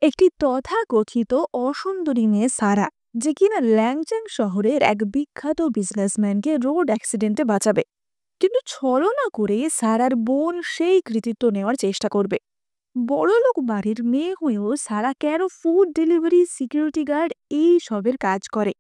একটি তথাকথিত অসুন্দরী মেয়ে সারা, যে কিনা ল্যাংচাং শহরের এক বিখ্যাত বিজনেসম্যানকে রোড অ্যাক্সিডেন্টে বাঁচাবে। কিন্তু ছলনা করে সারার বোন সেই কৃতিত্ব নেওয়ার চেষ্টা করবে। বড়লোক বাড়ির মেয়ে হয়েও সারা কেন ফুড ডেলিভারি, সিকিউরিটি গার্ড এই সবের কাজ করে,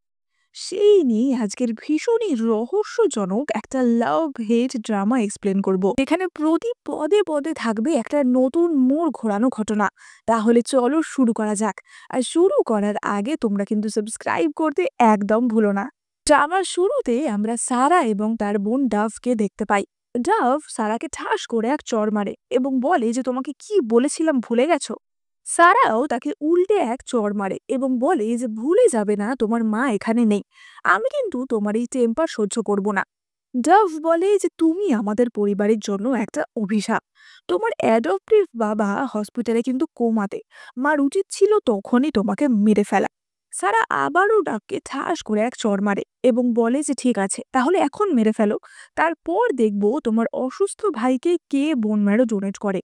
সেই নিয়ে আজকের ভীষণই রহস্যজনক একটা লাভ হেট ড্রামা এক্সপ্লেন করব, এখানে প্রতি পদে পদে থাকবে একটা নতুন মোড় ঘোরানো ঘটনা। তাহলে চলো শুরু করা যাক। আর শুরু করার আগে তোমরা কিন্তু সাবস্ক্রাইব করতে একদম ভুলো না। ড্রামার শুরুতে আমরা সারা এবং তার বোন ডাভকে দেখতে পাই। ডাভ সারাকে ঠাস করে এক চড় মারে এবং বলে যে তোমাকে কি বলেছিলাম ভুলে গেছো। সারাও তাকে উল্টে এক চড় মারে এবং বলে যে ভুলে যাবে না তোমার মা এখানে নেই, আমি কিন্তু তোমার এই টেম্পার সহ্য করব না। ডাভ বলে যে তুমি আমাদের পরিবারের জন্য একটা অভিশাপ, তোমার অ্যাডপটিভ বাবা হসপিটালে কিন্তু কোমাতে, মার উচিত ছিল তখনই তোমাকে মেরে ফেলা। সারা আবারও ডাভকে ঠাস করে এক চড় মারে এবং বলে যে ঠিক আছে তাহলে এখন মেরে ফেলো, তারপর দেখবো তোমার অসুস্থ ভাইকে কে বোন ম্যারো ডোনেট করে।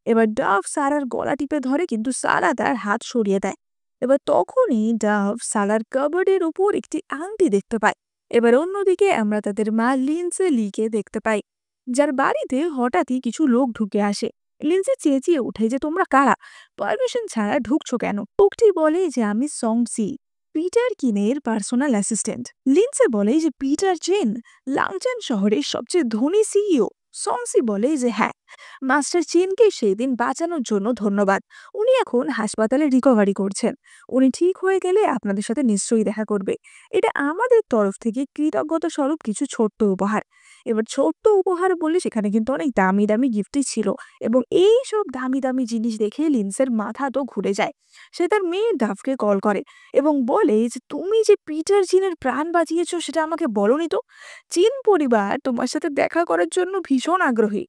এবার ডাভ সারার গলা টিপে ধরে কিন্তু সারা তার হাত সরিয়ে দেয়। এবার তখনই ডাভ সারার কাবার্ডের উপর একটি আংটি দেখতে পায়। এবার অন্যদিকে আমরা তাদের মা লিন্সে লিকে দেখতে পাই, যার বাড়িতে হঠাৎই কিছু লোক ঢুকে আসে। লিন্সে চেঁচিয়ে ওঠে যে তোমরা কারা, পারমিশন ছাড়া ঢুকছো কেন। লোকটি বলে যে আমি সংসি, পিটার কিনের পার্সোনাল অ্যাসিস্ট্যান্ট। লিন্সে বলে যে পিটার চেন লাংচান শহরের সবচেয়ে ধনী সিইও। সংসি বলে যে হ্যাঁ, মাস্টার চিনকে সেই দিন বাঁচানোর জন্য ধন্যবাদ, উনি এখন হাসপাতালে রিকভারি করছেন, উনি ঠিক হয়ে গেলে আপনাদের সাথে নিশ্চয়ই দেখা করবে। এটা আমাদের তরফ থেকে কৃতজ্ঞতা স্বরূপ কিছু ছোট্ট উপহার। এবার ছোট্ট উপহার বলে সেখানে কিন্তু অনেক দামি দামি গিফটই ছিল এবং এই সব দামি দামি জিনিস দেখে লিন্সের মাথা তো ঘুরে যায়। সে তার মেয়ে ডাভকে কল করে এবং বলে যে তুমি যে পিটার জিনের প্রাণ বাঁচিয়েছো সেটা আমাকে বলনি তো, চিন পরিবার তোমার সাথে দেখা করার জন্য ভীষণ আগ্রহী।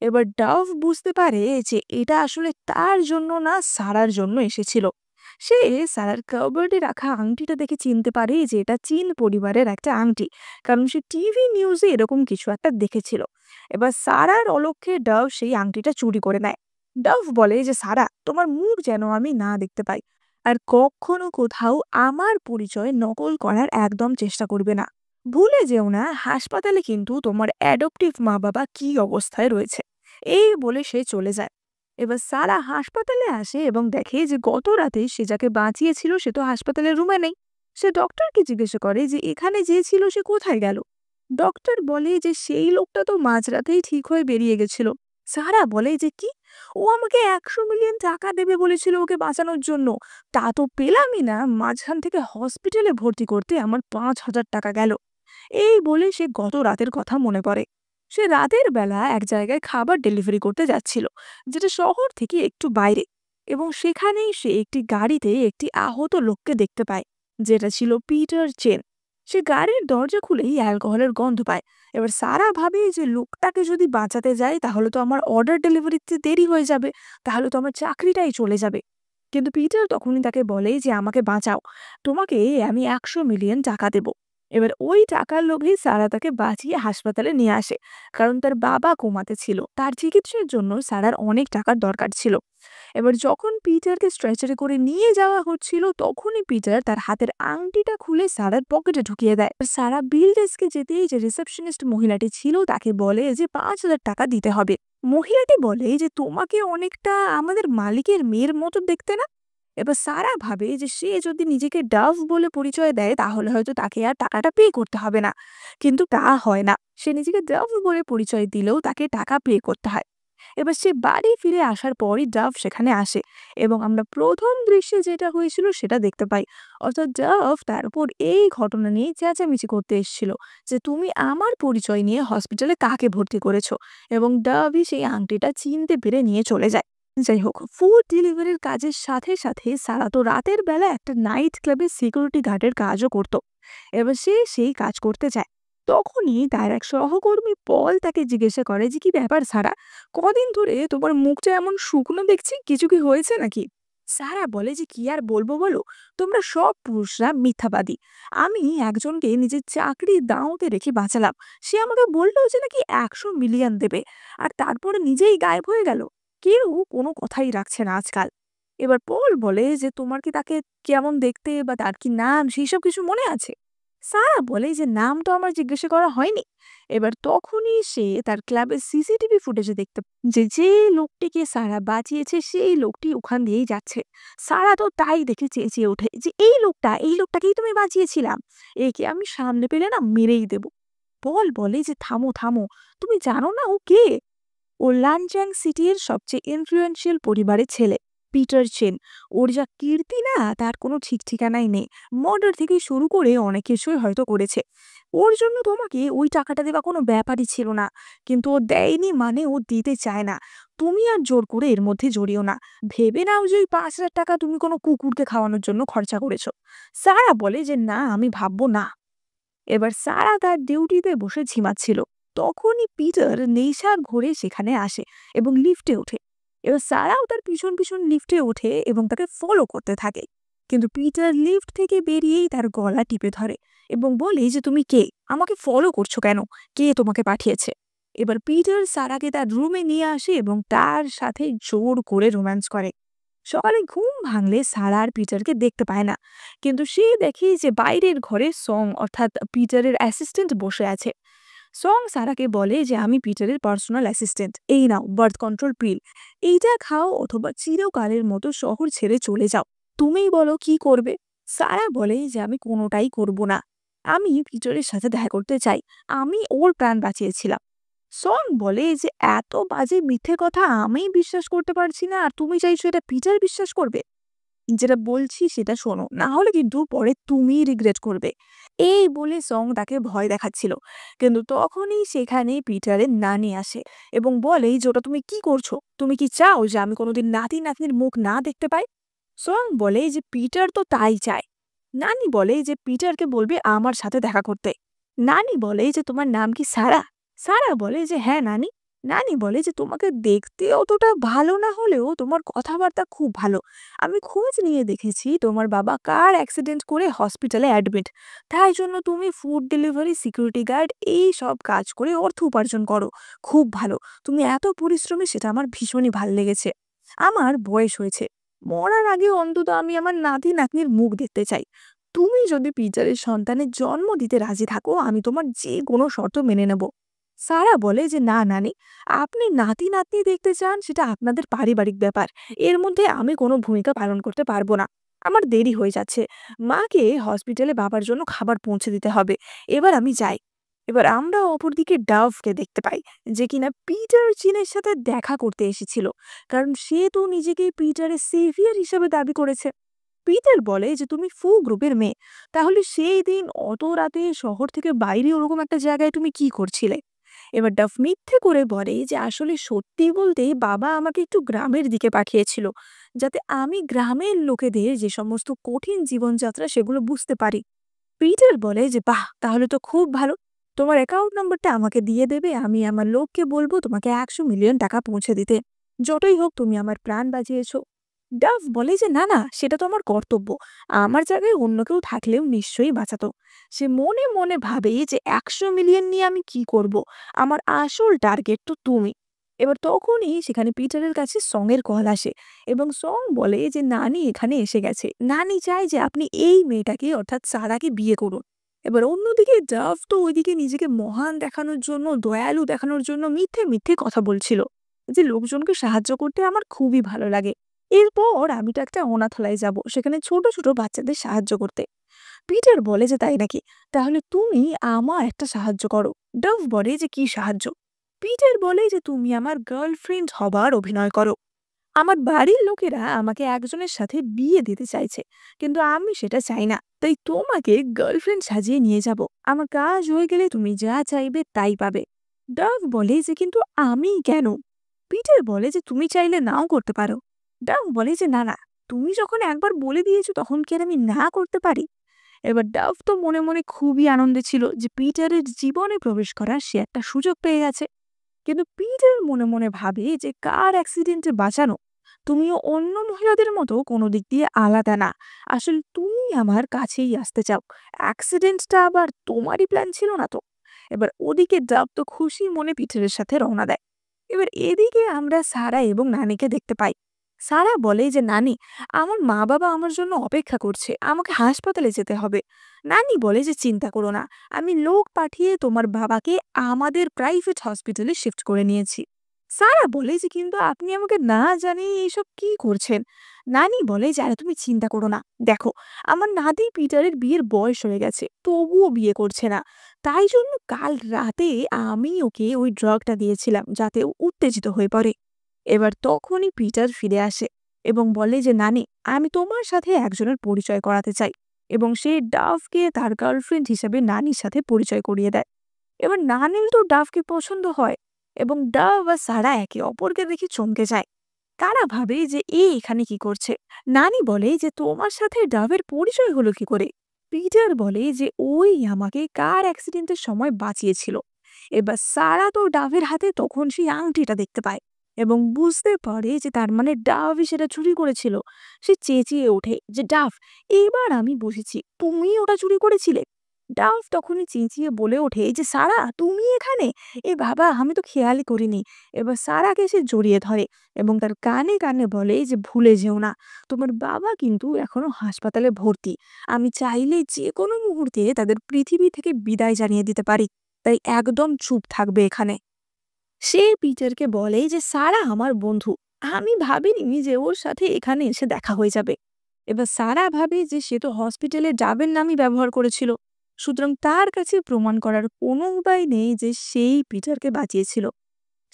এবার ডাভ বুঝতে পারে যে এটা আসলে তার জন্য না, সারার জন্য এসেছিল। সে সারার কাবার্ডে রাখা আংটিটা দেখে চিনতে পারে যে এটা চীন পরিবারের একটা আংটি, কারণ সে টিভি নিউজে এরকম কিছু একটা দেখেছিল। এবার সারার অলক্ষ্যে ডাভ সেই আংটিটা চুরি করে নেয়। ডাভ বলে যে সারা, তোমার মুখ যেন আমি না দেখতে পাই, আর কখনো কোথাও আমার পরিচয় নকল করার একদম চেষ্টা করবে না। ভুলে যেও না হাসপাতালে কিন্তু তোমার অ্যাডপটিভ মা বাবা কি অবস্থায় রয়েছে। এই বলে সে চলে যায়। এবার সারা হাসপাতালে আসে এবং দেখে যে গত রাতে সে যাকে বাঁচিয়েছিল সে তো হাসপাতালের রুমে নেই। সে ডক্টরকে জিজ্ঞাসা করে যে এখানে যে ছিল সে কোথায় গেল। ডক্টর বলে যে সেই লোকটা তো মাঝরাতেই ঠিক হয়ে বেরিয়ে গেছিল। সারা বলে যে কি, ও আমাকে 100 মিলিয়ন টাকা দেবে বলেছিল ওকে বাঁচানোর জন্য, তা তো পেলামই না, মাঝখান থেকে হসপিটালে ভর্তি করতে আমার 5,000 টাকা গেল। এই বলে সে গত রাতের কথা মনে পড়ে। সে রাতের বেলা এক জায়গায় খাবার ডেলিভারি করতে যাচ্ছিল, যেটা শহর থেকে একটু বাইরে, এবং সেখানেই সে একটি গাড়িতে একটি আহত লোককে দেখতে পায়, যেটা ছিল পিটার চেন। সে গাড়ির দরজা খুলেই অ্যালকোহলের গন্ধ পায়। এবার সারা ভাবে যে লোকটাকে যদি বাঁচাতে যায় তাহলে তো আমার অর্ডার ডেলিভারিতে দেরি হয়ে যাবে, তাহলে তো আমার চাকরিটাই চলে যাবে। কিন্তু পিটার তখনই তাকে বলে যে আমাকে বাঁচাও, তোমাকে আমি 100 মিলিয়ন টাকা দেব। এবার ওই টাকার লোভে সারা তাকে বাঁচিয়ে হাসপাতালে নিয়ে আসে, কারণ তার বাবা কোমাতে ছিল, তার চিকিৎসার জন্য সারার অনেক টাকার দরকার ছিল। এবার যখন পিটারকে স্ট্রেচারে করে নিয়ে যাওয়া হচ্ছিল তখনই পিটার তার হাতের আংটিটা খুলে সারার পকেটে ঢুকিয়ে দেয়। সারা বিল ডেস্কে যেতেই যে রিসেপশনিস্ট মহিলাটি ছিল তাকে বলে যে 5,000 টাকা দিতে হবে। মহিলাটি বলে যে তোমাকে অনেকটা আমাদের মালিকের মেয়ের মতো দেখতে না। এবার সারা ভাবে যে সে যদি নিজেকে ডাভ বলে পরিচয় দেয় তাহলে হয়তো তাকে আর টাকাটা পে করতে হবে না, কিন্তু তা হয় না। সে নিজেকে ডাভ বলে পরিচয় দিলেও তাকে টাকা পে করতে হয়। এবার সে বাড়ি ফিরে আসার পরই ডাভ সেখানে আসে এবং আমরা প্রথম দৃশ্যে যেটা হয়েছিল সেটা দেখতে পাই। অর্থাৎ ডাভ তার উপর এই ঘটনা নিয়ে চেঁচামেচি করতে এসেছিল যে তুমি আমার পরিচয় নিয়ে হসপিটালে কাকে ভর্তি করেছো, এবং ডাভই সেই আংটিটা চিনতে পেরে নিয়ে চলে যায়। যাই হোক, ফুড ডেলিভারির কাজের সাথে সাথে সারা তো রাতের বেলা একটা নাইট ক্লাবে সিকিউরিটি গার্ডের কাজও করত। এবার সে সেই কাজ করতে যায়। তখনই তার এক সহকর্মী পল তাকে জিজ্ঞাসা করে যে কি ব্যাপার সারা, কদিন ধরে তোমার মুখটা এমন শুকনো দেখছি, কিছু কি হয়েছে নাকি। সারা বলে যে কি আর বলবো বলো, তোমরা সব পুরুষরা মিথ্যাবাদী। আমি একজনকে নিজের চাকরি দাঁওতে রেখে বাঁচালাম, সে আমাকে বললো যে নাকি 100 মিলিয়ন দেবে, আর তারপরে নিজেই গায়েব হয়ে গেল। কেউ কোনো কথাই রাখছে না আজকাল। এবার পল বলে যে তোমার কি তাকে কেমন দেখতে বা তার কি নাম সেইসব কিছু মনে আছে? সারা বলে যে নাম তো আমার জিজ্ঞাসা করা হয়নি। এবার তখনই সে তার ক্লাবের সিসিটিভি ফুটেজে দেখতে যে লোকটিকে সারা বাঁচিয়েছে সেই লোকটি ওখান দিয়েই যাচ্ছে। সারা তো তাই দেখে চেঁচিয়ে ওঠে যে এই লোকটাকেই তুমি বাঁচিয়েছিলাম, একে আমি সামনে পেলে না মেরেই দেব। পল বলে যে থামো থামো, তুমি জানো না ও কে? ও লানচ্যাং সিটির সবচেয়ে ইনফ্লুয়েন্সিয়াল পরিবারের ছেলে, পিটার চেন। ওর যা কীর্তি না তার কোনো ঠিক ঠিকানাই নেই। মর্ডার থেকে শুরু করে অনেক কিছুই হয়তো করেছে। ওর জন্য তোমাকে ওই টাকাটা দেওয়া কোনো ব্যাপারই ছিল না, কিন্তু ও দেয়নি মানে ও দিতে চায় না। তুমি আর জোর করে এর মধ্যে জড়িও না। ভেবে নাও যে ওই 5,000 টাকা তুমি কোনো কুকুরকে খাওয়ানোর জন্য খরচা করেছো। সারা বলে যে না, আমি ভাববো না। এবার সারা তার ডিউটিতে বসে ঝিমাচ্ছিল। তখনই পিটার নেশার ঘোরে সেখানে আসে এবং লিফটে ওঠে। এবার সারাও তার পিছন পিছন লিফটে ওঠে এবং তাকে ফলো করতে থাকে। কিন্তু পিটার লিফট থেকে বেরিয়েই তার গলা টিপে ধরে এবং বলে যে তুমি কে, আমাকে ফলো করছো কেন, কে তোমাকে পাঠিয়েছে? এবার পিটার সারাকে তার রুমে নিয়ে আসে এবং তার সাথে জোর করে রোম্যান্স করে। সকালে ঘুম ভাঙলে সারা আর পিটারকে দেখতে পায় না, কিন্তু সে দেখে যে বাইরের ঘরে সং অর্থাৎ পিটারের অ্যাসিস্ট্যান্ট বসে আছে। সং সারাকে বলে যে আমি পিটারের পার্সোনাল অ্যাসিস্ট্যান্ট, এই নাও বার্থ কন্ট্রোল পিল, এইটা খাও অথবা চিরকালের মতো শহর ছেড়ে চলে যাও, তুমিই বলো কি করবে। সারা বলে যে আমি কোনোটাই করব না, আমি পিটারের সাথে দেখা করতে চাই, আমি ওর প্রাণ বাঁচিয়েছিলাম। সন বলে যে এত বাজে মিথ্যে কথা আমি বিশ্বাস করতে পারছি না, আর তুমি চাইছো এটা পিটার বিশ্বাস করবে? যেটা বলছি সেটা শোনো, না হলে কিন্তু পরে তুমি রিগ্রেট করবে। এই বলে সং তাকে ভয় দেখাচ্ছিল, কিন্তু তখনই সেখানে পিটারের নানি আসে এবং বলে যে ওটা তুমি কি করছো, তুমি কি চাও যে আমি কোনোদিন নাতি নাতনির মুখ না দেখতে পাই? সং বলে যে পিটার তো তাই চায়। নানি বলে যে পিটারকে বলবে আমার সাথে দেখা করতে। নানি বলে যে তোমার নাম কি সারা? সারা বলে যে হ্যাঁ নানি। নানি বলে যে তোমাকে দেখতে অতটা ভালো না হলেও তোমার কথাবার্তা খুব ভালো। আমি খোঁজ নিয়ে দেখেছি তোমার বাবা কার অ্যাক্সিডেন্ট করে হসপিটালে অ্যাডমিট, তাই জন্য তুমি ফুড ডেলিভারি, সিকিউরিটি গার্ড এই সব কাজ করে অর্থ উপার্জন করো, খুব ভালো। তুমি এত পরিশ্রমী, সেটা আমার ভীষণই ভাল লেগেছে। আমার বয়স হয়েছে, মরার আগে অন্তত আমি আমার নাতি নাতনির মুখ দেখতে চাই। তুমি যদি পিটারের সন্তানের জন্ম দিতে রাজি থাকো আমি তোমার যে কোনো শর্ত মেনে নেব। সারা বলে যে না নানি, আপনি নাতি নাতনি দেখতে চান সেটা আপনাদের পারিবারিক ব্যাপার, এর মধ্যে আমি কোনো ভূমিকা পালন করতে পারবো না। আমার দেরি হয়ে যাচ্ছে, মাকে হসপিটালে বাবার জন্য খাবার পৌঁছে দিতে হবে। এবার আমি যাই। এবার আমরা অপরদিকে ডাভকে দেখতে পাই, যে কিনা পিটার চিনের সাথে দেখা করতে এসেছিল, কারণ সে তো নিজেকে পিটারের সেভিয়ার হিসেবে দাবি করেছে। পিটার বলে যে তুমি ফু গ্রুপের মেয়ে, তাহলে সেই দিন অত রাতে শহর থেকে বাইরে ওরকম একটা জায়গায় তুমি কি করছিলে? এবার ডাফ মিথ্যে করে বলে যে আসলে সত্যি বলতে বাবা আমাকে একটু গ্রামের দিকে পাঠিয়েছিল, যাতে আমি গ্রামের লোকেদের যে সমস্ত কঠিন জীবনযাত্রা সেগুলো বুঝতে পারি। পিটার বলে যে বাহ, তাহলে তো খুব ভালো, তোমার অ্যাকাউন্ট নাম্বারটা আমাকে দিয়ে দেবে, আমি আমার লোককে বলবো তোমাকে 100 মিলিয়ন টাকা পৌঁছে দিতে। যতই হোক তুমি আমার প্রাণ বাঁচিয়েছো। ডাভ বলে যে না না, সেটা তো আমার কর্তব্য, আমার জায়গায় অন্য কেউ থাকলেও নিশ্চয়ই বাঁচাতো। সে মনে মনে ভাবে যে 100 মিলিয়ন নিয়ে আমি কি করব, আমার আসল টার্গেট তো তুমি। এবার তখনই সেখানে পিটারের কাছে সং এর কল আসে এবং সং বলে যে নানি এখানে এসে গেছে, নানি চায় যে আপনি এই মেয়েটাকে অর্থাৎ সারাকে বিয়ে করুন। এবার অন্যদিকে ডাভ তো ওইদিকে নিজেকে মহান দেখানোর জন্য, দয়ালু দেখানোর জন্য মিথ্যে মিথ্যে কথা বলছিল, যে লোকজনকে সাহায্য করতে আমার খুবই ভালো লাগে, এরপর আমি তো একটা অনাথালয়ে যাব সেখানে ছোট ছোট বাচ্চাদের সাহায্য করতে। পিটার বলে যে তাই নাকি, তাহলে তুমি আমার একটা সাহায্য করো। ডাভ বলে যে কি সাহায্য? পিটার বলে যে তুমি আমার গার্লফ্রেন্ড হবার অভিনয় করো। আমার বাড়ির লোকেরা আমাকে একজনের সাথে বিয়ে দিতে চাইছে, কিন্তু আমি সেটা চাই না, তাই তোমাকে গার্লফ্রেন্ড সাজিয়ে নিয়ে যাব। আমার কাজ হয়ে গেলে তুমি যা চাইবে তাই পাবে। ডাভ বলে যে কিন্তু আমি কেন? পিটার বলে যে তুমি চাইলে নাও করতে পারো। ডাভ বলে যে না না, তুমি যখন একবার বলে দিয়েছো তখন কি আর আমি না করতে পারি? এবার ডাভ তো মনে মনে খুবই আনন্দে ছিল যে পিটারের জীবনে প্রবেশ করার সে একটা সুযোগ পেয়ে গেছে। কিন্তু পিটার মনে মনে ভাবে যে কার অ্যাক্সিডেন্টে বাঁচানো, তুমিও অন্য মহিলাদের মতো কোনো দিক দিয়ে আলাদা না, আসলে তুমি আমার কাছেই আসতে চাও, অ্যাক্সিডেন্টটা আবার তোমারই প্ল্যান ছিল না তো। এবার ওদিকে ডাব তো খুশি মনে পিটারের সাথে রওনা দেয়। এবার এদিকে আমরা সারা এবং নানিকে দেখতে পাই। সারা বলে যে নানি, আমার মা বাবা আমার জন্য অপেক্ষা করছে, আমাকে হাসপাতালে যেতে হবে। নানি বলে যে চিন্তা করো না, আমি লোক পাঠিয়ে তোমার বাবাকে আমাদের প্রাইভেট হসপিটালে শিফট করে নিয়েছি। সারা বলে যে কিন্তু আপনি আমাকে না জানিয়ে এইসব কি করছেন। নানি বলে যে আরে তুমি চিন্তা করো না, দেখো আমার নাতি পিটারের বিয়ের বয়স হয়ে গেছে, তবুও বিয়ে করছে না। তাই জন্য কাল রাতে আমি ওকে ওই ড্রাগটা দিয়েছিলাম যাতে ও উত্তেজিত হয়ে পড়ে। এবার তখনই পিটার ফিরে আসে এবং বলে যে নানি, আমি তোমার সাথে একজনের পরিচয় করাতে চাই। এবং সে ডাভকে তার গার্লফ্রেন্ড হিসেবে নানির সাথে পরিচয় করিয়ে দেয়। এবার নানির তো ডাভকে পছন্দ হয় এবং ডাভ আর সারা একে অপরকে দেখে চমকে যায়। তারা ভাবে যে এ এখানে কি করছে। নানি বলে যে তোমার সাথে ডাভের পরিচয় হলো কি করে। পিটার বলে যে ওই আমাকে কার অ্যাক্সিডেন্টের সময় বাঁচিয়েছিল। এবার সারা তো ডাভের হাতে তখন সেই আংটিটা দেখতে পায় এবং বুঝতে পারে যে তার মানে ডাভই সেটা চুরি করেছিল। সে চেঁচিয়ে ওঠে যে ডাভ, এবার আমি বুঝেছি তুমি ওটা চুরি করেছিলে। ডাভ তখনই চেঁচিয়ে বলে ওঠে যে সারা তুমি এখানে, এ বাবা আমি তো খেয়ালই করিনি। এবার সারাকে সে জড়িয়ে ধরে এবং তার কানে কানে বলে যে ভুলে যেও না, তোমার বাবা কিন্তু এখনো হাসপাতালে ভর্তি। আমি চাইলে যে কোনো মুহূর্তে তাদের পৃথিবী থেকে বিদায় জানিয়ে দিতে পারি, তাই একদম চুপ থাকবে এখানে। সে পিটারকে বলে যে সারা আমার বন্ধু, আমি ভাবিনি যে ওর সাথে এখানে এসে দেখা হয়ে যাবে। এবার সারা ভাবে যে সে তো হসপিটালে ডাবের নামই ব্যবহার করেছিল, সুতরাং তার কাছে প্রমাণ করার কোনো উপায় নেই যে সেই পিটারকে বাঁচিয়েছিল।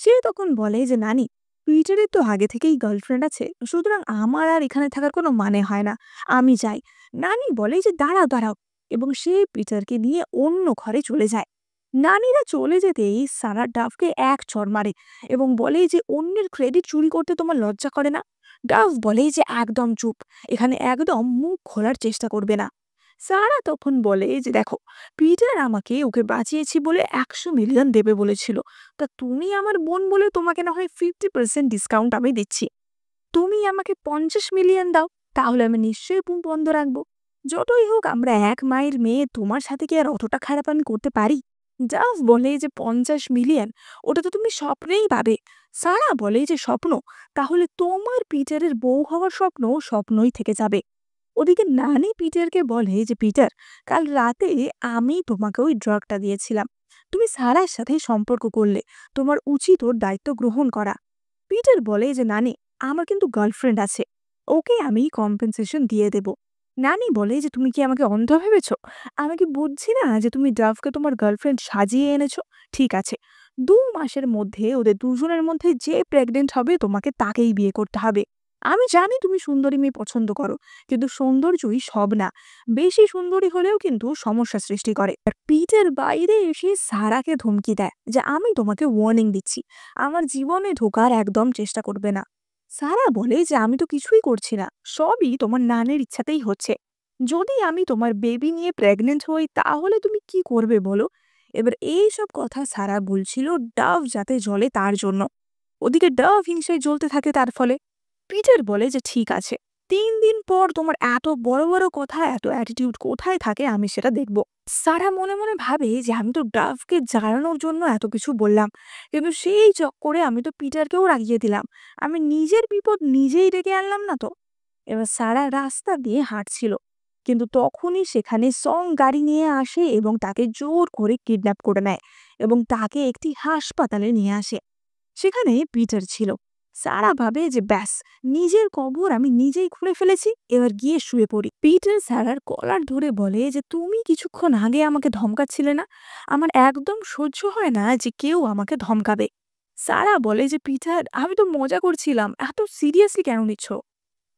সে তখন বলে যে নানি, পিটারের তো আগে থেকেই গার্লফ্রেন্ড আছে, সুতরাং আমার আর এখানে থাকার কোনো মানে হয় না, আমি যাই। নানি বলে যে দাঁড়াও দাঁড়াও, এবং সে পিটারকে নিয়ে অন্য ঘরে চলে যায়। নানিরা চলে যেতেই সারা ডাভকে এক চড় মারে এবং বলে যে অন্যের ক্রেডিট চুরি করতে তোমার লজ্জা করে না। ডাভ বলে যে একদম চুপ, এখানে একদম মুখ খোলার চেষ্টা করবে না। সারা তখন বলে যে দেখো, পিটার আমাকে ওকে বাঁচিয়েছি বলে 100 মিলিয়ন দেবে বলেছিল, তা তুমি আমার বোন বলে তোমাকে না হয় 50% ডিসকাউন্ট আমি দিচ্ছি। তুমি আমাকে 50 মিলিয়ন দাও, তাহলে আমি নিশ্চয়ই বন্ধ রাখবো। যতই হোক আমরা এক মায়ের মেয়ে, তোমার সাথে কি আর অতটা খারাপ আমি করতে পারি। ডাভ বলে যে 50 মিলিয়ন, ওটা তো তুমি স্বপ্নেই পাবে। সারা বলে যে স্বপ্ন, তাহলে তোমার পিটারের বউ হওয়ার স্বপ্ন স্বপ্নই থেকে যাবে। ওদিকে নানি পিটারকে বলে যে পিটার, কাল রাতে আমি তোমাকে ওই ড্রাগটা দিয়েছিলাম, তুমি সারার সাথে সম্পর্ক করলে, তোমার উচিত ওর দায়িত্ব গ্রহণ করা। পিটার বলে যে নানি, আমার কিন্তু গার্লফ্রেন্ড আছে, ওকে আমি কম্পেনসেশন দিয়ে দেব। নানি বলে যে তুমি কি আমাকে অন্ধ ভেবেছ, আমি কি বুঝছি না যে তুমি ডাভকে তোমার গার্লফ্রেন্ড সাজিয়ে এনেছো। ঠিক আছে, 2 মাসের মধ্যে ওদের দুজনের মধ্যে যে প্রেগনেন্ট হবে তোমাকে তাকেই বিয়ে করতে হবে। আমি জানি তুমি সুন্দরী মেয়ে পছন্দ করো, কিন্তু সৌন্দর্যই সব না, বেশি সুন্দরী হলেও কিন্তু সমস্যা সৃষ্টি করে। আর পিটার বাইরে এসে সারাকে ধমকি দেয় যে আমি তোমাকে ওয়ার্নিং দিচ্ছি, আমার জীবনে ঢোকার একদম চেষ্টা করবে না। সারা বলে যে আমি তো কিছুই করছি না, সবই তোমার নানের ইচ্ছাতেই হচ্ছে। যদি আমি তোমার বেবি নিয়ে প্রেগনেন্ট হই তাহলে তুমি কি করবে বলো। এবার এই সব কথা সারা বলছিল ডাভ যাতে জ্বলে তার জন্য। ওদিকে ডাভ হিংসায় জ্বলতে থাকে তার ফলে। পিটার বলে যে ঠিক আছে, 3 দিন পর তোমার এত বড় বড় কথা, এত অ্যাটিটিউড কোথায় থাকে আমি সেটা দেখব। সারা মনে মনে ভাবে যে আমি তো ডাভকে জানানোর জন্য এত কিছু বললাম, কিন্তু সেই চক্করে আমি তো পিটারকেও রাগিয়ে দিলাম, আমি নিজের বিপদ নিজেই ডেকে আনলাম না তো। এবার সারা রাস্তা দিয়ে হাঁটছিল, কিন্তু তখনই সেখানে সং গাড়ি নিয়ে আসে এবং তাকে জোর করে কিডন্যাপ করে নেয় এবং তাকে একটি হাসপাতালে নিয়ে আসে। সেখানে পিটার ছিল। সারা ভাবে যে ব্যাস, নিজের কবর আমি নিজেই খুঁড়ে ফেলেছি, এবার গিয়ে শুয়ে পড়ি। পিটার সারার কলার ধরে বলে যে তুমি কিছুক্ষণ আগে আমাকে ধমকাচ্ছিলে না, আমার একদম সহ্য হয় না যে কেউ আমাকে ধমকাবে। সারা বলে যে পিটার, আমি তো মজা করছিলাম, এত সিরিয়াসলি কেন নিচ্ছ।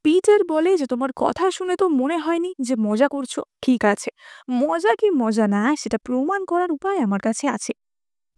পিটার বলে যে তোমার কথা শুনে তো মনে হয়নি যে মজা করছো। ঠিক আছে, মজা কি মজা না সেটা প্রমাণ করার উপায় আমার কাছে আছে।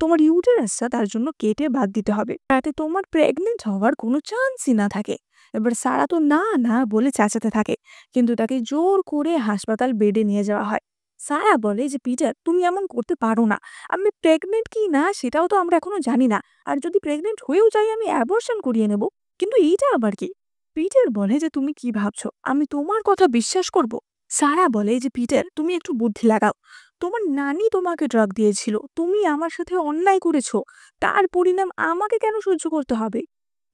তোমার ইউটেরাসটা তার জন্য কেটে বাদ দিতে হবে, যাতে তোমার প্রেগনেন্ট হওয়ার কোনো চান্সই না থাকে। এবার সারা তো না না বলে চেঁচাতে থাকে, কিন্তু তাকে জোর করে হাসপাতাল বেডে নিয়ে যাওয়া হয়। সারা বলে যে পিটার তুমি এমন করতে পারো না, আমি প্রেগনেন্ট কি না সেটাও তো আমরা এখনো জানি না, আর যদি প্রেগনেন্ট হয়েও যাই আমি অ্যাবর্শন করিয়ে নেব, কিন্তু এইটা আবার কি। পিটার বলে যে তুমি কি ভাবছো আমি তোমার কথা বিশ্বাস করব। সারা বলে যে পিটার তুমি একটু বুদ্ধি লাগাও, তোমার নানি তোমাকে ড্রাগ দিয়েছিল, তুমি আমার সাথে অন্যায় করেছো, তার পরিণাম আমাকে কেন সহ্য করতে হবে।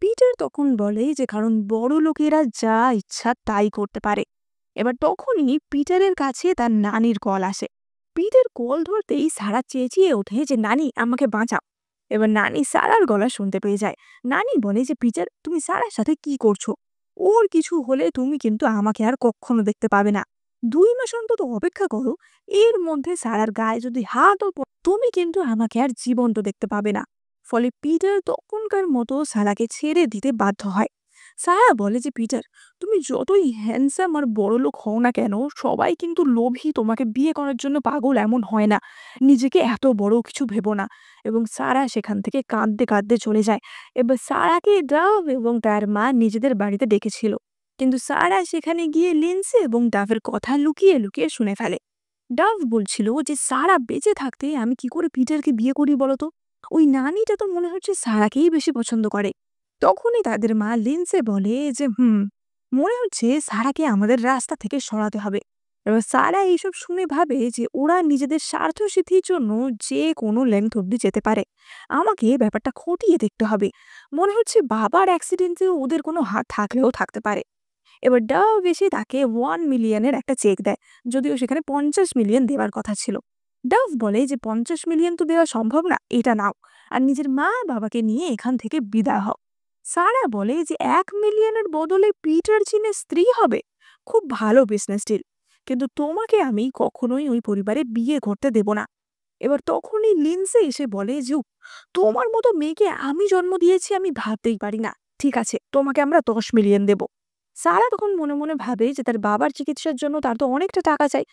পিটার তখন বলে যে কারণ বড় লোকেরা যা ইচ্ছা তাই করতে পারে। এবার তখনই পিটারের কাছে তার নানির কল আসে। পিটার কল ধরতেই সারা চেঁচিয়ে ওঠে যে নানি আমাকে বাঁচাও। এবার নানি সারার গলা শুনতে পেয়ে যায়। নানি বলে যে পিটার তুমি সারার সাথে কি করছো? ওর কিছু হলে তুমি কিন্তু আমাকে আর কখনো দেখতে পাবে না। 2 মাস অন্তত অপেক্ষা করো। এর মধ্যে সারার গায়ে যদি হাতও তুমি কিন্তু আমাকে আর জীবন্ত দেখতে পাবে না। ফলে পিটার তখনকার মতো সারাকে ছেড়ে দিতে বাধ্য হয়। সারা বলে যে পিটার তুমি যতই হ্যান্ডসাম আর বড়লোক হও না কেন, সবাই কিন্তু লোভী, তোমাকে বিয়ে করার জন্য পাগল এমন হয় না। নিজেকে এত বড় কিছু ভেবো না। এবং সারা সেখান থেকে কাঁদতে কাঁদতে চলে যায়। এবার সারাকে ডাভ এবং তার মা নিজেদের বাড়িতে ডেকেছিল, কিন্তু সারা সেখানে গিয়ে লিন্ডসে এবং ডাভের কথা লুকিয়ে লুকিয়ে শুনে ফেলে। ডাভ বলছিল যে সারা বেঁচে থাকতে আমি কি করে পিটারকে বিয়ে করি বলতো? ওই নানিটা তো মনে হচ্ছে সারাকেই বেশি পছন্দ করে। তখনই তাদের মা লিন্ডসে বলে যে মনে হচ্ছে সারাকে আমাদের রাস্তা থেকে সরাতে হবে। এবার সারা এইসব শুনে ভাবে যে ওরা নিজেদের স্বার্থ সিদ্ধির জন্য যে কোনো লেন্থ অব্দি যেতে পারে। আমাকে ব্যাপারটা খতিয়ে দেখতে হবে। মনে হচ্ছে বাবার অ্যাক্সিডেন্টে ওদের কোনো হাত থাকলেও থাকতে পারে। এবার ডাভ এসে তাকে 1 মিলিয়নের একটা চেক দেয়, যদিও সেখানে 50 মিলিয়ন দেওয়ার কথা ছিল। ডাভ বলে যে 50 মিলিয়ন তো দেওয়া সম্ভব না, এটা নাও আর নিজের মা বাবাকে নিয়ে এখান থেকে বিদায় হও। সারা বলে যে 1 মিলিয়নের বদলে পিটার চীনের স্ত্রী হবে। খুব ভালো বিজনেস ডিল, কিন্তু তোমাকে আমি কখনোই ওই পরিবারে বিয়ে করতে দেব না। এবার তখনই লিন্ডসে এসে বলে যে "উফ, তোমার মতো মেয়েকে আমি জন্ম দিয়েছি আমি ভাবতেই পারি না। ঠিক আছে, তোমাকে আমরা 10 মিলিয়ন দেব।" সারা তখন মনে মনে ভাবে যে তার বাবার চিকিৎসার জন্য তার তো অনেকটা টাকা চাই,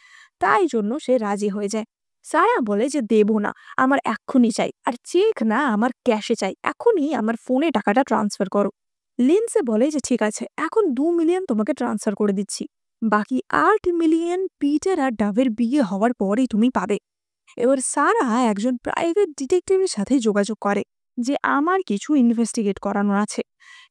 তাই জন্য সে রাজি হয়ে যায়। সারা বলে যে দেব না, আমার এক্ষুনি চাই, আর চেক না, আমার ক্যাশে চাই, এখনই আমার ফোনে টাকাটা ট্রান্সফার করো। লিন্ডসে বলে যে ঠিক আছে, এখন 2 মিলিয়ন তোমাকে ট্রান্সফার করে দিচ্ছি, বাকি 8 মিলিয়ন পিটার আর ডাভের বিয়ে হওয়ার পরেই তুমি পাবে। এবার সারা একজন প্রাইভেট ডিটেকটিভের সাথে যোগাযোগ করে যে আমার কিছু ইনভেস্টিগেট করানোর আছে।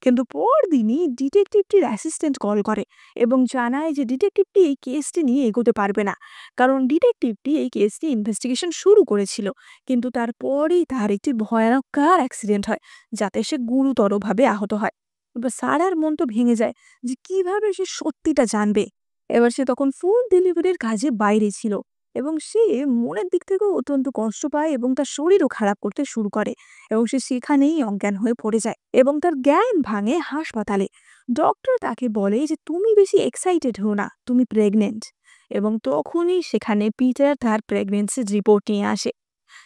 কিন্তু পরদিনই ডিটেকটিভটির অ্যাসিস্ট্যান্ট কল করে এবং জানায় যে ডিটেকটিভটি এই কেসটি নিয়ে এগোতে পারবে না, কারণ ডিটেকটিভটি এই কেসটি ইনভেস্টিগেশন শুরু করেছিল, কিন্তু তারপরেই তার একটি ভয়ানক কার অ্যাক্সিডেন্ট হয়, যাতে সে গুরুতরভাবে আহত হয়। এবার সারার মন তো ভেঙে যায় যে কিভাবে সে সত্যিটা জানবে। এবার সে তখন ফুড ডেলিভারির কাজে বাইরে ছিল এবং সে মনের দিক থেকেও অত্যন্ত কষ্ট পায় এবং তার শরীরও খারাপ করতে শুরু করে এবং সে সেখানেই অজ্ঞান হয়ে পড়ে যায় এবং তার জ্ঞান ভাঙে হাসপাতালে। ডক্টর তাকে বলে যে তুমি বেশি এক্সাইটেড হো না, তুমি প্রেগনেন্ট। এবং তখনই সেখানে পিটার তার প্রেগনেন্সির রিপোর্ট নিয়ে আসে।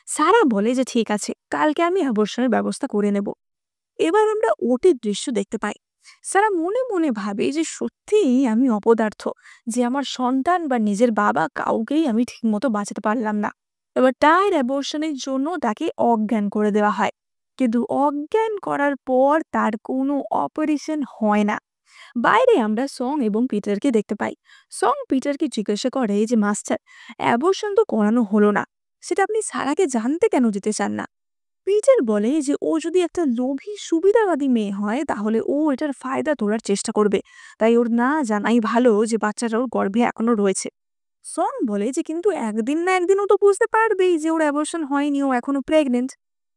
সারা বলে যে ঠিক আছে, কালকে আমি অবশ্যই ব্যবস্থা করে নেব। এবার আমরা ওটির দৃশ্য দেখতে পাই। সারা মনে মনে ভাবে যে সত্যিই আমি অপদার্থ, যে আমার সন্তান বা নিজের বাবা কাউকেই আমি ঠিকমতো বাঁচাতে পারলাম না। এবার তার অ্যাবর্শনের জন্য তাকে অজ্ঞান করে দেওয়া হয়, কিন্তু অজ্ঞান করার পর তার কোনো অপারেশন হয় না। বাইরে আমরা সং এবং পিটারকে দেখতে পাই। সং পিটারকে জিজ্ঞাসা করে যে মাস্টার, অ্যাবর্শন তো করানো হলো না, সেটা আপনি সারাকে জানতে কেন দিতে চান না? পিটার বলে যে ও যদি একটা লোভী সুবিধাবাদী মেয়ে হয় তাহলে ও এটার ফায়দা তোলার চেষ্টা করবে, তাই ওর না জানাই ভালো যে বাচ্চাটা ওর গর্ভে এখনো রয়েছে। সং বলে যে কিন্তু একদিন না একদিন ও তো বুঝতে পারবেই যে ওর অ্যাবর্শন হয়নি, ও এখনো প্রেগনেন্ট।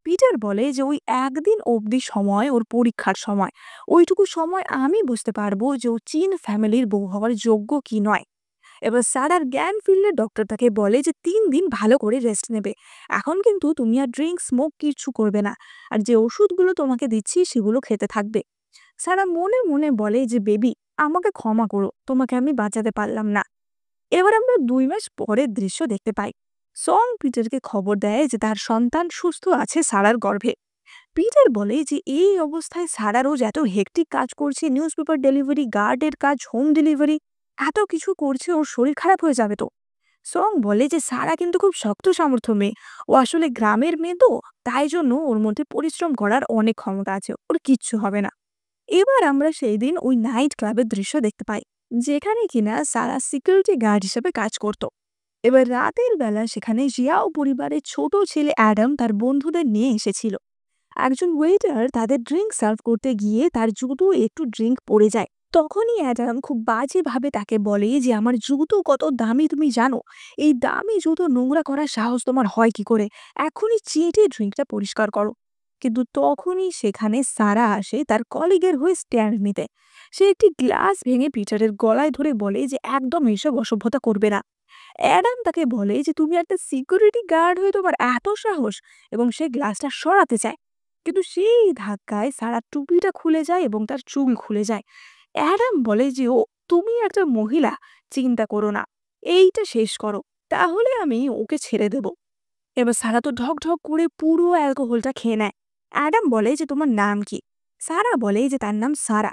পিটার বলে যে ওই একদিন অবধি সময় ওর পরীক্ষার সময়, ওইটুকু সময় আমি বুঝতে পারবো যে ও চীন ফ্যামিলির বউ হওয়ার যোগ্য কি নয়। এবার সারার জ্ঞান ফিরলে ডক্টর তাকে বলে যে 3 দিন ভালো করে রেস্ট নেবে। এখন কিন্তু তুমি আর ড্রিঙ্ক স্মোক কিছু করবে না, আর যে ওষুধগুলো তোমাকে দিচ্ছি সেগুলো খেতে থাকবে। সারা মনে মনে বলে যে বেবি, আমাকে ক্ষমা করো, তোমাকে আমি বাঁচাতে পারলাম না। এবার আমরা 2 মাস পরের দৃশ্য দেখতে পাই। সং পিটারকে খবর দেয় যে তার সন্তান সুস্থ আছে সারার গর্ভে। পিটার বলে যে এই অবস্থায় সারা রোজ এত হেক্টিক কাজ করছে, নিউজ পেপার ডেলিভারি, গার্ডের কাজ, হোম ডেলিভারি, এত কিছু করছে, ওর শরীর খারাপ হয়ে যাবে তো। সং বলে যে সারা কিন্তু খুব শক্ত সামর্থ্য মেয়ে, ও আসলে গ্রামের মেয়ে তো, তাই জন্য ওর মধ্যে পরিশ্রম করার অনেক ক্ষমতা আছে, ওর কিচ্ছু হবে না। এবার আমরা সেই দিন ওই নাইট ক্লাবের দৃশ্য দেখতে পাই, যেখানে কিনা সারা সিকিউরিটি গার্ড হিসেবে কাজ করত। এবার রাতের বেলা সেখানে জিয়াও পরিবারের ছোট ছেলে অ্যাডাম তার বন্ধুদের নিয়ে এসেছিল। একজন ওয়েটার তাদের ড্রিঙ্ক সার্ভ করতে গিয়ে তার জুতো একটু ড্রিঙ্ক পড়ে যায়। তখনই অ্যাডাম খুব বাজেভাবে তাকে বলে যে আমার জুতো কত দামি তুমি জানো? এই দামি জুতো নোংরা করার সাহস তোমার হয় কি করে? এখনই চেটে ড্রিঙ্কটা পরিষ্কার করো। কিন্তু তখনই সেখানে সারা আসে তার কলিগের হয়ে স্ট্যান্ড নিতে। সে একটি গ্লাস ভেঙে পিটারের গলায় ধরে বলে যে একদম এসব অসভ্যতা করবে না। অ্যাডাম তাকে বলে যে তুমি একটা সিকিউরিটি গার্ড হয়ে তোমার এত সাহস, এবং সে গ্লাসটা সরাতে চায়। কিন্তু সেই ধাক্কায় সারা টুপিটা খুলে যায় এবং তার চুল খুলে যায়। অ্যাডাম বলে যে ও, তুমি একটা মহিলা, চিন্তা করো না, এইটা শেষ করো, তাহলে আমি ওকে ছেড়ে দেব। এবার সারা তো ঢক ঢক করে পুরো অ্যালকোহলটা খেয়ে নেয়। অ্যাডাম বলে যে তোমার নাম কি? সারা বলে যে তার নাম সারা।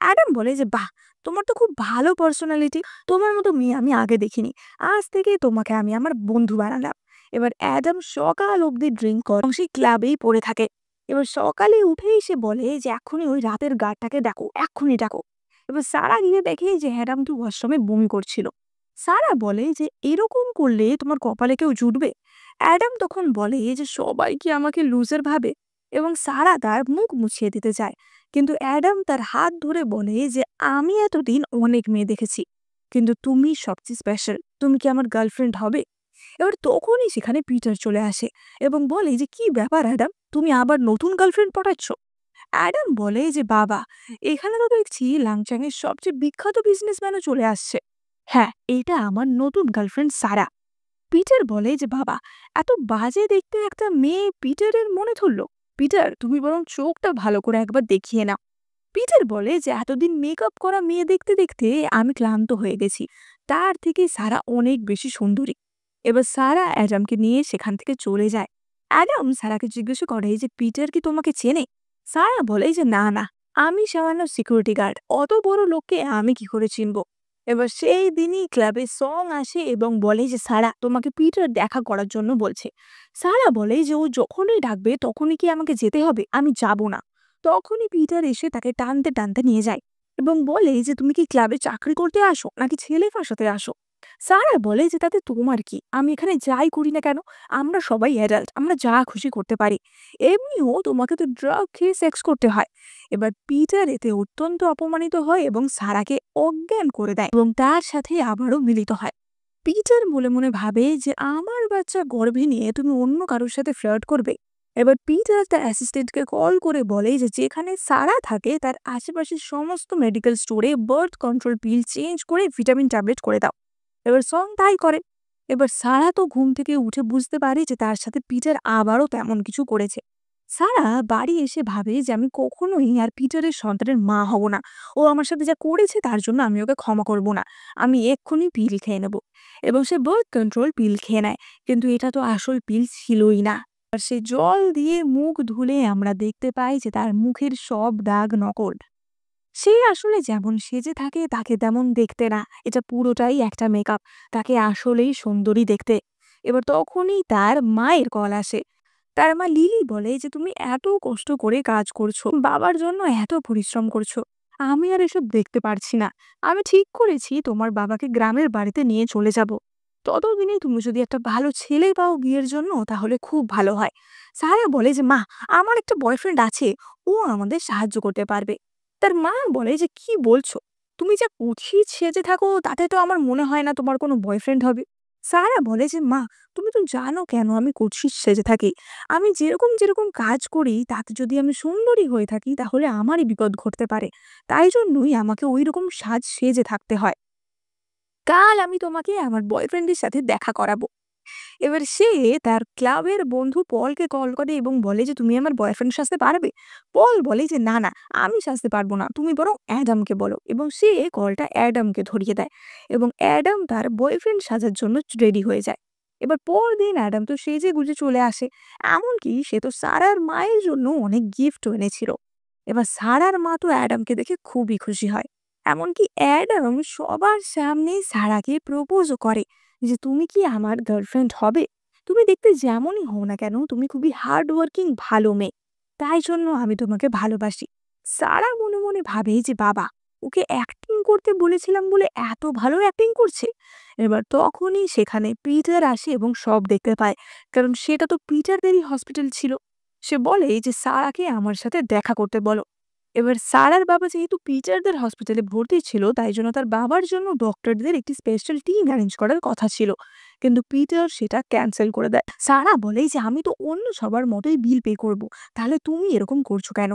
অ্যাডাম বলে যে বাহ, তোমার তো খুব ভালো পার্সোনালিটি, তোমার মতো মেয়ে আমি আগে দেখিনি, আজ থেকে তোমাকে আমি আমার বন্ধু বানালাম। এবার অ্যাডাম সকাল অবধি ড্রিঙ্ক করে এবং সেই ক্লাবেই পড়ে থাকে। এবার সকালে উঠেই সে বলে যে এক্ষুনি ওই রাতের গার্ডটাকে ডাকো, এক্ষুনি ডাকো। এবার সারা গিয়ে দেখে যে অ্যাডাম তো ওয়াশরুমে বমি করছিল। সারা বলে যে এরকম করলে তোমার কপালে কেউ জুটবে? অ্যাডাম তখন বলে যে সবাই কি আমাকে লুজার ভাবে, এবং সারা তার মুখ মুছিয়ে দিতে চায়। কিন্তু অ্যাডাম তার হাত ধরে বলে যে আমি এতদিন অনেক মেয়ে দেখেছি, কিন্তু তুমি সবচেয়ে স্পেশাল, তুমি কি আমার গার্লফ্রেন্ড হবে? এবার তখনই সেখানে পিটার চলে আসে এবং বলে যে কি ব্যাপার অ্যাডাম, তুমি আবার নতুন গার্লফ্রেন্ড পটাচ্ছ? অ্যাডাম বলে যে বাবা, এখানে তো দেখছি লাংচাং এর সবচেয়ে বিখ্যাত বিজনেসম্যানও চলে আসছে। হ্যাঁ, এটা আমার নতুন গার্লফ্রেন্ড সারা। পিটার বলে যে বাবা, এত বাজে দেখতে একটা মেয়ে পিটারের মনে ধরলো? পিটার, তুমি বরং চোখটা ভালো করে একবার দেখিয়ে নাও। পিটার বলে যে এতদিন মেকআপ করা মেয়ে দেখতে দেখতে আমি ক্লান্ত হয়ে গেছি, তার থেকে সারা অনেক বেশি সুন্দরী। এবার সারা অ্যাডামকে নিয়ে সেখান থেকে চলে যায়। অ্যাডাম সারাকে জিজ্ঞাসা করে যে পিটার কি তোমাকে চেনে? সারা বলে যে না না, আমি সামান্য সিকিউরিটি গার্ড, অত বড় লোককে আমি কি করে চিনবো? এবার সেই দিনই ক্লাবে সং আসে এবং বলে যে সারা, তোমাকে পিটার দেখা করার জন্য বলছে। সারা বলে যে ও যখনই ডাকবে তখনই কি আমাকে যেতে হবে? আমি যাব না। তখনই পিটার এসে তাকে টানতে টানতে নিয়ে যায় এবং বলে যে তুমি কি ক্লাবে চাকরি করতে আসো নাকি ছেলে ফাঁসাতে আসো? সারা বলে যে তাতে তোমার কি, আমি এখানে যাই করি না কেন, আমরা সবাই অ্যাডাল্ট, আমরা যা খুশি করতে পারি। এমনিও তোমাকে তো ড্রাগ খেয়ে সেক্স করতে হয়। এবার পিটার এতে অত্যন্ত অপমানিত হয় এবং সারাকে অজ্ঞান করে দেয় এবং তার সাথে আবারও মিলিত হয়। পিটার মনে মনে ভাবে যে আমার বাচ্চা গর্ভে নিয়ে তুমি অন্য কারোর সাথে ফ্লার্ট করবে? এবার পিটার তার অ্যাসিস্ট্যান্টকে কল করে বলে যে যেখানে সারা থাকে তার আশেপাশের সমস্ত মেডিকেল স্টোরে বার্থ কন্ট্রোল পিল চেঞ্জ করে ভিটামিন ট্যাবলেট করে দাও। এবার সং তাই করে। এবার সারা তো ঘুম থেকে উঠে বুঝতে পারে যে তার সাথে পিটার আবারও তেমন কিছু করেছে। সারা বাড়ি এসে ভাবে যে আমি কখনোই আর পিটারের সন্তানের মা হব না। ও আমার সাথে যা করেছে তার জন্য আমি ওকে ক্ষমা করব না। আমি এক্ষুনি পিল খেয়ে নেব। এবং সে বার্থ কন্ট্রোল পিল খেয়ে নেয়। কিন্তু এটা তো আসল পিল ছিলই না। আর সে জল দিয়ে মুখ ধুলে আমরা দেখতে পাই যে তার মুখের সব দাগ নকল। সে আসলে যেমন সেজে থাকে তাকে তেমন দেখতে না, এটা পুরোটাই একটা মেকআপ। তাকে আসলেই সুন্দরী দেখতে। এবার তখনই তার মায়ের কল আসে। তার মা লিলি বলে যে তুমি এত কষ্ট করে কাজ করছো, বাবার জন্য এত পরিশ্রম করছো, আমি আর এসব দেখতে পারছি না। আমি ঠিক করেছি তোমার বাবাকে গ্রামের বাড়িতে নিয়ে চলে যাব। ততদিনে তুমি যদি একটা ভালো ছেলে পাও বিয়ের জন্য তাহলে খুব ভালো হয়। সারা বলে যে মা, আমার একটা বয়ফ্রেন্ড আছে, ও আমাদের সাহায্য করতে পারবে। তার মা বলে যে কি বলছো, তুমি যা কুৎসিত সেজে থাকো তাতে তো আমার মনে হয় না তোমার কোনো বয়ফ্রেন্ড হবে। সারা বলে যে মা, তুমি তো জানো কেন আমি কুৎসিত সেজে থাকি। আমি যেরকম যেরকম কাজ করি তাতে যদি আমি সুন্দরী হয়ে থাকি তাহলে আমারই বিপদ ঘটতে পারে। তাই জন্যই আমাকে ওই রকম সাজ সেজে থাকতে হয়। কাল আমি তোমাকে আমার বয়ফ্রেন্ডের সাথে দেখা করাবো। এবার সে তার ক্লাবের বন্ধু পলকে কল করে এবং বলে যে তুমি আমার বয়ফ্রেন্ড সাজতে পারবে? পল বলে যে না না, আমি সাজতে পারবো না, তুমি বরং অ্যাডামকে বলো। এবং সে কলটা অ্যাডামকে ধরিয়ে দেয় এবং অ্যাডাম তার বয়ফ্রেন্ড সাজার জন্য রেডি হয়ে যায়। এবার পরদিন অ্যাডাম তো সেজে গুজে চলে আসে। এমনকি সে তো সারার মায়ের জন্য অনেক গিফটও এনেছিল। এবার সারার মা তো অ্যাডামকে দেখে খুবই খুশি হয়। এমনকি অ্যাডাম সবার সামনে সারাকে প্রপোজও করে যে তুমি কি আমার গার্লফ্রেন্ড হবে? তুমি দেখতে যেমনই হও না কেন, তুমি খুবই হার্ড ওয়ার্কিং ভালো মেয়ে, তাই জন্য আমি তোমাকে ভালোবাসি। সারা মনে মনে ভাবে যে বাবা, ওকে অ্যাক্টিং করতে বলেছিলাম বলে এত ভালো অ্যাক্টিং করছে। এবার তখনই সেখানে পিটার আসে এবং সব দেখতে পায়, কারণ সেটা তো পিটারদেরই হসপিটাল ছিল। সে বলে যে সারাকে আমার সাথে দেখা করতে বলো। এবার সারার বাবা যেহেতু পিটারদের হসপিটালে ভর্তি ছিল, তাই জন্য তার বাবার জন্য ডক্টরদের একটি স্পেশাল টিম অ্যারেঞ্জ করার কথা ছিল, কিন্তু পিটার সেটা ক্যান্সেল করে দেয়। সারা বলে যে আমি তো অন্য সবার মতোই বিল পে করব, তাহলে তুমি এরকম করছো কেন?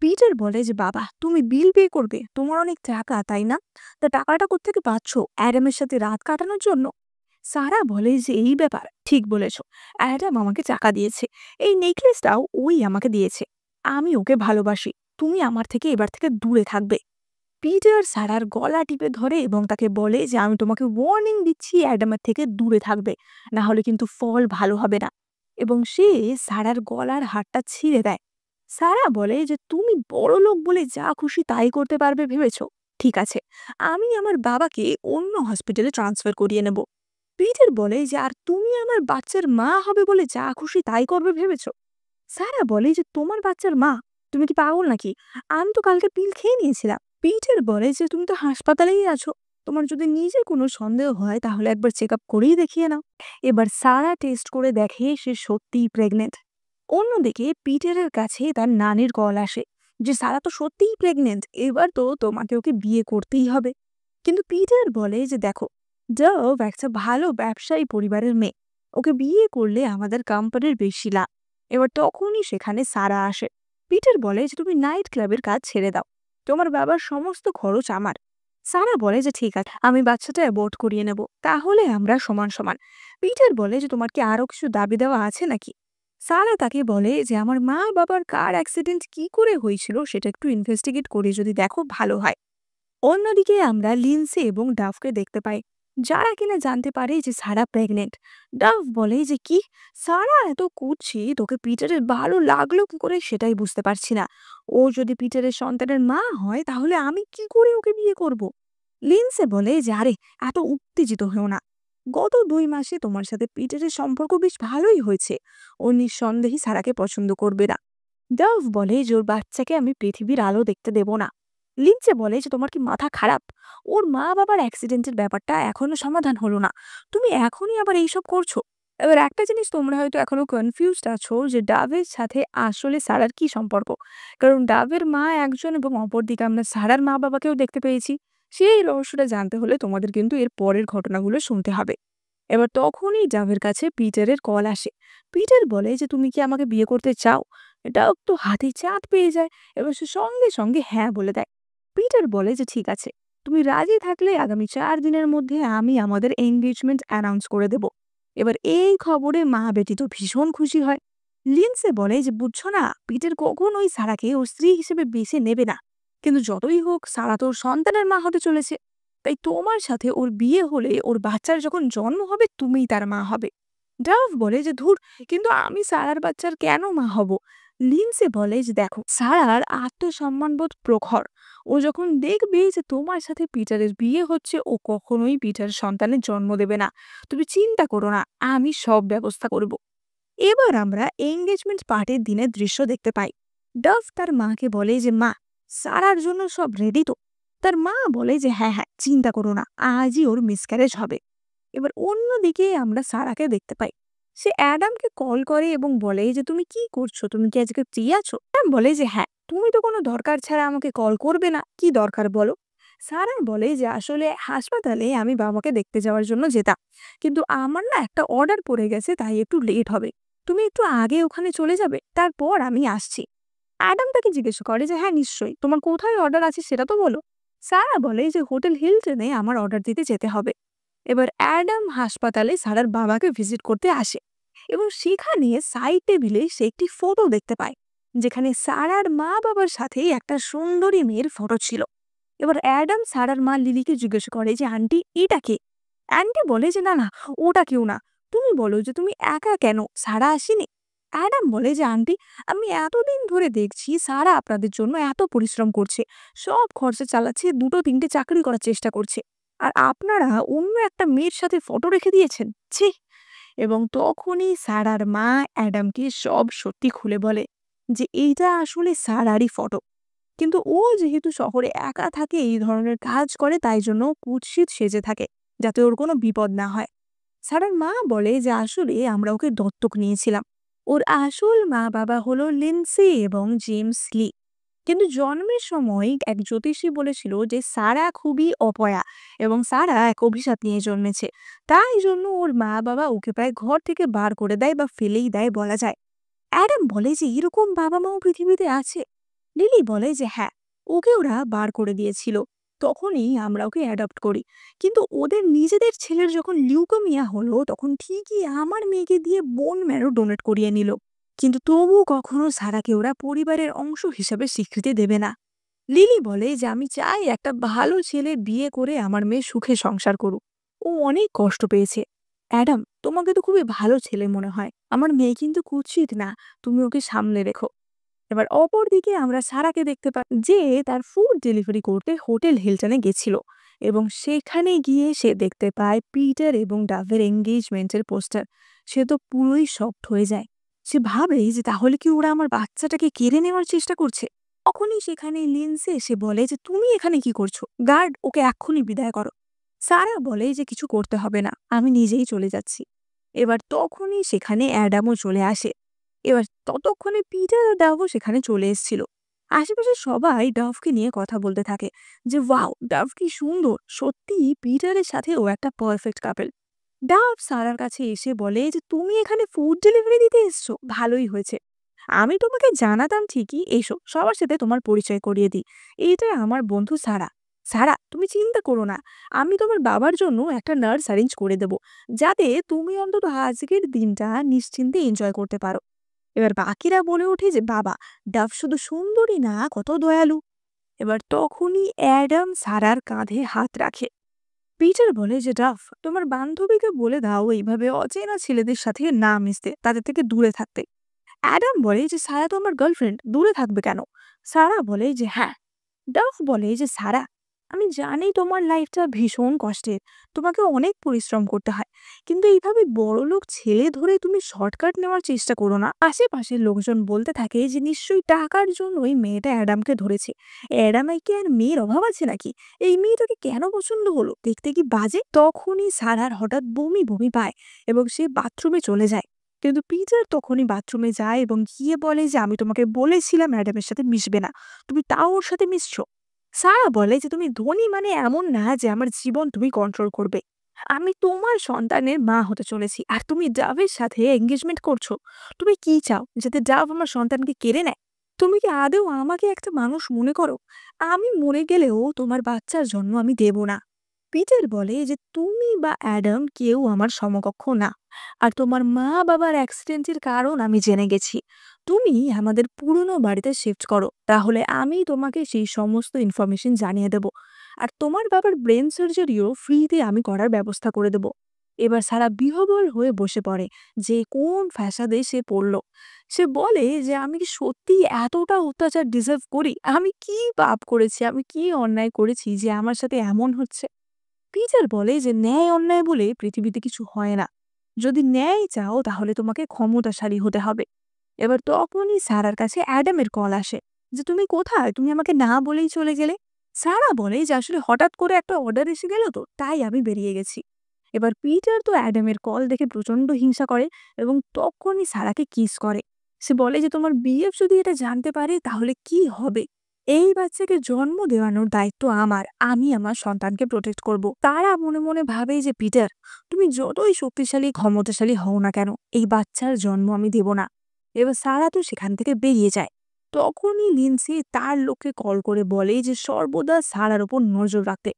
পিটার বলে যে বাবা, তুমি বিল পে করবে, তোমার অনেক টাকা তাই না? তা টাকাটা কোত্থেকে পাচ্ছ অ্যাডামের সাথে রাত কাটানোর জন্য? সারা বলে যে এই ব্যাপার, ঠিক বলেছ, অ্যাডাম আমাকে টাকা দিয়েছে, এই নেকলেসটাও ওই আমাকে দিয়েছে, আমি ওকে ভালোবাসি, তুমি আমার থেকে এবার থেকে দূরে থাকবে। পিটার সারার গলা টিপে ধরে এবং তাকে বলে যে আমি তোমাকে ওয়ার্নিং দিচ্ছি, অ্যাডামের থেকে দূরে থাকবে, না হলে কিন্তু ফল ভালো হবে না। এবং সে সারার গলার হারটা ছিঁড়ে দেয়। সারা বলে যে তুমি বড় লোক বলে যা খুশি তাই করতে পারবে ভেবেছ? ঠিক আছে, আমি আমার বাবাকে অন্য হসপিটালে ট্রান্সফার করিয়ে নেব। পিটার বলে যে আর তুমি আমার বাচ্চার মা হবে বলে যা খুশি তাই করবে ভেবেছ? সারা বলে যে তোমার বাচ্চার মা? তুমি কি পাগল নাকি? আমি তো কালকে পিল খেয়ে নিয়েছিলাম। পিটার বলে যে তুমি তো হাসপাতালেই আছো, তোমার যদি নিজে কোনো সন্দেহ হয় তাহলে একবার চেক আপ করেই দেখিয়ে নাও। এবার সারা টেস্ট করে দেখে সে সত্যিই প্রেগনেন্ট। অন্যদিকে পিটারের কাছে তার নানির কল আসে যে সারা তো সত্যিই প্রেগনেন্ট, এবার তো তোমাকে ওকে বিয়ে করতেই হবে। কিন্তু পিটার বলে যে দেখো, ডাভ একটা ভালো ব্যবসায়ী পরিবারের মেয়ে, ওকে বিয়ে করলে আমাদের কোম্পানির বেশি লাভ। এবার তখনই সেখানে সারা আসে। পিটার বলে যে তুমি নাইট ক্লাবের কাজ ছেড়ে দাও, তোমার বাবার সমস্ত খরচ আমার। সারা বলে যে ঠিক আছে, আমি বাচ্চাটা অ্যাবর্ট করিয়ে নেব, তাহলে আমরা সমান সমান। পিটার বলে যে তোমার কি আরো কিছু দাবি দেওয়া আছে নাকি? সারা তাকে বলে যে আমার মা বাবার কার অ্যাক্সিডেন্ট কি করে হয়েছিল সেটা একটু ইনভেস্টিগেট করে যদি দেখো ভালো হয়। অন্যদিকে আমরা লিন্সে এবং ডাভকে দেখতে পাই, যারা কিনা জানতে পারে যে সারা প্রেগনেন্ট। ডাভ বলে যে কি, সারা এত করছি, তোকে পিটারের ভালো লাগলো কি করে সেটাই বুঝতে পারছি না। ও যদি পিটারের সন্তানের মা হয় তাহলে আমি কি করে ওকে বিয়ে করব? লিন্সে বলে যে আরে, এত উত্তেজিত হও না, গত 2 মাসে তোমার সাথে পিটারের সম্পর্ক বেশ ভালোই হয়েছে, ও নিঃসন্দেহে সারাকে পছন্দ করবে না। ডাভ বলে যে ওর বাচ্চাকে আমি পৃথিবীর আলো দেখতে দেব না। লিঞ্চে বলে যে তোমার কি মাথা খারাপ? ওর মা বাবার অ্যাক্সিডেন্টের ব্যাপারটা এখনো সমাধান হলো না, তুমি এখনই আবার এইসব করছো। এবার একটা জিনিস তোমরা হয়তো এখনো কনফিউজড আছো যে ডাভের সাথে আসলে সারার কি সম্পর্ক, কারণ ডাভের মা একজন এবং অপরদিকে আমরা সারার মা বাবাকেও দেখতে পেয়েছি। সেই রহস্যটা জানতে হলে তোমাদের কিন্তু এর পরের ঘটনাগুলো শুনতে হবে। এবার তখনই ডাভের কাছে পিটারের কল আসে। পিটার বলে যে তুমি কি আমাকে বিয়ে করতে চাও? এটাও তো হাতে চাঁদ পেয়ে যায়। এবার সে সঙ্গে সঙ্গে হ্যাঁ বলে দেয়। পিটার বলে যে ঠিক আছে, তুমি রাজি থাকলে আগামী 4 দিনের মধ্যে আমি আমাদের এনগেজমেন্ট অ্যানাউন্স করে দেব। এবার এই খবরে মা বেটি তো ভীষণ খুশি হয়। লিন্সে বলে যে বুঝছো না, পিটার কখনোই সারাকে ওর স্ত্রী হিসেবে বেছে নেবে না, কিন্তু যতই হোক সারা তো ওর সন্তানের মা হতে চলেছে, তাই তোমার সাথে ওর বিয়ে হলে ওর বাচ্চার যখন জন্ম হবে তুমিই তার মা হবে। ডাভ বলে যে ধুর, কিন্তু আমি সারার বাচ্চার কেন মা হব? লিন্সে বলে যে দেখো, সারার আত্মসম্মানবোধ প্রখর, ও যখন দেখবে যে তোমার সাথে পিটারের বিয়ে হচ্ছে ও কখনোই পিটার সন্তানের জন্ম দেবে না। তুমি চিন্তা করো না, আমি সব ব্যবস্থা করব। এবার আমরা এঙ্গেজমেন্ট পার্টির দিনের দৃশ্য দেখতে পাই। ডাভ তার মাকে বলে যে মা, সারার জন্য সব রেডি তো? তার মা বলে যে হ্যাঁ হ্যাঁ, চিন্তা করো না, আজই ওর মিসক্যারেজ হবে। এবার অন্যদিকে আমরা সারাকে দেখতে পাই। সে অ্যাডামকে কল করে এবং বলে যে তুমি কি করছো, তুমি কি আজকে ফ্রি আছো? অ্যাডাম বলে যে হ্যাঁ, তুমি তো কোনো দরকার ছাড়া আমাকে কল করবে না, কি দরকার বলো? সারা বলে যে আসলে হাসপাতালে আমি বাবাকে দেখতে যাওয়ার জন্য যেতাম, কিন্তু আমার না একটা অর্ডার পড়ে গেছে, তাই একটু লেট হবে। তুমি একটু আগে ওখানে চলে যাবে, তারপর আমি আসছি। অ্যাডাম তাকে জিজ্ঞেস করে যে হ্যাঁ নিশ্চয়ই, তোমার কোথায় অর্ডার আছে সেটা তো বলো। সারা বলে যে হোটেল হিলটনে আমার অর্ডার দিতে যেতে হবে। এবার অ্যাডাম হাসপাতালে সারার বাবাকে ভিজিট করতে আসে এবং সেখানে সাইড টেবিলে সে একটি ফটো দেখতে পায়, যেখানে সারার মা বাবার সাথে একটা সুন্দরী মেয়ের ফটো ছিল। এবার অ্যাডাম সারার মা লিলিকে জিজ্ঞেস করে যে আন্টি এটা কে? আন্টি বলে যে না না, ওটা কেউ না, তুমি বলো যে তুমি একা কেন, সারা আসেনি? অ্যাডাম বলে যে আন্টি, আমি এতদিন ধরে দেখছি সারা আপনাদের জন্য এত পরিশ্রম করছে, সব খরচা চালাচ্ছে, 2-3টে চাকরি করার চেষ্টা করছে, আর আপনারা অন্য একটা মেয়ের সাথে ফটো রেখে দিয়েছেন, ছি। এবং তখনই সারার মা অ্যাডামকে সব সত্যি খুলে বলে যে এইটা আসলে সারারই ফটো, কিন্তু ও যেহেতু শহরে একা থাকে, এই ধরনের কাজ করে, তাই জন্য কুৎসিত সেজে থাকে যাতে ওর কোনো বিপদ না হয়। সারার মা বলে যে আসলে আমরা ওকে দত্তক নিয়েছিলাম, ওর আসল মা বাবা হলো লিন্সে এবং জেমস লি। কিন্তু জন্মের সময় এক জ্যোতিষী বলেছিল যে সারা খুবই অপয়া এবং সারা এক অভিশাপ নিয়ে জন্মেছে। তাই জন্য ওর মা বাবা ওকে প্রায় ঘর থেকে বার করে দেয় বা ফেলেই দেয় বলা যায়। অ্যাডাম বলে যে এরকম বাবা মাও পৃথিবীতে আছে। লিলি বলে যে হ্যাঁ, ওকে ওরা বার করে দিয়েছিল, তখনই আমরা ওকে অ্যাডপ্ট করি। কিন্তু ওদের নিজেদের ছেলের যখন লিউকোমিয়া হলো তখন ঠিকই আমার মেয়েকে দিয়ে বোন ম্যারো ডোনেট করিয়ে নিল। কিন্তু তবুও কখনো সারাকে ওরা পরিবারের অংশ হিসাবে স্বীকৃতি দেবে না। লিলি বলে যে আমি চাই একটা ভালো ছেলে বিয়ে করে আমার মেয়ে সুখে সংসার করুক। ও অনেক কষ্ট পেয়েছে। অ্যাডাম, তোমাকে তো খুবই ভালো ছেলে মনে হয়, আমার মেয়ে কিন্তু কুৎসিত না, তুমি ওকে সামলে রেখো। এবার অপরদিকে আমরা সারাকে দেখতে পাই যে তার ফুড ডেলিভারি করতে হোটেল হিলটনে গেছিল এবং সেখানে গিয়ে সে দেখতে পায় পিটার এবং ডাভের এঙ্গেজমেন্টের পোস্টার। সে তো পুরোই শকড হয়ে যায়। সে ভাবে যে তাহলে কি ওরা আমার বাচ্চাটাকে কেড়ে নেওয়ার চেষ্টা করছে। তখনই সেখানে লিন্সে এসে বলে যে তুমি এখানে কি করছো, গার্ড ওকে এক্ষুনি বিদায় করো। সারা বলে যে কিছু করতে হবে না, আমি নিজেই চলে যাচ্ছি। এবার তখনই সেখানে অ্যাডামও চলে আসে। এবার ততক্ষণে পিটার আর ডাভও সেখানে চলে এসেছিল। আশেপাশে সবাই ডাভকে নিয়ে কথা বলতে থাকে যে ওয়াও, ডাভ কি সুন্দর, সত্যি পিটারের সাথে ও একটা পারফেক্ট কাপল। ডাভ সারার কাছে এসে বলে যে তুমি এখানে ফুড ডেলিভারি দিতে এসছো, ভালোই হয়েছে। আমি তোমাকে জানাতাম ঠিকই, এসো সবার সাথে তোমার পরিচয় করিয়ে দিই। এইটা আমার বন্ধু সারা। সারা, তুমি চিন্তা করো না, আমি তোমার বাবার জন্য একটা নার্স অ্যারেঞ্জ করে দেব, যাতে তুমি অন্তত আজকের দিনটা নিশ্চিন্তে এনজয় করতে পারো। এবার বাকিরা বলে ওঠে যে বাবা, ডাভ শুধু সুন্দরী না, কত দয়ালু। এবার তখনই অ্যাডাম সারার কাঁধে হাত রাখে। পিটার বলে যে ডাভ, তোমার বান্ধবীকে বলে দাও এইভাবে অচেনা ছেলেদের সাথে না মিশতে, তাদের থেকে দূরে থাকতে। অ্যাডাম বলে যে সারা তো আমার গার্লফ্রেন্ড, দূরে থাকবে কেন? সারা বলে যে হ্যাঁ। ডাভ বলে যে সারা, আমি জানি তোমার লাইফটা ভীষণ কষ্টের, তোমাকে অনেক পরিশ্রম করতে হয়, কিন্তু এইভাবে বড়লোক ছেলে ধরে তুমি শর্টকাট নেওয়ার চেষ্টা করো না। আশেপাশের লোকজন বলতে থাকে যে নিশ্চয়ই টাকার জন্যই মেয়েটা অ্যাডামকে ধরেছে। অ্যাডামের কি আর মেয়ের অভাব আছে নাকি? এই মেয়েটাকে কেন পছন্দ হলো, দেখতে কি বাজে? তখনই সারার হঠাৎ বমি বমি পায় এবং সে বাথরুমে চলে যায়। কিন্তু পিটার তখনই বাথরুমে যায় এবং গিয়ে বলে যে আমি তোমাকে বলেছিলাম অ্যাডামের সাথে মিশবে না, তুমি তাও ওর সাথে মিশছো। সারা বলে যে তুমি ধনী মানে এমন না যে আমার জীবন তুমি কন্ট্রোল করবে। আমি তোমার সন্তানের মা হতে চলেছি আর তুমি ডাভের সাথে এঙ্গেজমেন্ট করছো। তুমি কি চাও, যাতে ডাভ আমার সন্তানকে কেড়ে নেয়? তুমি কি আদৌ আমাকে একটা মানুষ মনে করো? আমি মরে গেলেও তোমার বাচ্চার জন্ম আমি দেব না। পিটার বলে যে তুমি বা অ্যাডাম কেউ আমার সমকক্ষ না, আর তোমার মা বাবার অ্যাক্সিডেন্টের কারণ আমি জেনে গেছি। তুমি আমাদের পুরনো বাড়িতে শিফট করো, তাহলে আমি তোমাকে সেই সমস্ত ইনফরমেশন জানিয়ে দেব। আর তোমার বাবার ব্রেন সার্জারিও ফ্রিতে আমি করার ব্যবস্থা করে দেব। এবার সারা বিহ্বল হয়ে বসে পড়ে যে কোন ফ্যাসাদে সে পড়ল। সে বলে যে আমি কি সত্যি এতটা অত্যাচার ডিজার্ভ করি? আমি কি পাপ করেছি, আমি কি অন্যায় করেছি যে আমার সাথে এমন হচ্ছে? পিটার বলে যে ন্যায় অন্যায় বলে পৃথিবীতে কিছু হয় না। যদি ন্যায় চাও তাহলে তোমাকে ক্ষমতাশালী হতে হবে। এবার তখনই সারার কাছে অ্যাডামের কল আসে যে তুমি কোথায়, তুমি আমাকে না বলেই চলে গেলে। সারা বলে যে আসলে হঠাৎ করে একটা অর্ডার এসে গেল, তো তাই আমি বেরিয়ে গেছি। এবার পিটার তো অ্যাডামের কল দেখে প্রচন্ড হিংসা করে এবং তখনই সারাকে কিস করে। সে বলে যে তোমার বিএফ যদি এটা জানতে পারে তাহলে কি হবে? এই বাচ্চাকে জন্ম দেওয়ানোর দায়িত্ব আমার, আমি আমার সন্তানকে প্রোটেক্ট করব। তারা মনে মনে ভাবে যে পিটার, তুমি যতই শক্তিশালী ক্ষমতাশালী হও না কেন, এই বাচ্চার জন্ম আমি দেব না। এবার সারা তো সেখান থেকে বেরিয়ে যায়। তখনই লিন্সি তার লোককে কল করে বলে যে সর্বদা সারার ওপর নজর রাখতে।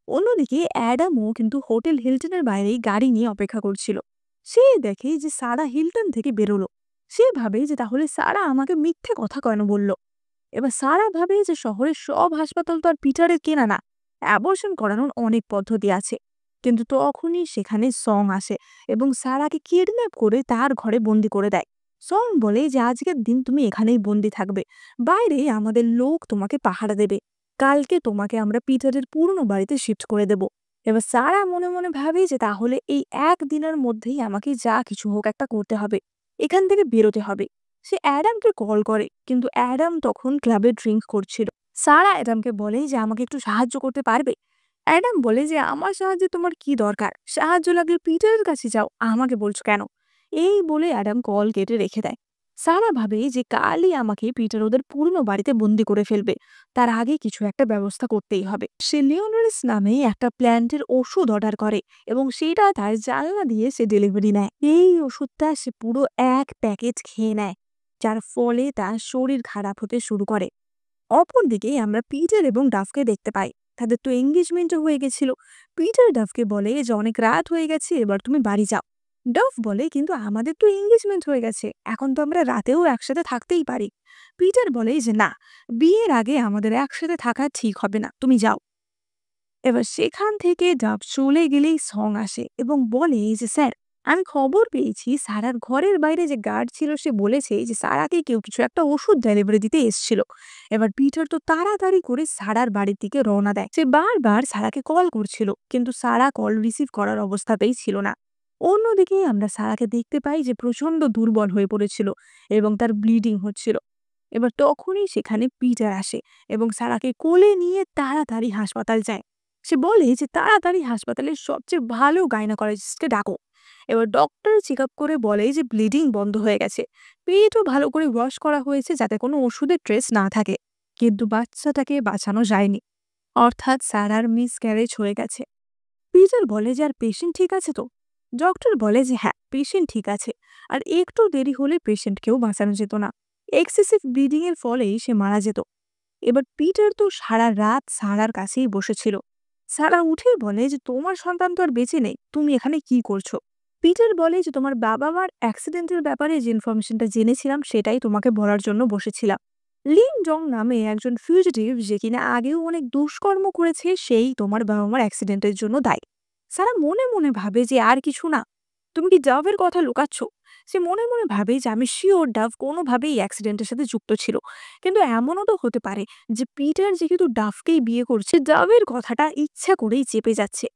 অন্যদিকে অ্যাডামও কিন্তু হোটেল হিলটনের বাইরেই গাড়ি নিয়ে অপেক্ষা করছিল। সে দেখে যে সারা হিলটন থেকে বেরোলো। সে ভাবে যে তাহলে সারা আমাকে মিথ্যে কথা কেন বলল। এবার সারা ভাবে যে শহরের সব হাসপাতাল তো আর পিটারের কেনা না, অ্যাবর্শন করানোর অনেক পদ্ধতি আছে। কিন্তু তখনই সেখানে সং আসে এবং সারাকে কিডন্যাপ করে তার ঘরে বন্দি করে দেয়। সং বলে যে আজকের দিন তুমি এখানেই বন্দি থাকবে, বাইরে আমাদের লোক তোমাকে পাহারা দেবে, কালকে তোমাকে আমরা পিটারের পুরনো বাড়িতে শিফট করে দেব। এবার সারা মনে মনে ভাবে যে তাহলে এই একদিনের মধ্যেই আমাকে যা কিছু হোক একটা করতে হবে, এখান থেকে বেরোতে হবে। সে অ্যাডামকে কল করে কিন্তু অ্যাডাম তখন ক্লাবে ড্রিঙ্ক করছিল। সারা অ্যাডামকে বলে যে আমাকে একটু সাহায্য করতে পারবে? অ্যাডাম বলে যে আমার সাহায্যে তোমার কি দরকার, সাহায্য লাগলে পিটারের কাছে যাও, আমাকে বলছো কেন? এই বলে অ্যাডাম কল কেটে রেখে দেয়। সারা ভাবে যে কালই আমাকে পিটার ওদের পুরনো বাড়িতে বন্দি করে ফেলবে। তার আগে কিছু একটা ব্যবস্থা করতেই হবে। সে লিওনারিস নামে একটা প্ল্যান্টের ওষুধ অর্ডার করে এবং সেটা তার জানলা দিয়ে সে ডেলিভারি নেয়। এই ওষুধটা সে পুরো এক প্যাকেজ খেয়ে নেয়, যার ফলে তার শরীর খারাপ হতে শুরু করে। অপরদিকে আমরা পিটার এবং ডাফকে দেখতে পাই। তাদের তো এঙ্গেজমেন্টও হয়ে গেছিল। পিটার ডাফকে বলে যে অনেক রাত হয়ে গেছে, এবার তুমি বাড়ি যাও। ডাফ বলে কিন্তু আমাদের তো এঙ্গেজমেন্ট হয়ে গেছে, এখন তো আমরা রাতেও একসাথে থাকতেই পারি। পিটার বলে যে না, বিয়ের আগে আমাদের একসাথে থাকা ঠিক হবে না, তুমি যাও। এবার সেখান থেকে ডাব চলে গেলেই সং আসে এবং বলে যে স্যার, আমি খবর পেয়েছি সারার ঘরের বাইরে যে গার্ড ছিল সে বলেছে যে সারাকে কেউ কিছু একটা ওষুধ ডেলিভারি দিতে এসেছিল। এবার পিটার তো তাড়াতাড়ি করে সারার বাড়ির দিকে রওনা দেয়। সে বারবার সারাকে কল করছিল, কিন্তু সারা কল রিসিভ করার অবস্থাতেই ছিল না। অন্যদিকে আমরা সারাকে দেখতে পাই যে প্রচন্ড দুর্বল হয়ে পড়েছিল এবং তার ব্লিডিং হচ্ছিল। এবার তখনই সেখানে পিটার আসে এবং সারাকে কোলে নিয়ে তাড়াতাড়ি হাসপাতাল যায়। সে বলে যে তাড়াতাড়ি হাসপাতালের সবচেয়ে ভালো গাইনোকোলজিস্টকে ডাকো। এবার ডক্টর চেক আপ করে বলে যে ব্লিডিং বন্ধ হয়ে গেছে, পেটও ভালো করে ওয়াশ করা হয়েছে যাতে কোনো ওষুধের ট্রেস না থাকে। কিন্তু বাচ্চাটাকে বাঁচানো যায়নি, অর্থাৎ সারার মিসক্যারেজ হয়ে গেছে। পিটার বলে যে আর পেশেন্ট ঠিক আছে তো? ডক্টর বলে যে হ্যাঁ, পেশেন্ট ঠিক আছে, আর একটু দেরি হলে পেশেন্টকেও বাঁচানো যেত না। এক্সেসিভ ব্লিডিং এর ফলেই সে মারা যেত। এবার পিটার তো সারা রাত সারার কাছেই বসেছিল। সারা উঠে বলে যে তোমার সন্তান তো আর বেঁচে নেই, তুমি এখানে কি করছো? পিটার বলে যে তোমার বাবা মার অ্যাক্সিডেন্টের ব্যাপারে যে ইনফরমেশনটা জেনেছিলাম সেটাই তোমাকে বলার জন্য বসেছিলাম। লিন জং নামে একজন ফিউজিটিভ যে কিনা আগেও অনেক দুষ্কর্ম করেছে, সেই তোমার বাবা মার অ্যাক্সিডেন্টের জন্য দায়ী। সারা মনে মনে ভাবে যে আর কিছু না, তুমি কি ডাভের কথা লুকাচ্ছ? সে মনে মনে ভাবে যে আমি শিওর ডাভ কোনোভাবেই অ্যাক্সিডেন্টের সাথে যুক্ত ছিল। কিন্তু এমনও তো হতে পারে যে পিটার যেহেতু ডাভকেই বিয়ে করছে, ডাভের কথাটা ইচ্ছা করেই চেপে যাচ্ছে।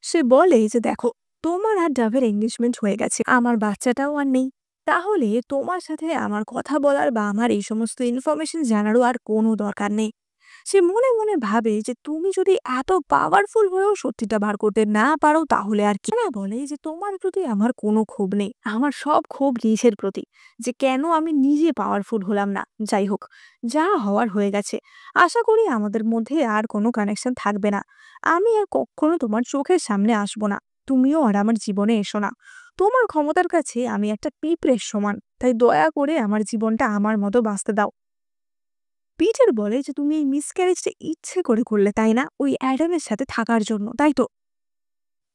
সে বলে যে দেখো, তোমার আর ডাভের এঙ্গেজমেন্ট হয়ে গেছে, আমার বাচ্চাটাও আর নেই। তাহলে তোমার সাথে আমার কথা বলার বা আমার এই সমস্ত ইনফরমেশন জানারও আর কোনো দরকার নেই। সে মনে মনে ভাবে যে তুমি যদি এত পাওয়ারফুল হয়েও সত্যিটা বার করতে না পারো তাহলে আর কি। না বলে যে তোমার প্রতি আমার কোনো ক্ষোভ নেই, আমার সব ক্ষোভ নিজের প্রতি, যে কেন আমি নিজে পাওয়ারফুল হলাম না। যাই হোক, যা হওয়ার হয়ে গেছে। আশা করি আমাদের মধ্যে আর কোনো কানেকশন থাকবে না। আমি আর কখনো তোমার চোখের সামনে আসবো না, তুমিও আর আমার জীবনে এসো না। তোমার ক্ষমতার কাছে আমি একটা পিঁপড়ের সমান, তাই দয়া করে আমার জীবনটা আমার মতো বাঁচতে দাও। পিটার বলে যে তুমি এই মিসক্যারেজটা ইচ্ছে করে করলে তাই না, ওই অ্যাডামের সাথে থাকার জন্য, তাই তো?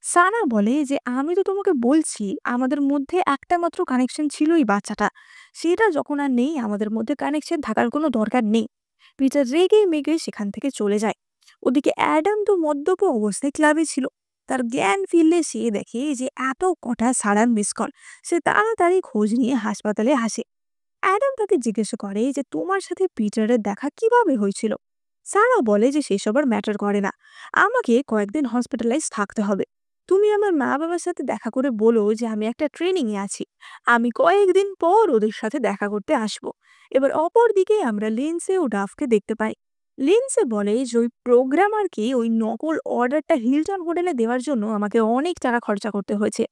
সানা বলে যে আমি তো তোমাকে বলছি আমাদের মধ্যে একটা মাত্র কানেকশন ছিল, এই বাচ্চাটা। সেটা যখন আর নেই, আমাদের মধ্যে কানেকশন থাকার কোনো দরকার নেই। পিটার রেগে মেগে সেখান থেকে চলে যায়। ওদিকে অ্যাডাম তো মদ্যপ অবস্থায় ক্লাবে ছিল। তার জ্ঞান ফিরলে সে দেখে যে এত কটা সারার মিস কল। সে তাড়াতাড়ি খোঁজ নিয়ে হাসপাতালে আসে। অ্যাডাম তাকে জিজ্ঞাসা করে যে তোমার সাথে পিটারের দেখা কিভাবে হয়েছিল। সারা বলে যে সেসব আর ম্যাটার করে না, আমাকে কয়েকদিন হসপিটালাইজ থাকতে হবে। তুমি আমার মা বাবার সাথে দেখা করে বলো যে আমি একটা ট্রেনিং এ আছি, আমি কয়েকদিন পর ওদের সাথে দেখা করতে আসব। এবার অপর দিকে আমরা লিন্সে ও ডাফকে দেখতে পাই। লিন্সে বলে যে ওই প্রোগ্রামারকে ওই নকল অর্ডারটা হিলটন হোটেলে দেওয়ার জন্য আমাকে অনেক টাকা খরচা করতে হয়েছে,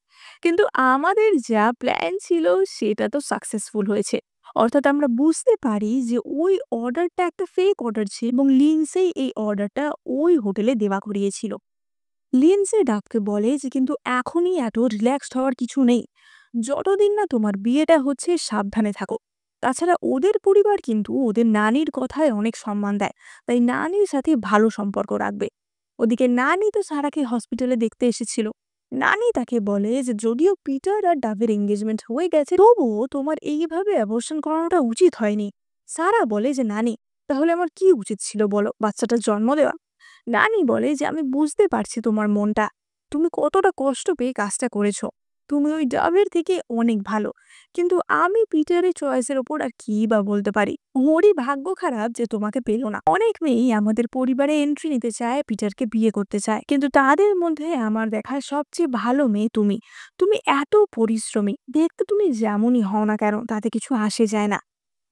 কিন্তু আমাদের যা প্ল্যান ছিল সেটা তো সাকসেসফুল হয়েছে। অর্থাৎ আমরা বুঝতে পারি যে ওই অর্ডারটা একটা ফেক অর্ডার ছিল এবং লিন্সেই এই অর্ডারটা ওই হোটেলে দেওয়া করিয়েছিল। লিন্সে ডাককে বলে যে কিন্তু এখনই এত রিল্যাক্সড হওয়ার কিছু নেই, যতদিন না তোমার বিয়েটা হচ্ছে সাবধানে থাকো। তাছাড়া ওদের পরিবার কিন্তু ওদের নানির কথায় অনেক সম্মান দেয়, তাই নানির সাথে ভালো সম্পর্ক রাখবে। ওদিকে নানি তো সারাকে হসপিটালে দেখতে এসেছিল। নানি তাকে বলে যে যদিও পিটার আর ডাভের এঙ্গেজমেন্ট হয়ে গেছে, তবুও তোমার এইভাবে অ্যাবর্শন করানোটা উচিত হয়নি। সারা বলে যে নানি, তাহলে আমার কি উচিত ছিল বলো, বাচ্চাটার জন্ম দেওয়া? নানি বলে যে আমি বুঝতে পারছি তোমার মনটা, তুমি কতটা কষ্ট পেয়ে কাজটা করেছো। তুমি ওই ডাবের থেকে অনেক ভালো, কিন্তু আমি পিটারের চয়েসের ওপর আর কি বা বলতে পারি। ওরই ভাগ্য খারাপ যে তোমাকে পেলো না। অনেক মেয়েই আমাদের পরিবারে এন্ট্রি নিতে চায়, পিটারকে বিয়ে করতে চায়, কিন্তু তাদের মধ্যে আমার দেখা সবচেয়ে ভালো মেয়ে তুমি। তুমি এত পরিশ্রমী, দেখতে তুমি যেমনই হও না কেন তাতে কিছু আসে যায় না,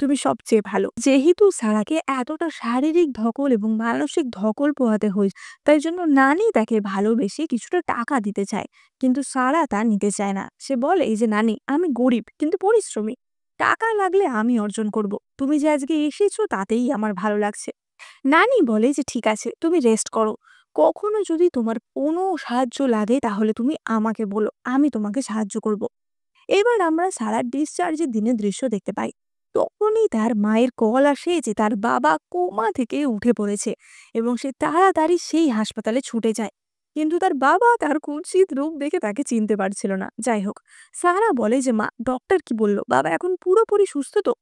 তুমি সবচেয়ে ভালো। যেহেতু সারাকে এতটা শারীরিক ধকল এবং মানসিক ধকল পোহাতে হয়েছে, তাই জন্য নানি তাকে ভালোবেসে কিছুটা টাকা দিতে চায়, কিন্তু সারা তা নিতে চায় না। সে বলে এই যে নানি, আমি গরিব কিন্তু পরিশ্রমী, টাকা লাগলে আমি অর্জন করব, তুমি যে আজকে এসেছো তাতেই আমার ভালো লাগছে। নানি বলে যে ঠিক আছে, তুমি রেস্ট করো, কখনো যদি তোমার কোনো সাহায্য লাগে তাহলে তুমি আমাকে বলো, আমি তোমাকে সাহায্য করব। এবার আমরা সারার ডিসচার্জের দিনের দৃশ্য দেখতে পাই। তখনই তার মায়ের কল আসে যে তার বাবা কোমা থেকে উঠে পড়েছে এবং সে তাড়াতাড়ি সেই হাসপাতালে ছুটে যায়। কিন্তু তার বাবা তার কুৎসিত রূপ দেখে তাকে চিনতে পারছিল না। যাই হোক, সারা বলে যে মা, ডক্টর কি বলল, বাবা এখন পুরোপুরি সুস্থ তো?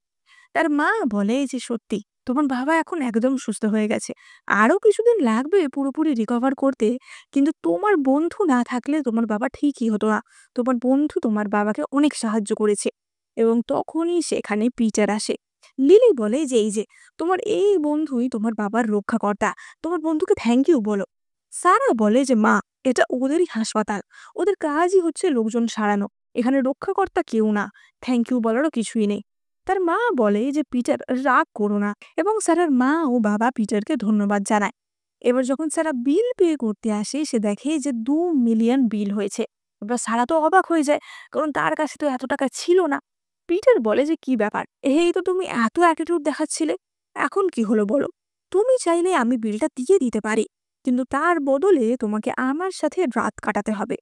তার মা বলে যে সত্যি, তোমার বাবা এখন একদম সুস্থ হয়ে গেছে, আরো কিছুদিন লাগবে পুরোপুরি রিকভার করতে। কিন্তু তোমার বন্ধু না থাকলে তোমার বাবা ঠিকই হতো না, তোমার বন্ধু তোমার বাবাকে অনেক সাহায্য করেছে। এবং তখনই সেখানে পিটার আসে। লিলি বলে যে এই যে তোমার এই বন্ধুই তোমার বাবার রক্ষাকর্তা, তোমার বন্ধুকে থ্যাংক ইউ বলো। সারা বলে যে মা, এটা ওদেরই হাসপাতাল, ওদের কাজই হচ্ছে লোকজন সারানো, এখানে রক্ষাকর্তা কেউ না, থ্যাংক ইউ বলারও কিছুই নেই। তার মা বলে যে পিটার রাগ করো না, এবং স্যারের মা ও বাবা পিটারকে ধন্যবাদ জানায়। এবার যখন সারা বিল পে করতে আসে সে দেখে যে 2 মিলিয়ন বিল হয়েছে। এবার সারা তো অবাক হয়ে যায়, কারণ তার কাছে তো এত টাকা ছিল না। পিটার বলে যে কি ব্যাপার, এই তো তুমি এত অ্যাটিটিউড দেখাচ্ছিলে, এখন কি হলো বলো? তুমি চাইলে আমি বিলটা দিয়ে দিতে পারি, কিন্তু তার বদলে তোমাকে আমার সাথে রাত কাটাতে হবে।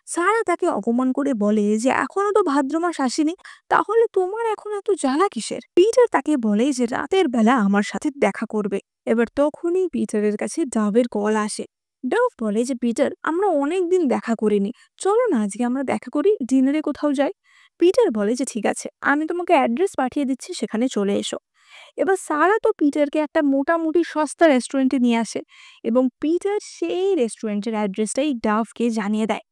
সারা তাকে অপমান করে বলে যে এখনো তো ভাদ্র মাস আসেনি, তাহলে তোমার এখন এত জ্বালা কিসের? পিটার তাকে বলে যে রাতের বেলা আমার সাথে দেখা করবে। এবার তখনই পিটারের কাছে ডাভের কল আসে। ডাভ বলে যে পিটার, আমরা অনেকদিন দেখা করিনি, চলো না আজকে আমরা দেখা করি, ডিনারে কোথাও যাই। পিটার বলে যে ঠিক আছে, আমি তোমাকে অ্যাড্রেস পাঠিয়ে দিচ্ছি, সেখানে চলে এসো। এবার সারা তো পিটারকে একটা মোটামুটি সস্তা রেস্টুরেন্টে নিয়ে আসে এবং পিটার সেই রেস্টুরেন্টের অ্যাড্রেসটাই ডাভকে জানিয়ে দেয়।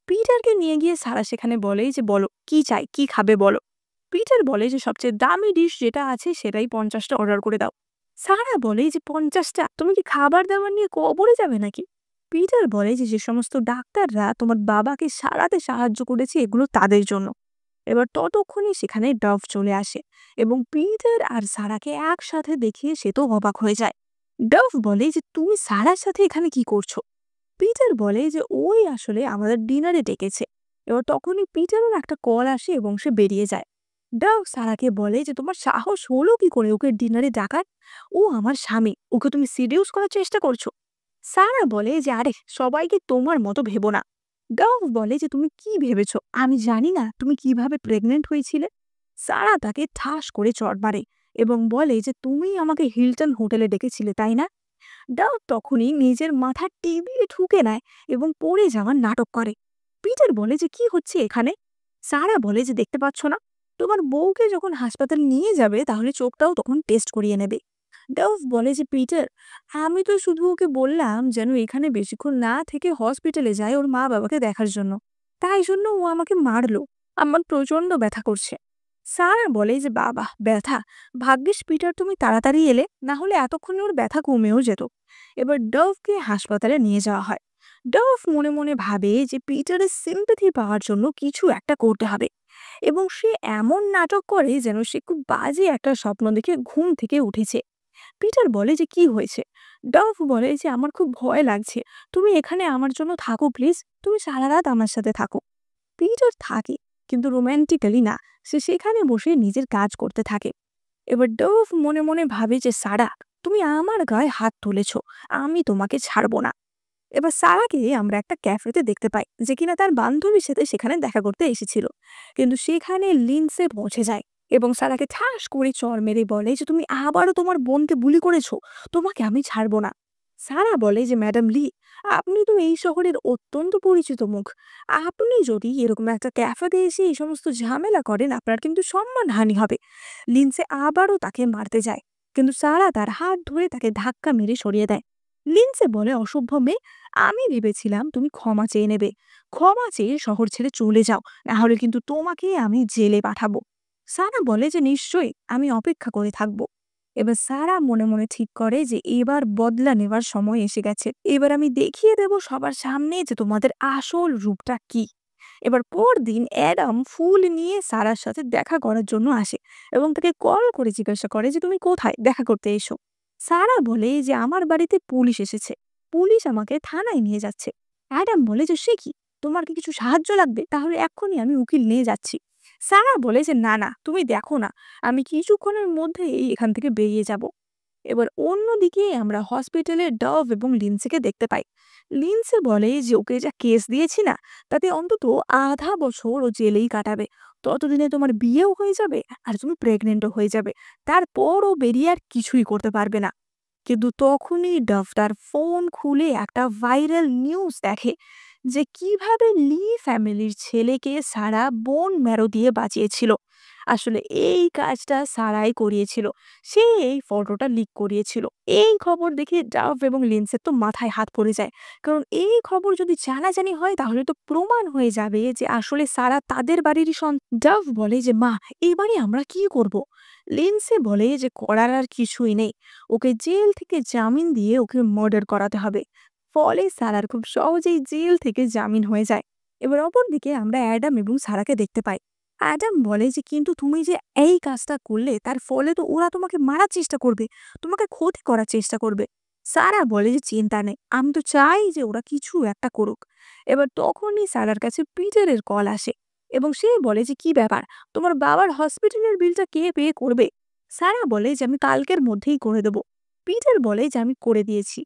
পিটারকে নিয়ে গিয়ে সারা সেখানে বলে যে বলো কি চাই, কি খাবে বলো। পিটার বলে যে সবচেয়ে দামি ডিশ যেটা আছে সেটাই 50টা অর্ডার করে দাও। সারা বলে যে 50টা, তুমি কি খাবার দাবার নিয়ে কবরে যাবে নাকি? পিটার বলে যে যে সমস্ত ডাক্তাররা তোমার বাবাকে সারাতে সাহায্য করেছে এগুলো তাদের জন্য। এবার ততক্ষণই সেখানে ডভ চলে আসে এবং পিটার আর সারাকে একসাথে দেখে সে তো অবাক হয়ে যায়। ডভ বলে যে তুমি সারার সাথে এখানে কি করছো? পিটার বলে যে ওই আসলে আমাদের ডিনারে ডেকেছে। এবার তখনই পিটারের একটা কল আসে এবং সে বেরিয়ে যায়। ডাভ সারাকে বলে যে তোমার সাহস হলো কি করে ওকে ডিনারে ডাকার? ও আমার স্বামী, ওকে তুমি সিডিউস করার চেষ্টা করছো। সারা বলে যে আরে, সবাইকে তোমার মতো ভেবো না। ডাভ বলে যে তুমি কি ভেবেছো আমি জানি না তুমি কিভাবে প্রেগনেন্ট হয়েছিলে? সারা তাকে ঠাস করে চড় মারে এবং বলে যে তুমি আমাকে হিলটন হোটেলে ডেকেছিলে তাই না? ডাভ তখনই নিজের মাথা টেবিলে ঠুকে নেয় এবং পড়ে যাওয়ার নাটক করে। পিটার বলে যে কি হচ্ছে এখানে? সারা বলে যে দেখতে পাচ্ছ না, তোমার বউকে যখন হাসপাতাল নিয়ে যাবে তাহলে চোখটাও তখন টেস্ট করিয়ে নেবে। ডাভ বলে যে পিটার, আমি তো শুধু ওকে বললাম যেন এখানে বেশিক্ষণ না থেকে হসপিটালে যায় ওর মা বাবাকে দেখার জন্য, তাই জন্য ও আমাকে মারলো, আমার প্রচন্ড ব্যথা করছে। সারা বলে যে বাবা ব্যথা, ভাগ্যিস পিটার তুমি তাড়াতাড়ি এলে, না হলে এতক্ষণে ওর ব্যথা কমেও যেত। এবার ডভকে হাসপাতালে নিয়ে যাওয়া হয়। ডভ মনে মনে ভাবে যে পিটারের সিম্প্যাথি পাওয়ার জন্য কিছু একটা করতে হবে, এবং সে এমন নাটক করে যেন সে খুব বাজে একটা স্বপ্ন দেখে ঘুম থেকে উঠেছে। পিটার বলে যে কি হয়েছে? ডভ বলে যে আমার খুব ভয় লাগছে, তুমি এখানে আমার জন্য থাকো প্লিজ, তুমি সারা রাত আমার সাথে থাকো। পিটার থাকে, কিন্তু রোম্যান্টিক্যালি না, সে সেখানে বসে নিজের কাজ করতে থাকে। এবার ডভ মনে মনে ভাবে যে সারা, তুমি আমার গায়ে হাত তুলেছ, আমি তোমাকে ছাড়বো না। এবার সারাকে আমরা একটা ক্যাফেতে দেখতে পাই যে কিনা তার বান্ধবীর সাথে সেখানে দেখা করতে এসেছিল, কিন্তু সেখানে লিন্সে পৌঁছে যায় এবং সারাকে ঠাস করে চড় মেরে বলে যে তুমি আবারও তোমার বোনকে বুলি করেছো, তোমাকে আমি ছাড়বো না। সারা বলে যে ম্যাডাম লি, আপনি তো এই শহরের অত্যন্ত পরিচিত মুখ, আপনি যদি এরকম একটা ক্যাফেতে এসে এই সমস্ত ঝামেলা করেন আপনার কিন্তু সম্মানহানি হবে। লিন্সে আবারও তাকে মারতে যায়, কিন্তু সারা তার হাত ধরে তাকে ধাক্কা মেরে সরিয়ে দেয়। লিন্সে বলে অসভ্য মেয়ে, আমি ভেবেছিলাম তুমি ক্ষমা চেয়ে নেবে, ক্ষমা চেয়ে শহর ছেড়ে চলে যাও, না হলে কিন্তু তোমাকে আমি জেলে পাঠাবো। সারা বলে যে নিশ্চয়ই, আমি অপেক্ষা করে থাকবো। এবার সারা মনে মনে ঠিক করে যে এবার বদলা নেবার সময় এসে গেছে, এবার আমি দেখিয়ে দেব সবার সামনে যে তোমাদের আসল রূপটা কি। এবার পরদিন অ্যাডাম ফুল নিয়ে সারার সাথে দেখা করার জন্য আসে এবং তাকে কল করে জিজ্ঞাসা করে যে তুমি কোথায়, দেখা করতে এসো। সারা বলে যে আমার বাড়িতে পুলিশ এসেছে, পুলিশ আমাকে থানায় নিয়ে যাচ্ছে। অ্যাডাম বলে যে সে কি, তোমার কি কিছু সাহায্য লাগবে? তাহলে এক্ষুনি আমি উকিল নিয়ে যাচ্ছি। সারা বলে যে না না তুমি দেখো না, আমি কিছুক্ষণের মধ্যেই এখান থেকে বেরিয়ে যাব। এবার অন্যদিকে আমরা হসপিটালে ডভ এবং লিন্সিকে দেখতে পাই। লিন্সে বলে যে ওকে যা কেস দিয়েছি না, তাতে অন্তত আধা বছর ও জেলেই কাটাবে। ততদিনে তোমার বিয়েও হয়ে যাবে আর তুমি প্রেগনেন্টও হয়ে যাবে। তারপর ও বেরিয়ে আর কিছুই করতে পারবে না। কিন্তু তখনই ডভ তার ফোন খুলে একটা ভাইরাল নিউজ দেখে যে কিভাবে লি ফ্যামিলির ছেলেকে সারা বোন ম্যারো দিয়ে বাঁচিয়েছিল। আসলে এই কাজটা সারাই করিয়েছিল। সে এই ফটোটা লিক করিয়েছিল। এই খবর দেখে ডাভ এবং লিন্সের তো মাথায় হাত পড়ে যায়। কারণ এই খবর যদি জানাজানি হয় তাহলে তো প্রমাণ হয়ে যাবে যে আসলে সারা তাদের বাড়িরই ডাভ বলে যে মা, এবারে আমরা কি করব? লিন্সে বলে যে করার আর কিছুই নেই, ওকে জেল থেকে জামিন দিয়ে ওকে মার্ডার করাতে হবে। ফলে সারার খুব সহজেই জেল থেকে জামিন হয়ে যায়। এবার অপরদিকে আমরা অ্যাডাম এবং সারাকে দেখতে পাই। অ্যাডাম বলে যে কিন্তু তুমি যে এই কাজটা করলে তার ফলে তো ওরা তোমাকে মারার চেষ্টা করবে, তোমাকে ক্ষতি করার চেষ্টা করবে। সারা বলে যে চিন্তা নেই, আমি তো চাই যে ওরা কিছু একটা করুক। এবার তখনই সারার কাছে পিটারের কল আসে এবং সে বলে যে কি ব্যাপার, তোমার বাবার হসপিটালের বিলটা কে পে করবে? সারা বলে যে আমি কালকের মধ্যেই করে দেবো। পিটার বলে যে আমি করে দিয়েছি,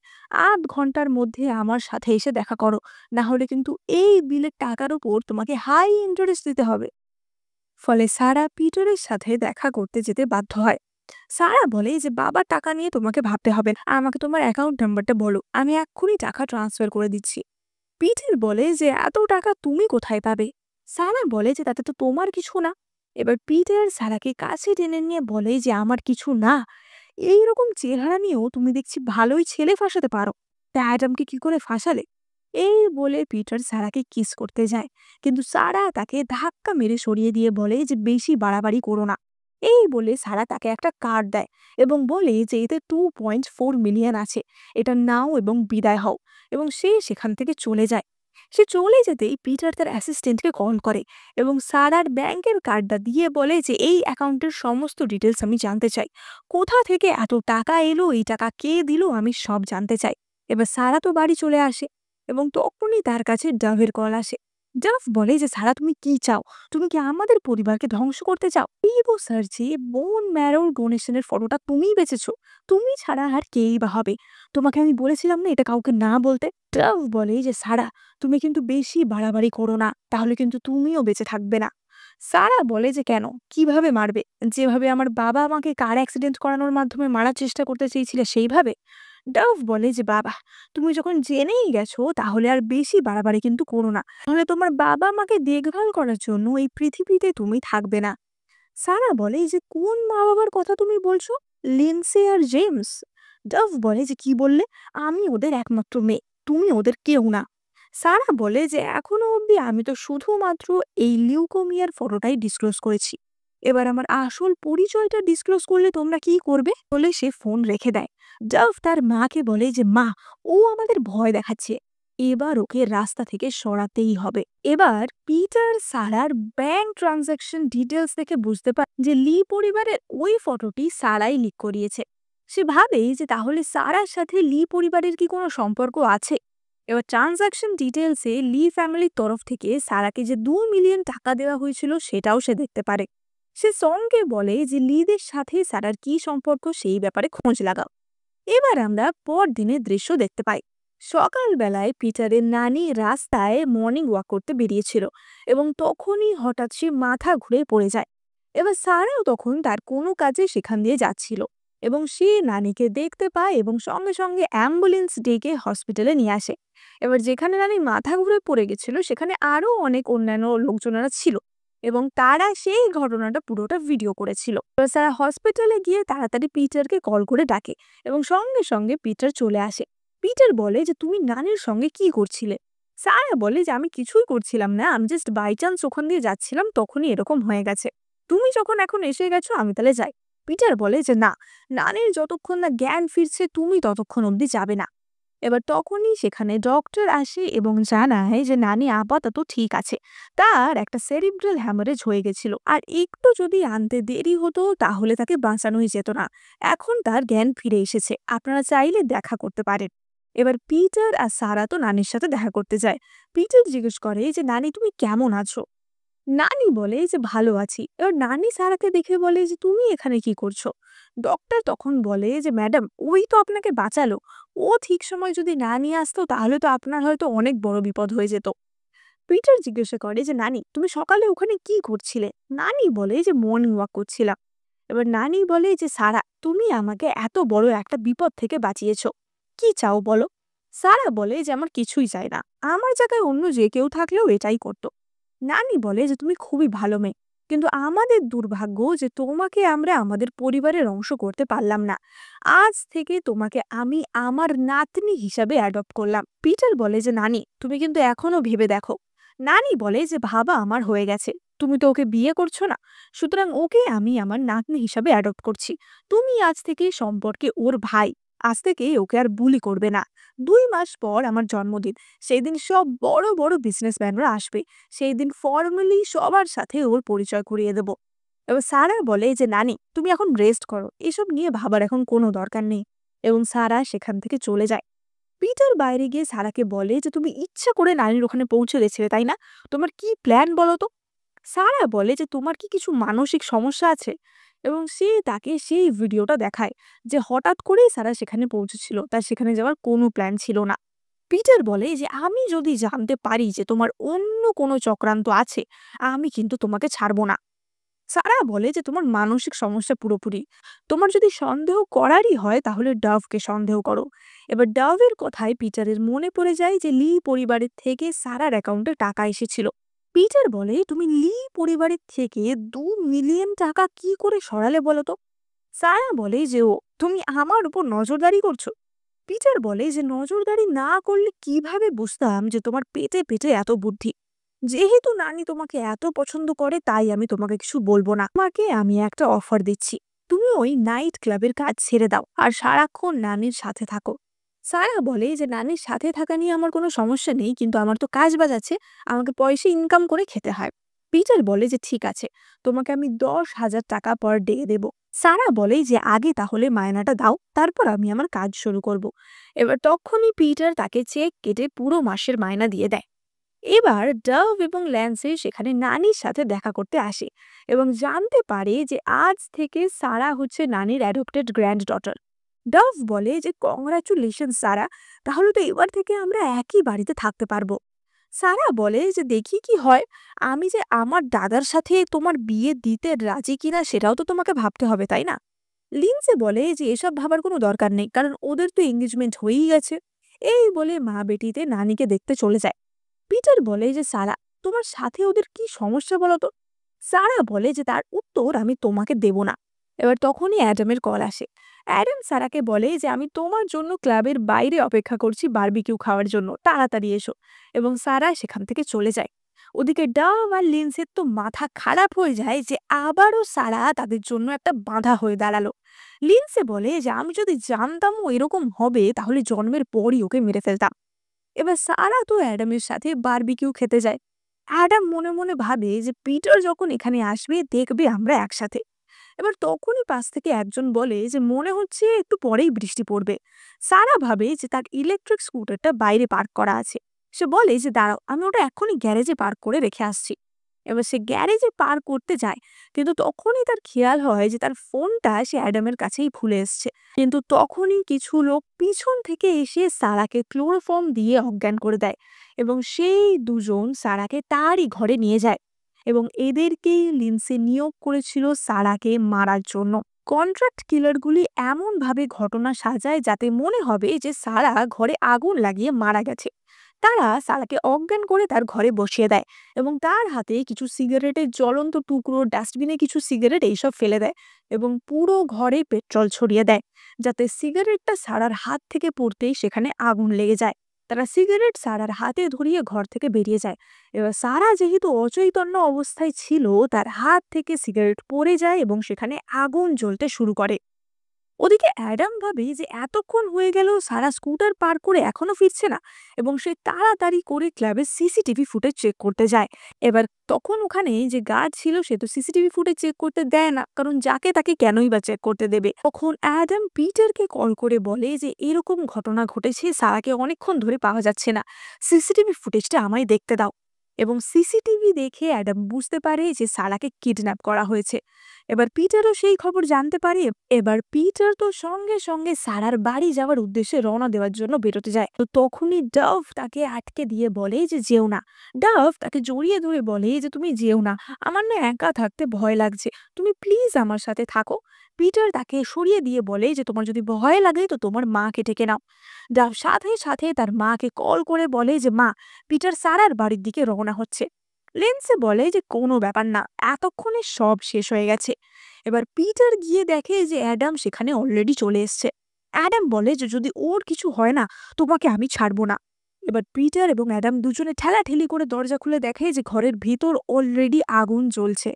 ৮ ঘন্টার মধ্যে আমার সাথে এসে দেখা করো, না হলে কিন্তু এই বিলের টাকার উপর তোমাকে হাই ইন্টারেস্ট দিতে হবে। ফলে সারা পিটারের সাথে দেখা করতে যেতে বাধ্য হয়। সারা বলে যে বাবার টাকা নিয়ে তোমাকে ভাবতে হবে না, আমাকে তোমার অ্যাকাউন্ট নাম্বারটা বলো, আমি এক্ষুনি টাকা ট্রান্সফার করে দিচ্ছি। পিটার বলে যে এত টাকা তুমি কোথায় পাবে? সারা বলে যে তাতে তো তোমার কিছু না। এবার পিটার সারাকে কাছে টেনে নিয়ে বলে যে আমার কিছু না, এইরকম চেহারা নিয়েও তুমি দেখছি ভালোই ছেলে ফাঁসাতে পারো, তা অ্যাডামকে কি করে ফাঁসালে? এই বলে পিটার সারাকে কিস করতে যায়, কিন্তু সারা তাকে ধাক্কা মেরে সরিয়ে দিয়ে বলে যে বেশি বাড়াবাড়ি করো না। এই বলে সারা তাকে একটা কার্ড দেয় এবং বলে যে এতে 2.4 মিলিয়ন আছে, এটা নাও এবং বিদায় হও। এবং সে সেখান থেকে চলে যায়। সে চলে যেতেই পিটার তার অ্যাসিস্ট্যান্টকে কল করে এবং সারার ব্যাংকের কার্ডটা দিয়ে বলে যে এই অ্যাকাউন্টের সমস্ত ডিটেলস আমি জানতে চাই, কোথা থেকে এত টাকা এলো, এই টাকা কে দিল, আমি সব জানতে চাই। এবার সারা তো বাড়ি চলে আসে এবং তখনই তার কাছে ডাভের কল আসে। ডাভ বলে যে সারা তুমি কি চাও, তুমি কি আমাদের পরিবারকে ধ্বংস করতে চাও? ইভো সার্চে বোন ম্যারোর ডোনেশনের ফটোটা তুমিই বেঁচেছো, তুমি ছাড়া আর কেই বা হবে? তোমাকে আমি বলেছিলাম না এটা কাউকে না বলতে। ডাভ বলে যে সারা, তুমি কিন্তু বেশি বাড়াবাড়ি করো না, তাহলে কিন্তু তুমিও বেঁচে থাকবে না। সারা বলে যে কেন, কিভাবে মারবে? যেভাবে আমার বাবা আমাকে কার অ্যাক্সিডেন্ট করানোর মাধ্যমে মারার চেষ্টা করতে চেয়েছিলে সেইভাবে? ডাভ বলে যে বাবা, তুমি যখন জেনেই গেছো তাহলে আর বেশি বাড়াবাড়ি কিন্তু করো না, তাহলে তোমার বাবা মাকে দেখভাল করার জন্য এই পৃথিবীতে তুমি থাকবে না। সারা বলে যে কোন মা বাবার কথা তুমি বলছো? লিন্সে আর জেমস? ডাভ বলে যে কি বললে? আমি ওদের একমাত্র মেয়ে, তুমি ওদের কেউ না। সারা বলে যে এখনো অবধি আমি তো শুধুমাত্র এই লিউকোমিয়ার ফটোটাই ডিসক্লোজ করেছি, এবার আমার আসল পরিচয়টা ডিসক্লোজ করলে তোমরা কি করবে? বলে সে ফোন রেখে দেয়। ডাভ তার মাকে বলে যে মা, ও আমাদের ভয় দেখাচ্ছে, এবার ওকে রাস্তা থেকে সরাতেই হবে। এবার পিটার সারার ব্যাংক ট্রানজাকশন ডিটেলস দেখে বুঝতে পারে যে লি পরিবারের ওই ফটোটি সারাই লিক করিয়েছে। সে ভাবে যে তাহলে সারার সাথে লি পরিবারের কি কোনো সম্পর্ক আছে। এবার ট্রানজাকশন ডিটেলসে লি ফ্যামিলির তরফ থেকে সারাকে যে 2 মিলিয়ন টাকা দেওয়া হয়েছিল সেটাও সে দেখতে পারে। সে সঙ্গে বলে যে লিদের সাথে সারার কি সম্পর্ক সেই ব্যাপারে খোঁজ লাগাও। এবার আমরা পরদিনের দৃশ্য দেখতে পাই। সকালবেলায় পিটারের নানি রাস্তায় মর্নিং ওয়াক করতে বেরিয়েছিল এবং তখনই হঠাৎ সে মাথা ঘুরে পড়ে যায়। এবার সারাও তখন তার কোনো কাজে সেখান দিয়ে যাচ্ছিল এবং সে নানিকে দেখতে পায় এবং সঙ্গে সঙ্গে অ্যাম্বুলেন্স ডেকে হসপিটালে নিয়ে আসে। এবার যেখানে নানি মাথা ঘুরে পড়ে গেছিল সেখানে আরো অনেক অন্যান্য লোকজনেরা ছিল এবং তারা সেই ঘটনাটা পুরোটা ভিডিও করেছিল। এবার তারা হসপিটালে গিয়ে তাড়াতাড়ি পিটারকে কল করে ডাকে এবং সঙ্গে সঙ্গে পিটার চলে আসে। পিটার বলে যে তুমি নানির সঙ্গে কি করছিলে? সারা বলে যে আমি কিছুই করছিলাম না, আমি জাস্ট বাই চান্স ওখান দিয়ে যাচ্ছিলাম, তখনই এরকম হয়ে গেছে। তুমি যখন এখন এসে গেছো আমি তাহলে যাই। পিটার বলে যে না, নানির যতক্ষণ না জ্ঞান ফিরছে তুমি ততক্ষণ অবধি যাবে না। এবার তখনই সেখানে ডক্টর আসে এবং জানায় যে নানি আপাতত ঠিক আছে, তার একটা সেরিব্রাল হ্যামারেজ হয়ে গেছিল আর একটু যদি আনতে দেরি হতো তাহলে তাকে বাঁচানোই যেত না। এখন তার জ্ঞান ফিরে এসেছে, আপনারা চাইলে দেখা করতে পারেন। এবার পিটার আর সারা তো নানির সাথে দেখা করতে যায়। পিটার জিজ্ঞেস করে যে নানি তুমি কেমন আছো? নানি বলে যে ভালো আছি। এবার নানি সারাকে দেখে বলে যে তুমি এখানে কি করছো? ডক্টর তখন বলে যে ম্যাডাম ওই তো আপনাকে বাঁচালো। ও ঠিক সময় যদি না নিয়ে আসতো তাহলে তো আপনার হয়তো অনেক বড় বিপদ হয়ে যেত। পিটার জিজ্ঞাসা করে যে নানি তুমি সকালে ওখানে কি করছিলে? নানি বলে যে মর্নিং ওয়াক করছিলাম। এবার নানি বলে যে সারা তুমি আমাকে এত বড় একটা বিপদ থেকে বাঁচিয়েছো, কি চাও বলো? সারা বলে যে আমার কিছুই চাই না, আমার জায়গায় অন্য যে কেউ থাকলেও এটাই করতো। নানি বলে যে তুমি খুবই ভালো মেয়ে, কিন্তু আমাদের দুর্ভাগ্য যে তোমাকে আমরা আমাদের পরিবারের অংশ করতে পারলাম না। আজ থেকে তোমাকে আমি আমার নাতনি হিসাবে অ্যাডপ্ট করলাম। পিটার বলে যে নানি তুমি কিন্তু এখনো ভেবে দেখো। নানি বলে যে ভাবা আমার হয়ে গেছে, তুমি তো ওকে বিয়ে করছো না, সুতরাং ওকে আমি আমার নাতনি হিসাবে অ্যাডপ্ট করছি। তুমি আজ থেকে সম্পর্কে ওর ভাই, আজ থেকে ওকে আর বুলি করবে না। 2 মাস পর আমার জন্মদিন, সেই দিন সব বড় বড় বিজনেসম্যানরা আসবে, সেই দিন ফর্মালি সবার সাথে ওর পরিচয় করিয়ে দেব। এবার সারা বলে যে নানি তুমি এখন রেস্ট করো, এসব নিয়ে ভাবার এখন কোনো দরকার নেই। এবং সারা সেখান থেকে চলে যায়। পিটার বাইরে গিয়ে সারাকে বলে যে তুমি ইচ্ছা করে নানির ওখানে পৌঁছে গেছিলে তাই না? তোমার কি প্ল্যান বলো তো? সারা বলে যে তোমার কি কিছু মানসিক সমস্যা আছে? এবং সে তাকে সেই ভিডিওটা দেখায় যে হঠাৎ করেই সারা সেখানে পৌঁছেছিল, তার সেখানে যাওয়ার কোনো প্ল্যান ছিল না। পিটার বলে যে আমি যদি জানতে পারি যে তোমার অন্য কোনো চক্রান্ত আছে, আমি কিন্তু তোমাকে ছাড়বো না। সারা বলে যে তোমার মানসিক সমস্যা পুরোপুরি, তোমার যদি সন্দেহ করারই হয় তাহলে ডাভকে সন্দেহ করো। এবার ডাভের কথায় পিটারের মনে পড়ে যায় যে লি পরিবারের থেকে সারার অ্যাকাউন্টে টাকা এসেছিল। পিটার বলে তুমি লি পরিবারের থেকে 2 মিলিয়ন টাকা কি করে সরালে বলো তো? সারা বলে যে ও তুমি আমার উপর নজরদারি করছো। পিটার বলে যে নজরদারি না করলে কিভাবে বুঝতাম যে তোমার পেটে পেটে এত বুদ্ধি? যেহেতু নানি তোমাকে এত পছন্দ করে তাই আমি তোমাকে কিছু বলবো না, তোমাকে আমি একটা অফার দিচ্ছি। তুমি ওই নাইট ক্লাবের কাজ ছেড়ে দাও আর সারাক্ষণ নানির সাথে থাকো। সারা বলে যে নানির সাথে থাকা নিয়ে আমার কোনো সমস্যা নেই, কিন্তু আমার তো কাজ বাজ আছে, আমাকে পয়সা ইনকাম করে খেতে হয়। পিটার বলে যে ঠিক আছে, তোমাকে আমি 10,000 টাকা পার ডে দেব। সারা বলে যে আগে তাহলে মায়নাটা দাও, তারপর আমি আমার কাজ শুরু করব। এবার তখনই পিটার তাকে চেক কেটে পুরো মাসের মায়না দিয়ে দেয়। এবার ডাভ এবং ল্যান্সে সেখানে নানির সাথে দেখা করতে আসে এবং জানতে পারে যে আজ থেকে সারা হচ্ছে নানির অ্যাডপ্টেড গ্র্যান্ড ডটার। ডাভ বলে যে কংগ্রাচুলেশন সারা, তাহলে তো এবার থেকে আমরা একই বাড়িতে থাকতে পারবো। সারা বলে যে দেখি কি হয়, আমি যে আমার দাদার সাথে তোমার বিয়ে দিতে রাজি কিনা সেটাও তো তোমাকে ভাবতে হবে তাই না? লিন্সে বলে যে এসব ভাবার কোনো দরকার নেই, কারণ ওদের তো এঙ্গেজমেন্ট হয়েই গেছে। এই বলে মা বেটিতে নানিকে দেখতে চলে যায়। পিটার বলে যে সারা তোমার সাথে ওদের কি সমস্যা বলো তো? সারা বলে যে তার উত্তর আমি তোমাকে দেব না। এবার তখনই অ্যাডামের কল আসে। অ্যাডাম সারাকে বলে যে আমি তোমার জন্য ক্লাবের বাইরে অপেক্ষা করছি বারবিকিউ খাওয়ার জন্য, তাড়াতাড়ি এসো। এবং সারা সেখান থেকে চলে যায়। ওদিকে ডাভ আর লিন্সের তো মাথা খারাপ হয়ে যায় যে আবারও সারা তাদের জন্য একটা বাধা হয়ে দাঁড়ালো। লিন্সে বলে যে আমি যদি জানতাম ও এরকম হবে তাহলে জন্মের পরই ওকে মেরে ফেলতাম। এবার সারা তো অ্যাডামের সাথে বারবিকিউ খেতে যায়। অ্যাডাম মনে মনে ভাবে যে পিটার যখন এখানে আসবে দেখবে আমরা একসাথে। এবার তখনই পাশ থেকে একজন বলে যে মনে হচ্ছে একটু পরেই বৃষ্টি পড়বে। সারা ভাবে যে তার ইলেকট্রিক স্কুটারটা বাইরে পার্ক করা আছে। সে বলে যে দাঁড়াও, আমি ওটা এখনই গ্যারেজে পার্ক করে রেখে আসছি। এবার সে গ্যারেজে পার্ক করতে যায়, কিন্তু তখনই তার খেয়াল হয় যে তার ফোনটা সে অ্যাডামের কাছেই ভুলে এসছে। কিন্তু তখনই কিছু লোক পিছন থেকে এসে সারাকে ক্লোরোফর্ম দিয়ে অজ্ঞান করে দেয় এবং সেই দুজন সারাকে তারই ঘরে নিয়ে যায়। এবং এদেরকেই লিন্সে নিয়োগ করেছিল সারাকে মারার জন্য। কন্ট্রাক্ট কিলারগুলি এমনভাবে ঘটনা সাজায় যাতে মনে হবে যে সারা ঘরে আগুন লাগিয়ে মারা গেছে। তারা সারাকে অজ্ঞান করে তার ঘরে বসিয়ে দেয় এবং তার হাতে কিছু সিগারেটের জ্বলন্ত টুকরো, ডাস্টবিনে কিছু সিগারেট এইসব ফেলে দেয় এবং পুরো ঘরে পেট্রোল ছড়িয়ে দেয় যাতে সিগারেটটা সারার হাত থেকে পড়তেই সেখানে আগুন লেগে যায়। তারা সিগারেট সারার হাতে ধরিয়ে ঘর থেকে বেরিয়ে যায়। এবার সারা যেহেতু অচৈতন্য অবস্থায় ছিল, তার হাত থেকে সিগারেট পড়ে যায় এবং সেখানে আগুন জ্বলতে শুরু করে। ওদিকে অ্যাডাম ভাবে যে এতক্ষণ হয়ে গেল সারা স্কুটার পার করে এখনো ফিরছে না এবং সে তাড়াতাড়ি করে ক্লাবের সিসিটিভি ফুটেজ চেক করতে যায়। এবার তখন ওখানে যে গার্ড ছিল সে তো সিসিটিভি ফুটেজ চেক করতে দেয় না, কারণ যাকে তাকে কেনই বা চেক করতে দেবে। তখন অ্যাডাম পিটারকে কল করে বলে যে এরকম ঘটনা ঘটেছে, সারাকে অনেকক্ষণ ধরে পাওয়া যাচ্ছে না, সিসিটিভি ফুটেজটা আমায় দেখতে দাও। এবং সিসিটিভি দেখে অ্যাডাম বুঝতে পারে যে সারাকে কিডন্যাপ করা হয়েছে। এবার পিটারও সেই খবর জানতে পারে। এবার পিটার তো সঙ্গে সঙ্গে সারার বাড়ি যাওয়ার উদ্দেশ্যে রওনা দেওয়ার জন্য বেরোতে যায়। তো তখনই ডাভ তাকে আটকে দিয়ে বলে যে যেও না। ডাভ তাকে জড়িয়ে ধরে বলে যে তুমি যেও না, আমার না একা থাকতে ভয় লাগছে, তুমি প্লিজ আমার সাথে থাকো। পিটার তাকে সরিয়ে দিয়ে বলে যে তোমার যদি ভয় লাগে তো তোমার মাকে ডেকে নাও। ডাভ সাথে সাথে তার মাকে কল করে বলে যে মা, পিটার সারার বাড়ির দিকে রওনা হচ্ছে। লেন্সে বলে যে কোনো ব্যাপার না, এতক্ষণে সব শেষ হয়ে গেছে। এবার পিটার গিয়ে দেখে যে অ্যাডাম সেখানে অলরেডি চলে এসছে। অ্যাডাম বলে যে যদি ওর কিছু হয় না তোমাকে আমি ছাড়বো না। এবার পিটার এবং অ্যাডাম দুজনে ঠেলাঠেলি করে দরজা খুলে দেখে যে ঘরের ভিতর অলরেডি আগুন জ্বলছে।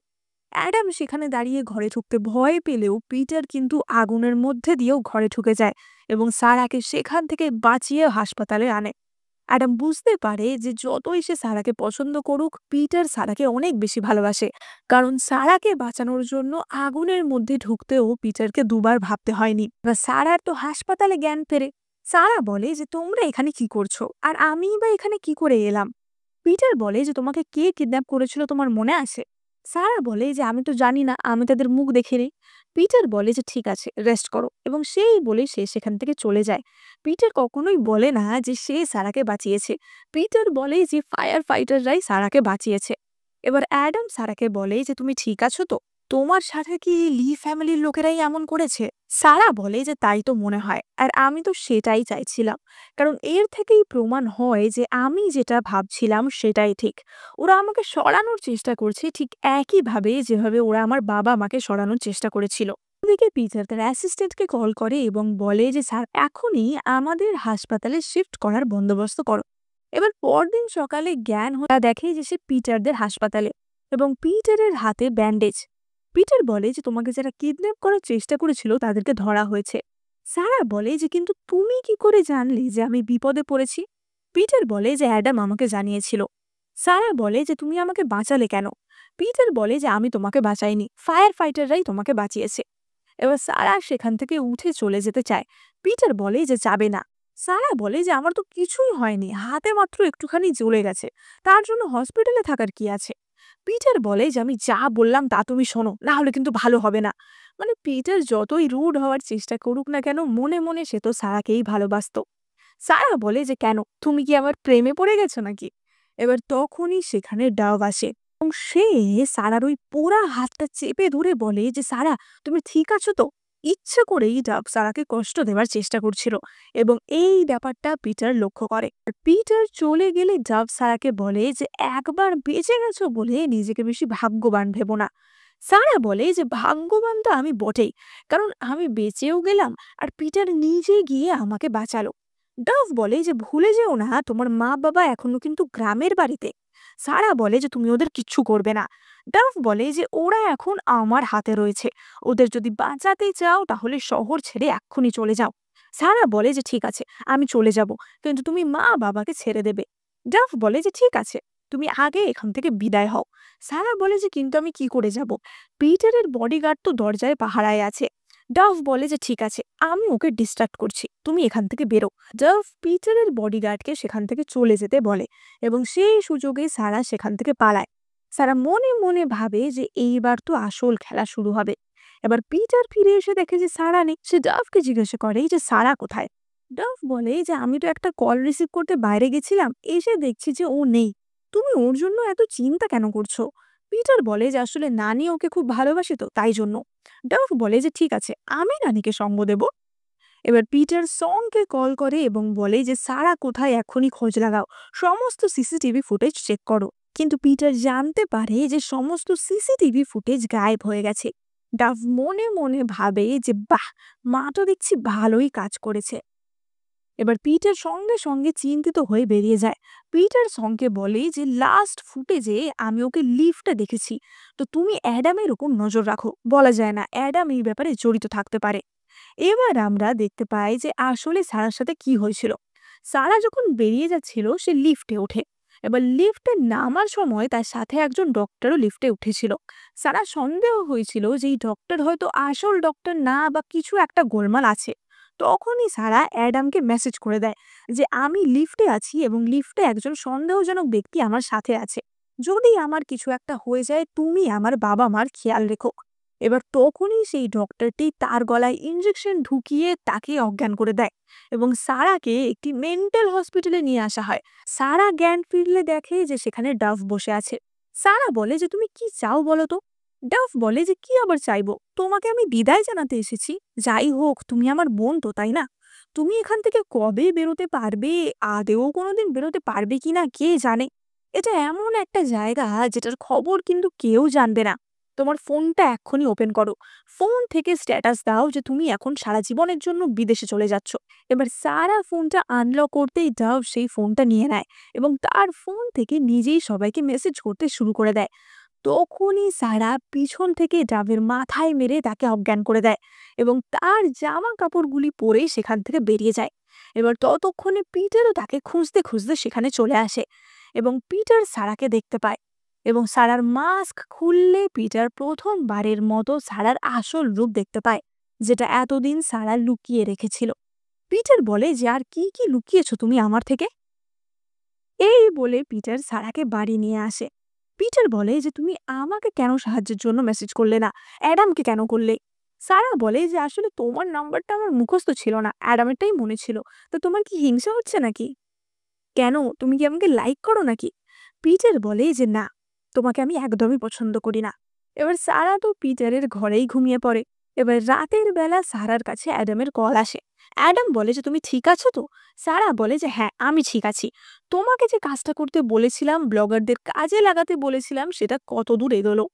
অ্যাডাম সেখানে দাঁড়িয়ে ঘরে ঢুকতে ভয় পেলেও পিটার কিন্তু আগুনের মধ্যে দিয়েও ঘরে ঢুকে যায় এবং সারাকে সেখান থেকে বাঁচিয়ে হাসপাতালে আনে। অ্যাডাম বুঝতে পারে যে যতই সে সারাকে পছন্দ করুক, পিটার সারাকে অনেক বেশি ভালোবাসে, কারণ সারাকে বাঁচানোর জন্য আগুনের মধ্যে ঢুকতেও পিটারকে দুবার ভাবতে হয়নি। বা সারার তো হাসপাতালে জ্ঞান ফেরে। সারা বলে যে তোমরা এখানে কি করছো আর আমি বা এখানে কি করে এলাম। পিটার বলে যে তোমাকে কে কিডন্যাপ করেছিল তোমার মনে আছে? সারা বলে যে আমি তো জানি না, আমি তাদের মুখ দেখিনি। পিটার বলে যে ঠিক আছে, রেস্ট করো, এবং সেই বলে সে সেখান থেকে চলে যায়। পিটার কখনোই বলে না যে সে সারাকে বাঁচিয়েছে। পিটার বলে যে ফায়ার ফাইটাররাই সারাকে বাঁচিয়েছে। এবার অ্যাডাম সারাকে বলে যে তুমি ঠিক আছো তো? তোমার সাথে কি লি ফ্যামিলির লোকেরাই এমন করেছে? সারা বলে যে তাই তো মনে হয়, আর আমি তো সেটাই চাইছিলাম, কারণ এর থেকেই প্রমাণ হয় যে আমি যেটা ভাবছিলাম সেটাই ঠিক। ওরা আমাকে সরানোর চেষ্টা করছে ঠিক একইভাবে যেভাবে ওরা আমার বাবা মাকে সরানোর চেষ্টা করেছিল। ওদিকে পিটার তার অ্যাসিস্ট্যান্টকে কল করে এবং বলে যে স্যার এখনই আমাদের হাসপাতালে শিফট করার বন্দোবস্ত করো। এবার পরদিন সকালে জ্ঞান দেখে যে সে পিটারদের হাসপাতালে এবং পিটারের হাতে ব্যান্ডেজ। পিটার বলে যে তোমাকে যারা কিডন্যাপ করার চেষ্টা করেছিল তাদেরকে ধরা হয়েছে। সারা বলে যে কিন্তু তুমি কি করে জানলে যে আমি বিপদে পড়েছি? পিটার বলে যে অ্যাডাম আমাকে জানিয়েছিল। সারা বলে যে তুমি আমাকে বাঁচালে কেন? পিটার বলে যে আমি তোমাকে বাঁচাইনি, ফায়ার ফাইটাররাই তোমাকে বাঁচিয়েছে। এবার সারা সেখান থেকে উঠে চলে যেতে চায়। পিটার বলে যে যাবে না। সারা বলে যে আমার তো কিছুই হয়নি, হাতে মাত্র একটুখানি জ্বলে গেছে, তার জন্য হসপিটালে থাকার কি আছে? পিটার বলে যে আমি যা বললাম তা তুমি শোনো, না হলে কিন্তু ভালো হবে না। মানে পিটার যতই রুড হওয়ার চেষ্টা করুক না কেন, মনে মনে সে তো সারাকেই ভালোবাসতো। সারা বলে যে কেন, তুমি কি আমার প্রেমে পড়ে গেছো নাকি? এবার তখনই সেখানে ডাভ আসে এবং সে সারার ওই পোড়া হাতটা চেপে ধরে বলে যে সারা, তুমি ঠিক আছো তো? ইচ্ছে করেই ডাভ সারাকে কষ্ট দেওয়ার চেষ্টা করছিল এবং এই ব্যাপারটা পিটার লক্ষ্য করে। আর পিটার চলে গেলে ডাভ সারাকে বলে যে একবার বেঁচে গেছো বলে নিজেকে বেশি ভাগ্যবান ভেবো না। সারা বলে যে ভাগ্যবান তো আমি বটেই, কারণ আমি বেঁচেও গেলাম আর পিটার নিজে গিয়ে আমাকে বাঁচালো। ডাভ বলে যে ভুলে যেও না তোমার মা বাবা এখনো কিন্তু গ্রামের বাড়িতে। সারা বলে যে তুমি ওদের কিচ্ছু করবে না। ডাভ বলে যে ওরা এখন আমার হাতে রয়েছে, ওদের যদি বাঁচাতে চাও তাহলে শহর ছেড়ে এক্ষুনি চলে যাও। সারা বলে যে ঠিক আছে, আমি চলে যাব, কিন্তু তুমি মা বাবাকে ছেড়ে দেবে। ডাভ বলে যে ঠিক আছে, তুমি আগে এখান থেকে বিদায় হও। সারা বলে যে কিন্তু আমি কি করে যাব? পিটারের বডিগার্ড তো দরজায় পাহারায় আছে। ডাভ বলে যে ঠিক আছে, আমি ওকে ডিস্ট্রাক্ট করছি, তুমি এখান থেকে বেরো। ডাভ পিটারের বডিগার্ডকে সেখান থেকে চলে যেতে বলে এবং সেই সুযোগে সারা সেখান থেকে পালায়। সারা মনে মনে ভাবে যে এইবার তো আসল খেলা শুরু হবে। এবার পিটার ফিরে এসে দেখে যে সারা নেই। সে ডাভকে জিজ্ঞাসা করে যে সারা কোথায়? ডাভ বলে যে আমি তো একটা কল রিসিভ করতে বাইরে গেছিলাম, এসে দেখছি যে ও নেই। তুমি ওর জন্য এত চিন্তা কেন করছো? পিটার বলে যে আসলে নানি ওকে খুব ভালোবাসে তো তাই জন্য। ডাভ বলে যে ঠিক আছে, আমি নানিকে সঙ্গ দেব। এবার পিটার সংকে কল করে এবং বলে যে সারা কোথায় এখনই খোঁজ লাগাও, সমস্ত সিসিটিভি ফুটেজ চেক করো। কিন্তু পিটার জানতে পারে যে সমস্ত সিসিটিভি ফুটেজ গায়েব হয়ে গেছে। ডাভ মনে মনে ভাবে যে বাহ, মা তো দেখছি ভালোই কাজ করেছে। এবার পিটার সঙ্গে সঙ্গে চিন্তিত হয়ে বেরিয়ে যায়। পিটার সঙ্গে বলে যে লাস্ট ফুটেজে আমি ওকে লিফটে দেখেছি, তো তুমি অ্যাডামের উপর নজর রাখো, বলা যায় না অ্যাডাম এই ব্যাপারে জড়িত থাকতে পারে। এবার আমরা দেখতে পাই যে আসলে সারার সাথে কি হয়েছিল। সারা যখন বেরিয়ে যাচ্ছিল সে লিফটে ওঠে। এবার লিফটে নামার সময় তার সাথে একজন ডক্টরও লিফটে উঠেছিল। সারা সন্দেহ হয়েছিল যে এই ডক্টর হয়তো আসল ডক্টর না, বা কিছু একটা গোলমাল আছে। তখনই সারা অ্যাডামকে মেসেজ করে দেয় যে আমি লিফটে আছি এবং লিফটে একজন সন্দেহজনক ব্যক্তি আমার সাথে আছে। যদি আমার কিছু একটা হয়ে যায় তুমি আমার বাবা মার খেয়াল রেখো। এবার তখনই সেই ডক্টরটি তার গলায় ইঞ্জেকশন ঢুকিয়ে তাকে অজ্ঞান করে দেয় এবং সারাকে একটি মেন্টাল হসপিটালে নিয়ে আসা হয়। সারা জ্ঞান ফিরলে দেখে যে সেখানে ডাভ বসে আছে। সারা বলে যে তুমি কি চাও বলো তো। ডাভ বলে যে কি আবার চাইবো, তোমাকে আমি বিদায় জানাতে এসেছি। যাই হোক তুমি আমার বোন তো, তাই না? তুমি এখান থেকে কবে বেরোতে পারবে, আদেও কোনোদিন বেরোতে পারবে কিনা কে জানে। এটা এমন একটা জায়গা যেটার খবর কিন্তু কেউ জানবে না। তোমার ফোনটা এক্ষুনি ওপেন করো, ফোন থেকে স্ট্যাটাস দাও যে তুমি এখন সারা জীবনের জন্য বিদেশে চলে যাচ্ছ। এবার সারা ফোনটা আনলক করতেই ডাভ সেই ফোনটা নিয়ে নেয় এবং তার ফোন থেকে নিজেই সবাইকে মেসেজ করতে শুরু করে দেয়। তখনই সারা পিছন থেকে ডাবের মাথায় মেরে তাকে অজ্ঞান করে দেয় এবং তার জামা কাপড়গুলি পরেই সেখান থেকে বেরিয়ে যায়। এবার ততক্ষণে পিটারও তাকে খুঁজতে খুঁজতে সেখানে চলে আসে এবং পিটার সারাকে দেখতে পায় এবং সারার মাস্ক খুললে পিটার প্রথমবারের মতো সারার আসল রূপ দেখতে পায়, যেটা এতদিন সারা লুকিয়ে রেখেছিল। পিটার বলে যে আর কি কি লুকিয়েছো তুমি আমার থেকে। এই বলে পিটার সারাকে বাড়ি নিয়ে আসে। পিটার বলে যে তুমি আমাকে কেন সাহায্যের জন্য মেসেজ করলে না, অ্যাডামকে কেন করলে। সারা বলে যে আসলে তোমার নাম্বারটা আমার মুখস্থ ছিল না, অ্যাডামেরটাই মনে ছিল। তো তোমার কি হিংসা হচ্ছে নাকি? কেন, তুমি কি আমাকে লাইক করো নাকি? পিটার বলে যে না, তোমাকে আমি একদমই পছন্দ করি না। এবার সারা তো পিটারের ঘরেই ঘুমিয়ে পড়ে। এবার রাতের বেলা সারার কাছে অ্যাডামের কল আসে। অ্যাডাম বলে যে তুমি ঠিক আছো তো? সারা বলে যে হ্যাঁ আমি ঠিক আছি। তোমাকে যে কাজটা করতে বলেছিলাম, ব্লগারদের কাজে লাগাতে বলেছিলাম, সেটা কতদূর এগোলো?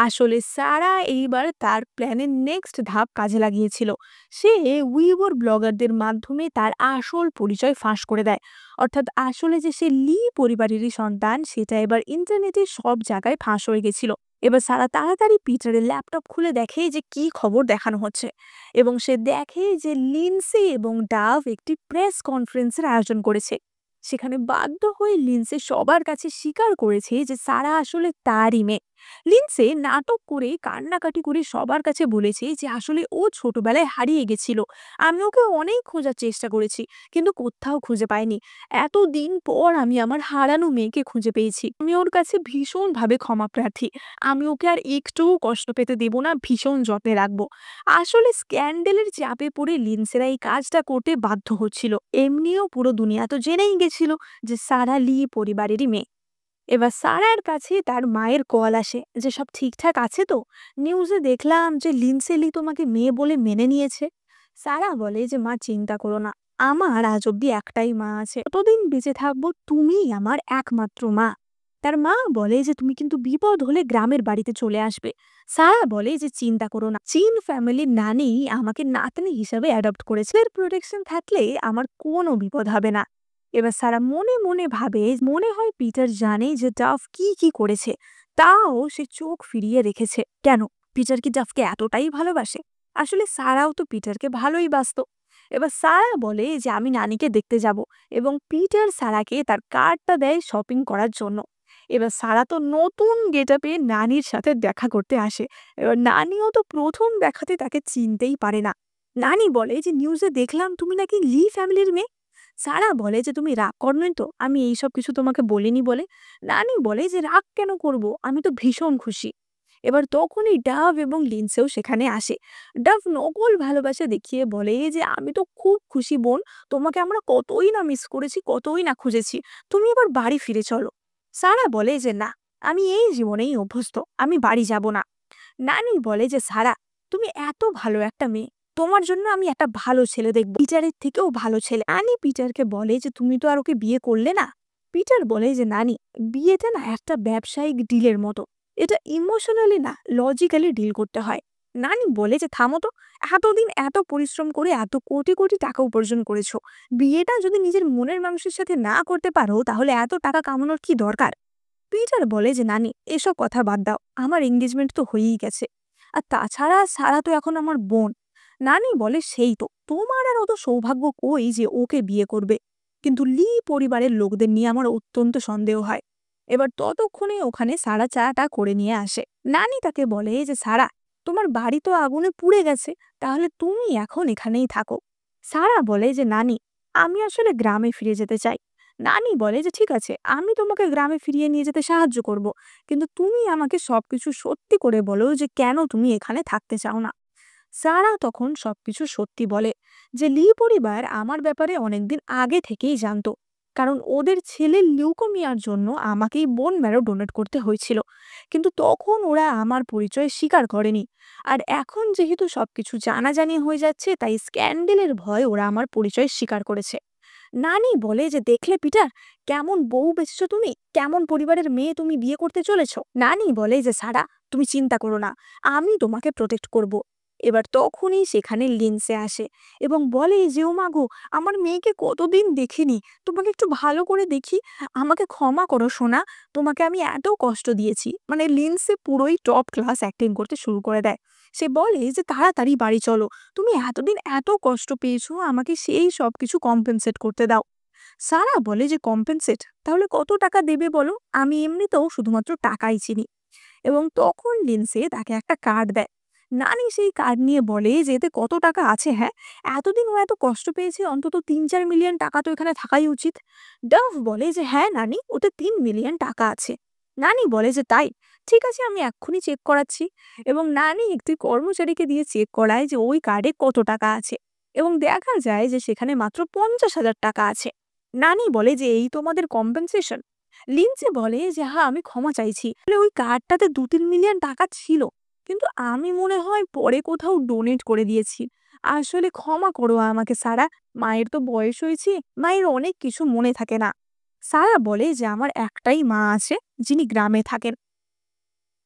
আসলে সারা এইবার তার প্ল্যানের নেক্সট ধাপ কাজে লাগিয়েছিল। সে উইবর ব্লগারদের মাধ্যমে তার আসল পরিচয় ফাঁস করে দেয়। অর্থাৎ আসলে যে সে লি পরিবারেরই সন্তান সেটা এবার ইন্টারনেটে সব জায়গায় ফাঁস হয়ে গেছিল। এবার সারা তাড়াতাড়ি পিটারের ল্যাপটপ খুলে দেখে যে কি খবর দেখানো হচ্ছে এবং সে দেখে যে লিন্সে এবং ডাভ একটি প্রেস কনফারেন্সের আয়োজন করেছে। সেখানে বাধ্য হয়ে লিন্সে সবার কাছে স্বীকার করেছে যে সারা আসলে তারই মেয়ে। লিন্সে নাটক করে কান্নাকাটি করে সবার কাছে বলেছে যে আসলে ও ছোটবেলায় হারিয়ে গেছিল, আমি ওকে অনেক খোঁজার চেষ্টা করেছি কিন্তু কোথাও খুঁজে পাইনি। এতদিন পর আমি আমার হারানো মেয়েকে খুঁজে পেয়েছি, আমি ওর কাছে ভীষণভাবে ক্ষমা প্রার্থী। আমি ওকে আর একটুও কষ্ট পেতে দেব না, ভীষণ যত্নে রাখবো। আসলে স্ক্যান্ডেলের চাপে পড়ে লিন্সেরা এই কাজটা করতে বাধ্য হচ্ছিল। এমনিও পুরো দুনিয়া তো জেনেই গেছিল যে সারা লি পরিবারেরই মেয়ে। এবার সারার কাছে তার মায়ের কল আসে যে সব ঠিকঠাক আছে তো, নিউজে দেখলাম যে লিন্সে লি তোমাকে মেয়ে বলে মেনে নিয়েছে। সারা বলে যে মা চিন্তা করো না, আমার আজ অব্দি একটাই মা আছে, যতদিন বেঁচে থাকবো তুমিই আমার একমাত্র মা। তার মা বলে যে তুমি কিন্তু বিপদ হলে গ্রামের বাড়িতে চলে আসবে। সারা বলে যে চিন্তা করো না, চীন ফ্যামিলির নানি আমাকে নাতনি হিসাবে অ্যাডপ্ট করেছে, এর প্রোটেকশন থাকলে আমার কোনো বিপদ হবে না। এবার সারা মনে মনে ভাবে মনে হয় পিটার জানে যে ডাফ কি কি করেছে, তাও সে চোখ ফিরিয়ে রেখেছে কেন? পিটার কি ডাফকে এতটাই ভালোবাসে? আসলে সারাও তো পিটারকে ভালোই বাসতো। এবার সারা বলে যে আমি নানিকে দেখতে যাব এবং পিটার সারাকে তার কার্ডটা দেয় শপিং করার জন্য। এবার সারা তো নতুন গেটআপে নানির সাথে দেখা করতে আসে। এবার নানিও তো প্রথম দেখাতে তাকে চিনতেই পারে না। নানি বলে যে নিউজে দেখলাম তুমি নাকি লি ফ্যামিলির মেয়ে। সারা বলে যে তুমি রাগ করনি তো আমি এইসব কিছু তোমাকে বলিনি বলে। নানি বলে যে রাগ কেন করব, আমি তো ভীষণ খুশি। এবার তখনই ডাভ এবং লিন্সেও সেখানে আসে। ডাভ নকল ভালোবাসা দেখিয়ে বলে যে আমি তো খুব খুশি বোন, তোমাকে আমরা কতই না মিস করেছি, কতই না খুঁজেছি, তুমি এবার বাড়ি ফিরে চলো। সারা বলে যে না, আমি এই জীবনেই অভ্যস্ত, আমি বাড়ি যাব না। নানি বলে যে সারা, তুমি এত ভালো একটা মেয়ে, তোমার জন্য আমি একটা ভালো ছেলে দেখব, পিটারের থেকেও ভালো ছেলে। নানি পিটারকে বলে যে তুমি তো আর ওকে বিয়ে করলে না। পিটার বলে যে নানি, বিয়েটা না একটা ব্যবসায়িক ডিলের মতো, এটা ইমোশনালি না লজিক্যালি ডিল করতে হয়। নানি বলে যে থামো তো, এতদিন এত পরিশ্রম করে এত কোটি কোটি টাকা উপার্জন করেছো, বিয়েটা যদি নিজের মনের মানুষের সাথে না করতে পারো তাহলে এত টাকা কামানোর কি দরকার? পিটার বলে যে নানি এসব কথা বাদ দাও, আমার এঙ্গেজমেন্ট তো হয়েই গেছে, আর তাছাড়া সারা তো এখন আমার বোন। নানি বলে সেই তো, তোমার আর অত সৌভাগ্য কই যে ওকে বিয়ে করবে, কিন্তু লি পরিবারের লোকদের নিয়ে আমার অত্যন্ত সন্দেহ হয়। এবার ততক্ষণে ওখানে সারা চাটা করে নিয়ে আসে। নানি তাকে বলে যে সারা, তোমার বাড়ি তো আগুনে পুড়ে গেছে, তাহলে তুমি এখন এখানেই থাকো। সারা বলে যে নানি, আমি আসলে গ্রামে ফিরে যেতে চাই। নানি বলে যে ঠিক আছে, আমি তোমাকে গ্রামে ফিরিয়ে নিয়ে যেতে সাহায্য করব, কিন্তু তুমি আমাকে সবকিছু সত্যি করে বলো যে কেন তুমি এখানে থাকতে চাও না। সারা তখন সবকিছু সত্যি বলে যে লি পরিবার আমার ব্যাপারে অনেকদিন আগে থেকেই জানতো, কারণ ওদের ছেলের লিউকোমিয়ার জন্য আমাকেই বোন ম্যারো ডোনেট করতে হয়েছিল, কিন্তু তখন ওরা আমার পরিচয় স্বীকার করেনি। আর এখন যেহেতু সবকিছু জানাজানি হয়ে যাচ্ছে, তাই স্ক্যান্ডেলের ভয় ওরা আমার পরিচয় স্বীকার করেছে। নানি বলে যে দেখলে পিটার, কেমন বউ বেঁচেছো তুমি, কেমন পরিবারের মেয়ে তুমি বিয়ে করতে চলেছো। নানি বলে যে সারা, তুমি চিন্তা করো না, আমি তোমাকে প্রোটেক্ট করব। এবার তখনই সেখানে লিন্সে আসে এবং বলে যে ও মাগো, আমার মেয়েকে কতদিন দেখিনি, তোমাকে একটু ভালো করে দেখি, আমাকে ক্ষমা করো সোনা, তোমাকে আমি এত কষ্ট দিয়েছি। মানে লিন্সে পুরোই টপ ক্লাস অ্যাক্টিং করতে শুরু করে দেয়। সে বলে যে তাড়াতাড়ি বাড়ি চলো, তুমি এতদিন এত কষ্ট পেয়েছো, আমাকে সেই সব কিছু কম্পেনসেট করতে দাও। সারা বলে যে কম্পেনসেট, তাহলে কত টাকা দেবে বলো, আমি এমনিতেও শুধুমাত্র টাকাই চিনি। এবং তখন লিন্সে তাকে একটা কার্ড দেয়। নানি সেই কার্ড নিয়ে বলে যে এতে কত টাকা আছে, হ্যাঁ, এতদিন ও এত কষ্ট পেয়েছে, অন্তত 3-4 মিলিয়ন টাকা তো এখানে থাকাই উচিত। ডাভ বলে যে হ্যাঁ নানি, ওতে 3 মিলিয়ন টাকা আছে। নানি বলে যে তাই, ঠিক আছে, আমি এক্ষুনি চেক করাচ্ছি। এবং নানি একটি কর্মচারীকে দিয়ে চেক করায় যে ওই কার্ডে কত টাকা আছে, এবং দেখা যায় যে সেখানে মাত্র 50,000 টাকা আছে। নানি বলে যে এই তোমাদের কম্পেনসেশন। লিন্সে বলে যে হ্যাঁ, আমি ক্ষমা চাইছি, আসলে ওই কার্ডটাতে 2-3 মিলিয়ন টাকা ছিল, কিন্তু আমি মনে হয় পরে কোথাও ডোনেট করে দিয়েছি। আসলে ক্ষমা করো আমাকে সারা, মায়ের তো বয়স হয়েছে, মায়ের অনেক কিছু মনে থাকে না। সারা বলে যে আমার একটাই মা আছে, যিনি গ্রামে থাকেন।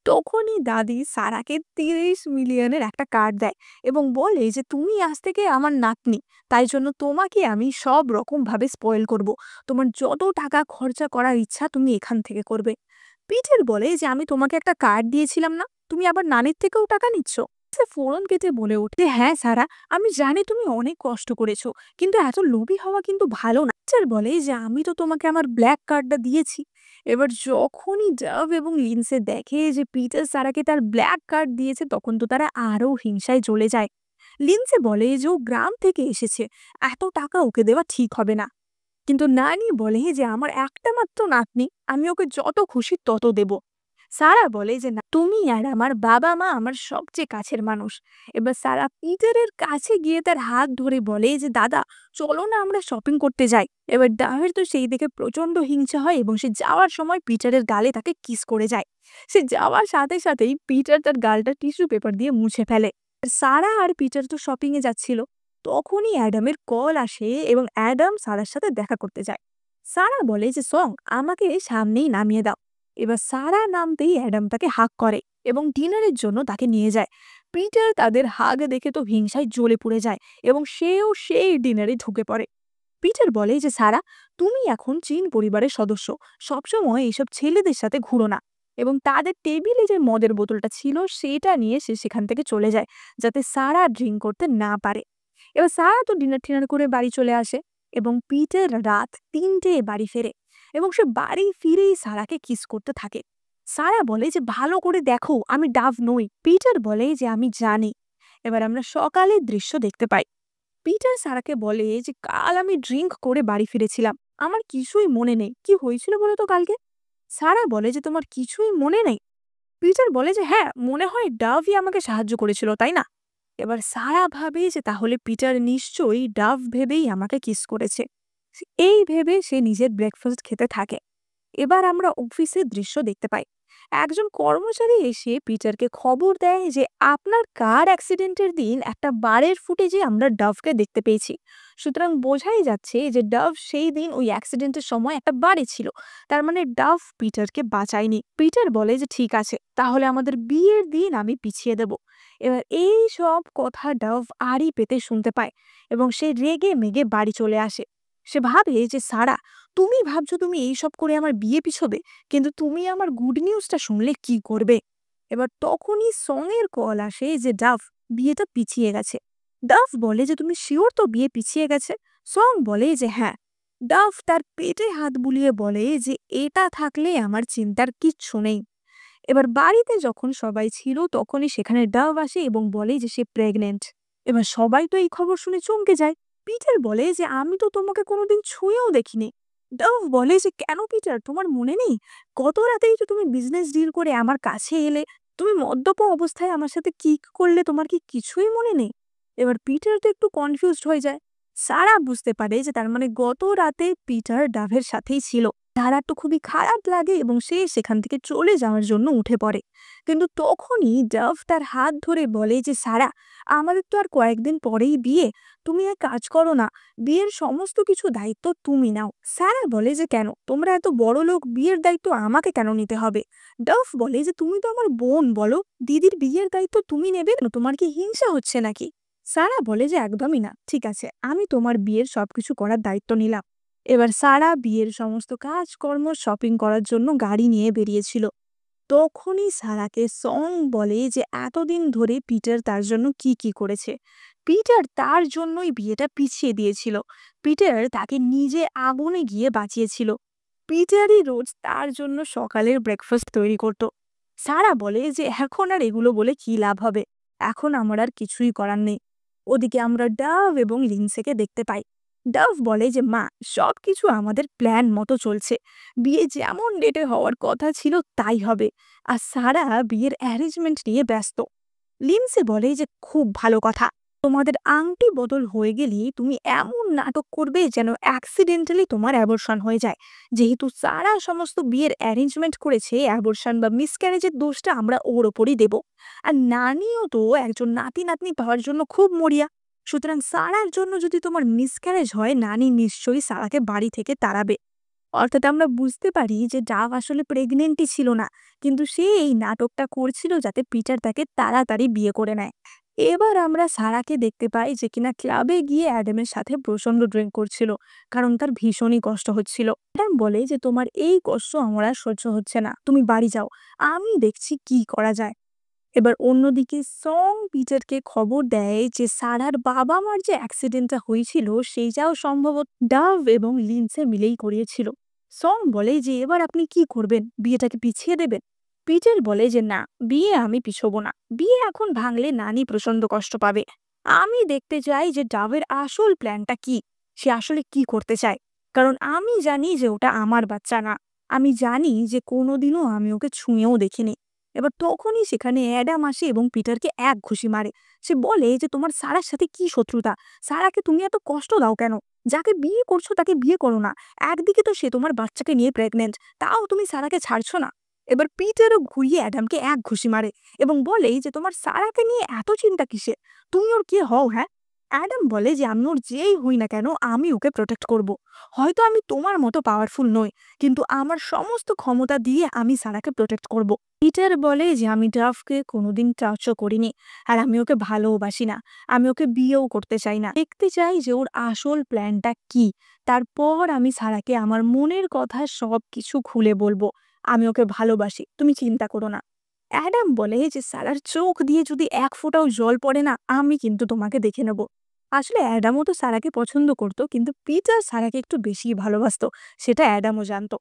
তখনই দাদি সারাকে 30 মিলিয়নের একটা কার্ড দেয় এবং বলে যে তুমি আজ থেকে আমার নাতনি, তাই জন্য তোমাকে আমি সব রকম ভাবে স্পয়েল করব, তোমার যত টাকা খরচা করার ইচ্ছা তুমি এখান থেকে করবে। পিটার বলে যে আমি তোমাকে একটা কার্ড দিয়েছিলাম না, তুমি আবার নানির থেকেও টাকা নিচ্ছ। সে ফোরন কেটে বলে ওঠে, হ্যাঁ সারা, আমি জানি তুমি অনেক কষ্ট করেছো, কিন্তু এত লোভী হওয়া কিন্তু ভালো না। পিটার বলে যে আমি তো তোমাকে আমার ব্ল্যাক কার্ডটা দিয়েছি। এবার যখনই ডাভ এবং লিন্সে দেখে যে পিটার সারাকে তার ব্ল্যাক কার্ড দিয়েছে, তখন তো তারা আরো হিংসায় জ্বলে যায়। লিন্সে বলে যে ও গ্রাম থেকে এসেছে, এত টাকা ওকে দেওয়া ঠিক হবে না। কিন্তু নানি বলে যে আমার একটা মাত্র নাতনি, আমি ওকে যত খুশি তত দেব। সারা বলে যে না, তুমি আর আমার বাবা মা আমার সবচেয়ে কাছের মানুষ। এবার সারা পিটারের কাছে গিয়ে তার হাত ধরে বলে যে দাদা, চলো না আমরা শপিং করতে যাই। এবার ডাভের তো সেই দেখে প্রচন্ড হিংসা হয় এবং সে যাওয়ার সময় পিটারের গালে তাকে কিস করে যায়। সে যাওয়ার সাথে সাথেই পিটার তার গালটা টিস্যু পেপার দিয়ে মুছে ফেলে। আর সারা আর পিটার তো শপিং এ যাচ্ছিল, তখনই অ্যাডামের কল আসে এবং অ্যাডাম সারার সাথে দেখা করতে যায়। সারা বলে যে সং, আমাকে সামনেই নামিয়ে দাও। এবার সারা নামতেই অ্যাডাম তাকে হাগ করে এবং ডিনারের জন্য তাকে নিয়ে যায়। পিটার তাদের হাগ দেখে তো হিংসায় জ্বলে পুড়ে যায় এবং সেও সেই ডিনারে ঢুকে পড়ে। পিটার বলে যে সারা, তুমি এখন চীন পরিবারের সদস্য, সবসময় এইসব ছেলেদের সাথে ঘুরো না। এবং তাদের টেবিলে যে মদের বোতলটা ছিল সেটা নিয়ে সে সেখান থেকে চলে যায়, যাতে সারা ড্রিঙ্ক করতে না পারে। এবার সারা তো ডিনার টিনার করে বাড়ি চলে আসে এবং পিটার রাত 3টে বাড়ি ফেরে এবং সে বাড়ি ফিরেই সারাকে কিস করতে থাকে। সারা বলে যে ভালো করে দেখো, আমি ডাভ নই। পিটার বলে যে আমি জানি। এবার আমরা সকালের দৃশ্য দেখতে পাই। পিটার সারাকে বলে যে কাল আমি ড্রিঙ্ক করে বাড়ি ফিরেছিলাম, আমার কিছুই মনে নেই, কি হয়েছিল বলো তো কালকে। সারা বলে যে তোমার কিছুই মনে নেই। পিটার বলে যে হ্যাঁ, মনে হয় ডাভই আমাকে সাহায্য করেছিল, তাই না। এবার সারা ভাবে যে তাহলে পিটার নিশ্চয়ই ডাভ ভেবেই আমাকে কিস করেছে। এই ভেবে সে নিজের ব্রেকফাস্ট খেতে থাকে। এবার আমরা অফিসের দৃশ্য দেখতে পাই। একজন কর্মচারী এসে পিটারকে খবর দেয় যে আপনার কার অ্যাক্সিডেন্টের দিন একটা বারের ফুটেজে আমরা ডাভকে দেখতে পেয়েছি। সুতরাং বোঝাই যাচ্ছে যে ডাভ সেই দিন ওই অ্যাক্সিডেন্টের সময় একটা বারে ছিল, তার মানে ডাভ পিটারকে বাঁচায়নি। পিটার বলে যে ঠিক আছে, তাহলে আমাদের বিয়ের দিন আমি পিছিয়ে দেব। এবার এই সব কথা ডাভ আড়ি পেতে শুনতে পায় এবং সে রেগে মেগে বাড়ি চলে আসে। সে ভাবে যে সারা, তুমি ভাবছো তুমি এইসব করে আমার বিয়ে পিছোবে, কিন্তু তুমি আমার গুড নিউজটা শুনলে কি করবে। এবার তখনই সং এর কল আসে যে ডাভ, বিয়েটা পিছিয়ে গেছে। ডাভ বলে যে তুমি শিওর তো বিয়ে পিছিয়ে গেছে। সং বলে যে হ্যাঁ। ডাভ তার পেটে হাত বুলিয়ে বলে যে এটা থাকলে আমার চিন্তার কিচ্ছু নেই। এবার বাড়িতে যখন সবাই ছিল তখনই সেখানে ডাভ আসে এবং বলে যে সে প্রেগনেন্ট। এবার সবাই তো এই খবর শুনে চমকে যায়। পিটার বলে যে আমি তো তোমাকে কোনোদিন ছুঁয়েও দেখিনি। ডাভ বলে যে, "কেন পিটার, তোমার মনে নেই? গত রাতেই তো তুমি বিজনেস ডিল করে আমার কাছে এলে। তুমি মদ্যপ অবস্থায় আমার সাথে কি করলে তোমার কি কিছুই মনে নেই?" এবার পিটার তো একটু কনফিউজড হয়ে যায়। সারা বুঝতে পারে যে তার মানে গত রাতে পিটার ডাভের সাথেই ছিল। তার তো খুবই খারাপ লাগে এবং সে সেখান থেকে চলে যাওয়ার জন্য উঠে পড়ে। কিন্তু তখনই ডাভ তার হাত ধরে বলে যে, "সারা, আমাদের তো আর কয়েকদিন পরেই বিয়ে। তুমি এক কাজ করো না, বিয়ের সমস্ত কিছু দায়িত্ব তুমি নাও।" স্যারা বলে যে, "কেন? তোমরা এত বড় লোক, বিয়ের দায়িত্ব আমাকে কেন নিতে হবে?" ডফ বলে যে, "তুমি তো আমার বোন, বলো, দিদির বিয়ের দায়িত্ব তুমি নেবে না? তোমার কি হিংসা হচ্ছে নাকি?" সারা বলে যে, "একদমই না। ঠিক আছে, আমি তোমার বিয়ের সবকিছু করার দায়িত্ব নিলাম।" এবার সারা বিয়ের সমস্ত কাজকর্ম শপিং করার জন্য গাড়ি নিয়ে বেরিয়েছিল। তখনই সারাকে সং বলে যে এতদিন ধরে পিটার তার জন্য কি কি করেছে। পিটার তার জন্যই বিয়েটা পিছিয়ে দিয়েছিল। পিটার তাকে নিজে আগুনে গিয়ে বাঁচিয়েছিল। পিটারই রোজ তার জন্য সকালের ব্রেকফাস্ট তৈরি করত। সারা বলে যে এখন আর এগুলো বলে কি লাভ হবে, এখন আমার আর কিছুই করার নেই। ওদিকে আমরা ডাভ এবং লিন্সেকে দেখতে পাই। ডাভ বলে যে, "মা, সবকিছু আমাদের প্ল্যান মতো চলছে। বিয়ে যেমন ডেটে হওয়ার কথা ছিল তাই হবে।" আর সারা বিয়ের অ্যারেঞ্জমেন্ট নিয়ে ব্যস্ত। লিন্সে বলে যে, "খুব ভালো কথা। তোমাদের আংটি বদল হয়ে গেলেই তুমি এমন নাটক করবে যেন অ্যাক্সিডেন্টালি তোমার অ্যাবর্শন হয়ে যায়। যেহেতু সারা সমস্ত বিয়ের অ্যারেঞ্জমেন্ট করেছে, অ্যাবর্শন বা মিসক্যারেজের দোষটা আমরা ওর ওপরই দেব। আর নানিও তো একজন নাতি নাতনি পাওয়ার জন্য খুব মরিয়া। সুতরাং সারার জন্য যদি তোমার মিসক্যারেজ হয়, নানি নিশ্চয়ই সারাকে বাড়ি থেকে তাড়াবে।" অর্থাৎ আমরা বুঝতে পারি যে ডাভ আসলে প্রেগনেন্টই ছিল না, কিন্তু সে এই নাটকটা করছিল যাতে পিটার তাকে তাড়াতাড়ি বিয়ে করে নেয়। এবার আমরা সারাকে দেখতে পাই যে কিনা ক্লাবে গিয়ে অ্যাডামের সাথে প্রচন্ড ড্রিঙ্ক করছিল, কারণ তার ভীষণই কষ্ট হচ্ছিল। অ্যাডাম বলে যে, "তোমার এই কষ্ট আমার আর সহ্য হচ্ছে না, তুমি বাড়ি যাও, আমি দেখছি কি করা যায়।" এবার অন্যদিকে সং পিটারকে খবর দেয় যে সারার বাবা মার যে অ্যাক্সিডেন্টটা হয়েছিল সেইটাও সম্ভবত ডাভ এবং লিন্সে মিলেই করিয়েছিল। সং বলে যে, "এবার আপনি কি করবেন? বিয়েটাকে পিছিয়ে দেবেন?" পিটার বলে যে, "না, বিয়ে আমি পিছবো না। বিয়ে এখন ভাঙলে নানি প্রচন্ড কষ্ট পাবে। আমি দেখতে চাই যে ডাভের আসল প্ল্যানটা কি, সে আসলে কি করতে চায়। কারণ আমি জানি যে ওটা আমার বাচ্চা না। আমি জানি যে কোনোদিনও আমি ওকে ছুঁয়েও দেখিনি।" এবার তখনই সেখানে অ্যাডাম আসে এবং পিটারকে এক ঘুষি মারে। সে বলে যে, "তোমার সারার সাথে কি শত্রুতা? সারাকে তুমি এত কষ্ট দাও কেন? যাকে বিয়ে করছো তাকে বিয়ে করো না। একদিকে তো সে তোমার বাচ্চাকে নিয়ে প্রেগনেন্ট, তাও তুমি সারাকে ছাড়ছো না।" এবার পিটারও ঘুরিয়ে অ্যাডামকে এক ঘুষি মারে এবং বলে যে, "তোমার সারাকে নিয়ে এত চিন্তা কিসের? তুমি ওর কে হও, হ্যাঁ?" অ্যাডাম বলে যে, "আমি ওর যেই হই না কেন, আমি ওকে প্রোটেক্ট করব। হয়তো আমি তোমার মতো পাওয়ারফুল নই, কিন্তু আমার সমস্ত ক্ষমতা দিয়ে আমি সারাকে প্রোটেক্ট করব।" পিটার বলে যে, "আমি ডাভকে কোনোদিন টাচও করিনি, আর আমি ওকে ভালোবাসি না। আমি ওকে বিয়েও করতে চাই না। দেখতে চাই যে ওর আসল প্ল্যানটা কি। তারপর আমি সারাকে আমার মনের কথা সবকিছু খুলে বলবো। আমি ওকে ভালোবাসি, তুমি চিন্তা করো না।" অ্যাডাম বলে যে, "সারার চোখ দিয়ে যদি এক ফোঁটাও জল পড়ে না, আমি কিন্তু তোমাকে দেখে নেব।" আসলে অ্যাডামও তো সারাকে পছন্দ করত, কিন্তু পিটার সারাকে একটু বেশি ভালোবাসতো, সেটা অ্যাডামও জানতো।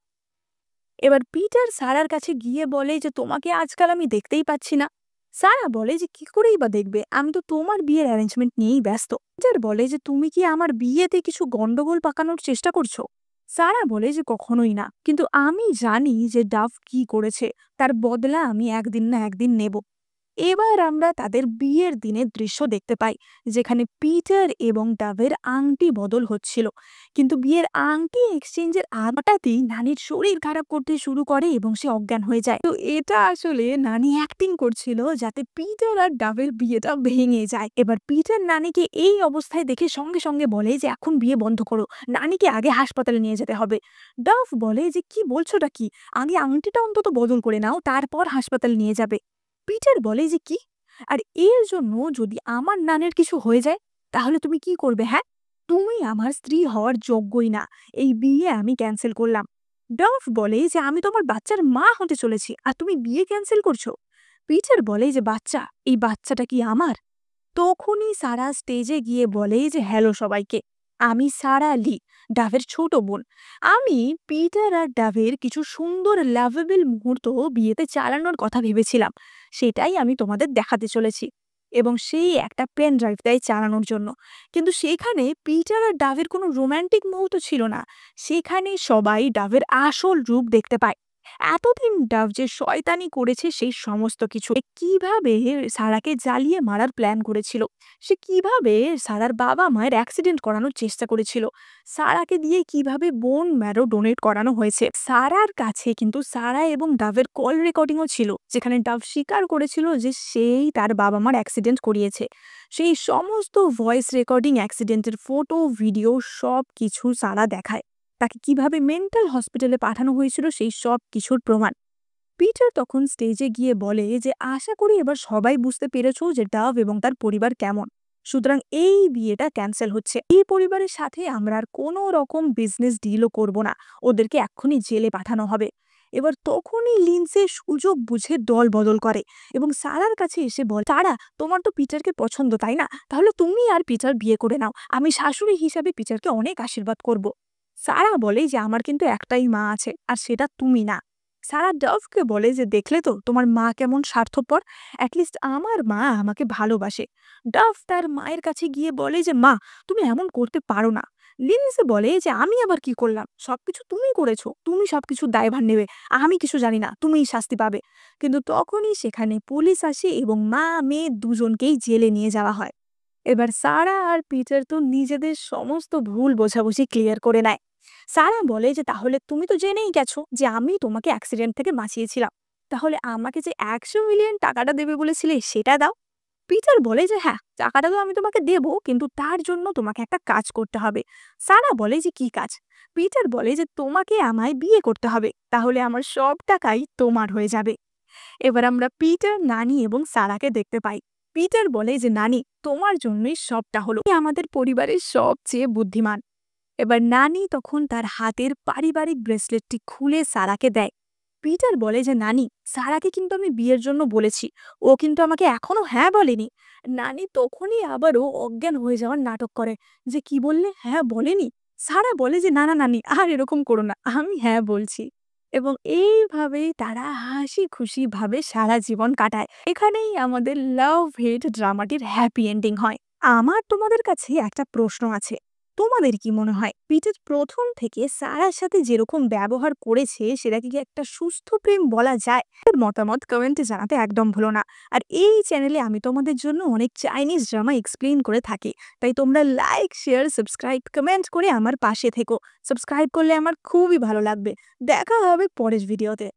এবার পিটার সারার কাছে গিয়ে বলে যে, "তোমাকে আজকাল আমি দেখতেই পাচ্ছি না।" সারা বলে যে, "কি করেই বা দেখবে, আমি তো তোমার বিয়ের অ্যারেঞ্জমেন্ট নিয়েই ব্যস্ত।" পিটার বলে যে, "তুমি কি আমার বিয়েতে কিছু গন্ডগোল পাকানোর চেষ্টা করছো?" সারা বলে যে, "কখনোই না, কিন্তু আমি জানি যে ডাভ কি করেছে, তার বদলা আমি একদিন না একদিন নেব।" এবার আমরা তাদের বিয়ের দিনের দৃশ্য দেখতে পাই, যেখানে পিটার এবং ডাভের আংটি বদল হচ্ছিল। কিন্তু বিয়ের আংটি এক্সচেঞ্জের হঠাৎই নানির শরীর খারাপ করতে শুরু করে এবং সে অজ্ঞান হয়ে যায়। তো এটা আসলে নানি অ্যাক্টিং করছিল যাতে পিটার আর ডাভের বিয়েটা ভেঙে যায়। এবার পিটার নানিকে এই অবস্থায় দেখে সঙ্গে সঙ্গে বলে যে, "এখন বিয়ে বন্ধ করো, নানিকে আগে হাসপাতালে নিয়ে যেতে হবে।" ডাভ বলে যে, "কি বলছোটা কি? আগে আংটিটা অন্তত বদল করে নাও, তারপর হাসপাতালে নিয়ে যাবে।" পিটার বলে যে, "কি? আর এর জন্য যদি আমার নানের কিছু হয়ে যায়, তাহলে তুমি কি করবে, হ্যাঁ? তুমি আমার স্ত্রী হওয়ার যোগ্যই না। এই বিয়ে আমি ক্যান্সেল করলাম।" ডভ বলে যে, "আমি তোমার বাচ্চার মা হতে চলেছি, আর তুমি বিয়ে ক্যান্সেল করছো?" পিটার বলে যে, "বাচ্চা, এই বাচ্চাটা কি আমার?" তখনই সারা স্টেজে গিয়ে বলে যে, "হ্যালো সবাইকে, আমি সারা লি, ডাভের ছোট বোন। আমি পিটার আর ডাভের কিছু সুন্দর লাভেবল মুহূর্ত বিয়েতে চালানোর কথা ভেবেছিলাম, সেটাই আমি তোমাদের দেখাতে চলেছি।" এবং সেই একটা পেন ড্রাইভ দেয় চালানোর জন্য। কিন্তু সেখানে পিটার আর ডাভের কোনো রোমান্টিক মুহূর্ত ছিল না। সেখানে সবাই ডাভের আসল রূপ দেখতে পায়। এতদিন ডাভ যে শয়তানি করেছে সেই সমস্ত কিছু, সে কিভাবে সারাকে জ্বালিয়ে মারার প্ল্যান করেছিল, সে কিভাবে সারার বাবা মায়ের অ্যাক্সিডেন্ট করানোর চেষ্টা করেছিল, সারাকে দিয়ে কিভাবে বোন ম্যারো ডোনেট করানো হয়েছে। সারার কাছে কিন্তু সারা এবং ডাভের কল রেকর্ডিংও ছিল, যেখানে ডাভ স্বীকার করেছিল যে সেই তার বাবা মার অ্যাক্সিডেন্ট করিয়েছে। সেই সমস্ত ভয়েস রেকর্ডিং, অ্যাক্সিডেন্টের ফটো, ভিডিও সব কিছু সারা দেখায়। তাকে কিভাবে মেন্টাল হসপিটালে পাঠানো হয়েছিল সেই সব কিছুর প্রমাণ। পিটার তখন স্টেজে গিয়ে বলে যে আশা করি এবার সবাই বুঝতে পেরেছো যে ডাভ এবং তার পরিবার কেমন। সুতরাং এই বিয়েটা ক্যান্সেল হচ্ছে। এই পরিবারের সাথে আমরা আর কোনো রকম বিজনেস ডিলও করব না। ওদেরকে এক্ষুনি জেলে পাঠানো হবে। এবার তখনই লিন্সে সুযোগ বুঝে দল বদল করে এবং সারার কাছে এসে বলে, সারা, তোমার তো পিটারকে পছন্দ তাই না? তাহলে তুমি আর পিটার বিয়ে করে নাও। আমি শাশুড়ি হিসাবে পিটারকে অনেক আশীর্বাদ করব। সারা বলে যে আমার কিন্তু একটাই মা আছে, আর সেটা তুমি না। সারা ডাভকে বলে যে দেখলে তো তোমার মা কেমন স্বার্থপর, অ্যাটলিস্ট আমার মা আমাকে ভালোবাসে। ডাভ তার মায়ের কাছে গিয়ে বলে যে মা, তুমি এমন করতে পারো না। লিন্সে বলে যে আমি আবার কি করলাম, সবকিছু তুমি করেছো, তুমি সবকিছু দায়ভার নেবে, আমি কিছু জানি না, তুমিই শাস্তি পাবে। কিন্তু তখনই সেখানে পুলিশ আসে এবং মা মেয়ে দুজনকেই জেলে নিয়ে যাওয়া হয়। এবার সারা আর পিটার তো নিজেদের সমস্ত ভুল বোঝাবুঝি ক্লিয়ার করে নেয়। সারা বলে যে তাহলে তুমি তো জেনেই গেছো যে আমি তোমাকে অ্যাক্সিডেন্ট থেকে বাঁচিয়েছিলাম, তাহলে আমাকে যে 100 মিলিয়ন টাকাটা দেবে বলেছিলে সেটা দাও। পিটার বলে যে হ্যাঁ, টাকাটা তো আমি তোমাকে দেবো, কিন্তু তার জন্য তোমাকে একটা কাজ করতে হবে। সারা বলে যে কি কাজ? পিটার বলে যে তোমাকে আমায় বিয়ে করতে হবে, তাহলে আমার সব টাকাই তোমার হয়ে যাবে। এবার আমরা পিটার, নানি এবং সারাকে দেখতে পাই। পিটার বলে যে নানি, তোমার জন্যই সবটা হলো, তুমি আমাদের পরিবারের সবচেয়ে বুদ্ধিমান। এবার নানি তখন তার হাতের পারিবারিক ব্রেসলেটটি খুলে সারাকে দেয়। পিটার বলে যে নানি, সারাকে কিন্তু আমি বিয়ের জন্য বলেছি, ও কিন্তু আমাকে এখনো হ্যাঁ বলেনি। নানি তখনই আবারও অজ্ঞান হয়ে যাওয়ার নাটক করে যে কি বললে, হ্যাঁ বলেনি? সারা বলে যে না না নানি, আর এরকম করো না, আমি হ্যাঁ বলছি। এবং এইভাবেই তারা হাসি খুশি ভাবে সারা জীবন কাটায়। এখানেই আমাদের লাভ হেট ড্রামাটির হ্যাপি এন্ডিং হয়। আমার তোমাদের কাছে একটা প্রশ্ন আছে, তোমাদের কি মনে হয় পিটার প্রথম থেকে সারার সাথে যেরকম ব্যবহার করেছে সেটা কি একটা সুস্থ প্রেম বলা যায়? এর মতামত কমেন্টে জানাতে একদম ভুলো না। আর এই চ্যানেলে আমি তোমাদের জন্য অনেক চাইনিজ ড্রামা এক্সপ্লেইন করে থাকি, তাই তোমরা লাইক, শেয়ার, সাবস্ক্রাইব, কমেন্ট করে আমার পাশে থেকো। সাবস্ক্রাইব করলে আমার খুবই ভালো লাগবে। দেখা হবে পরের ভিডিওতে।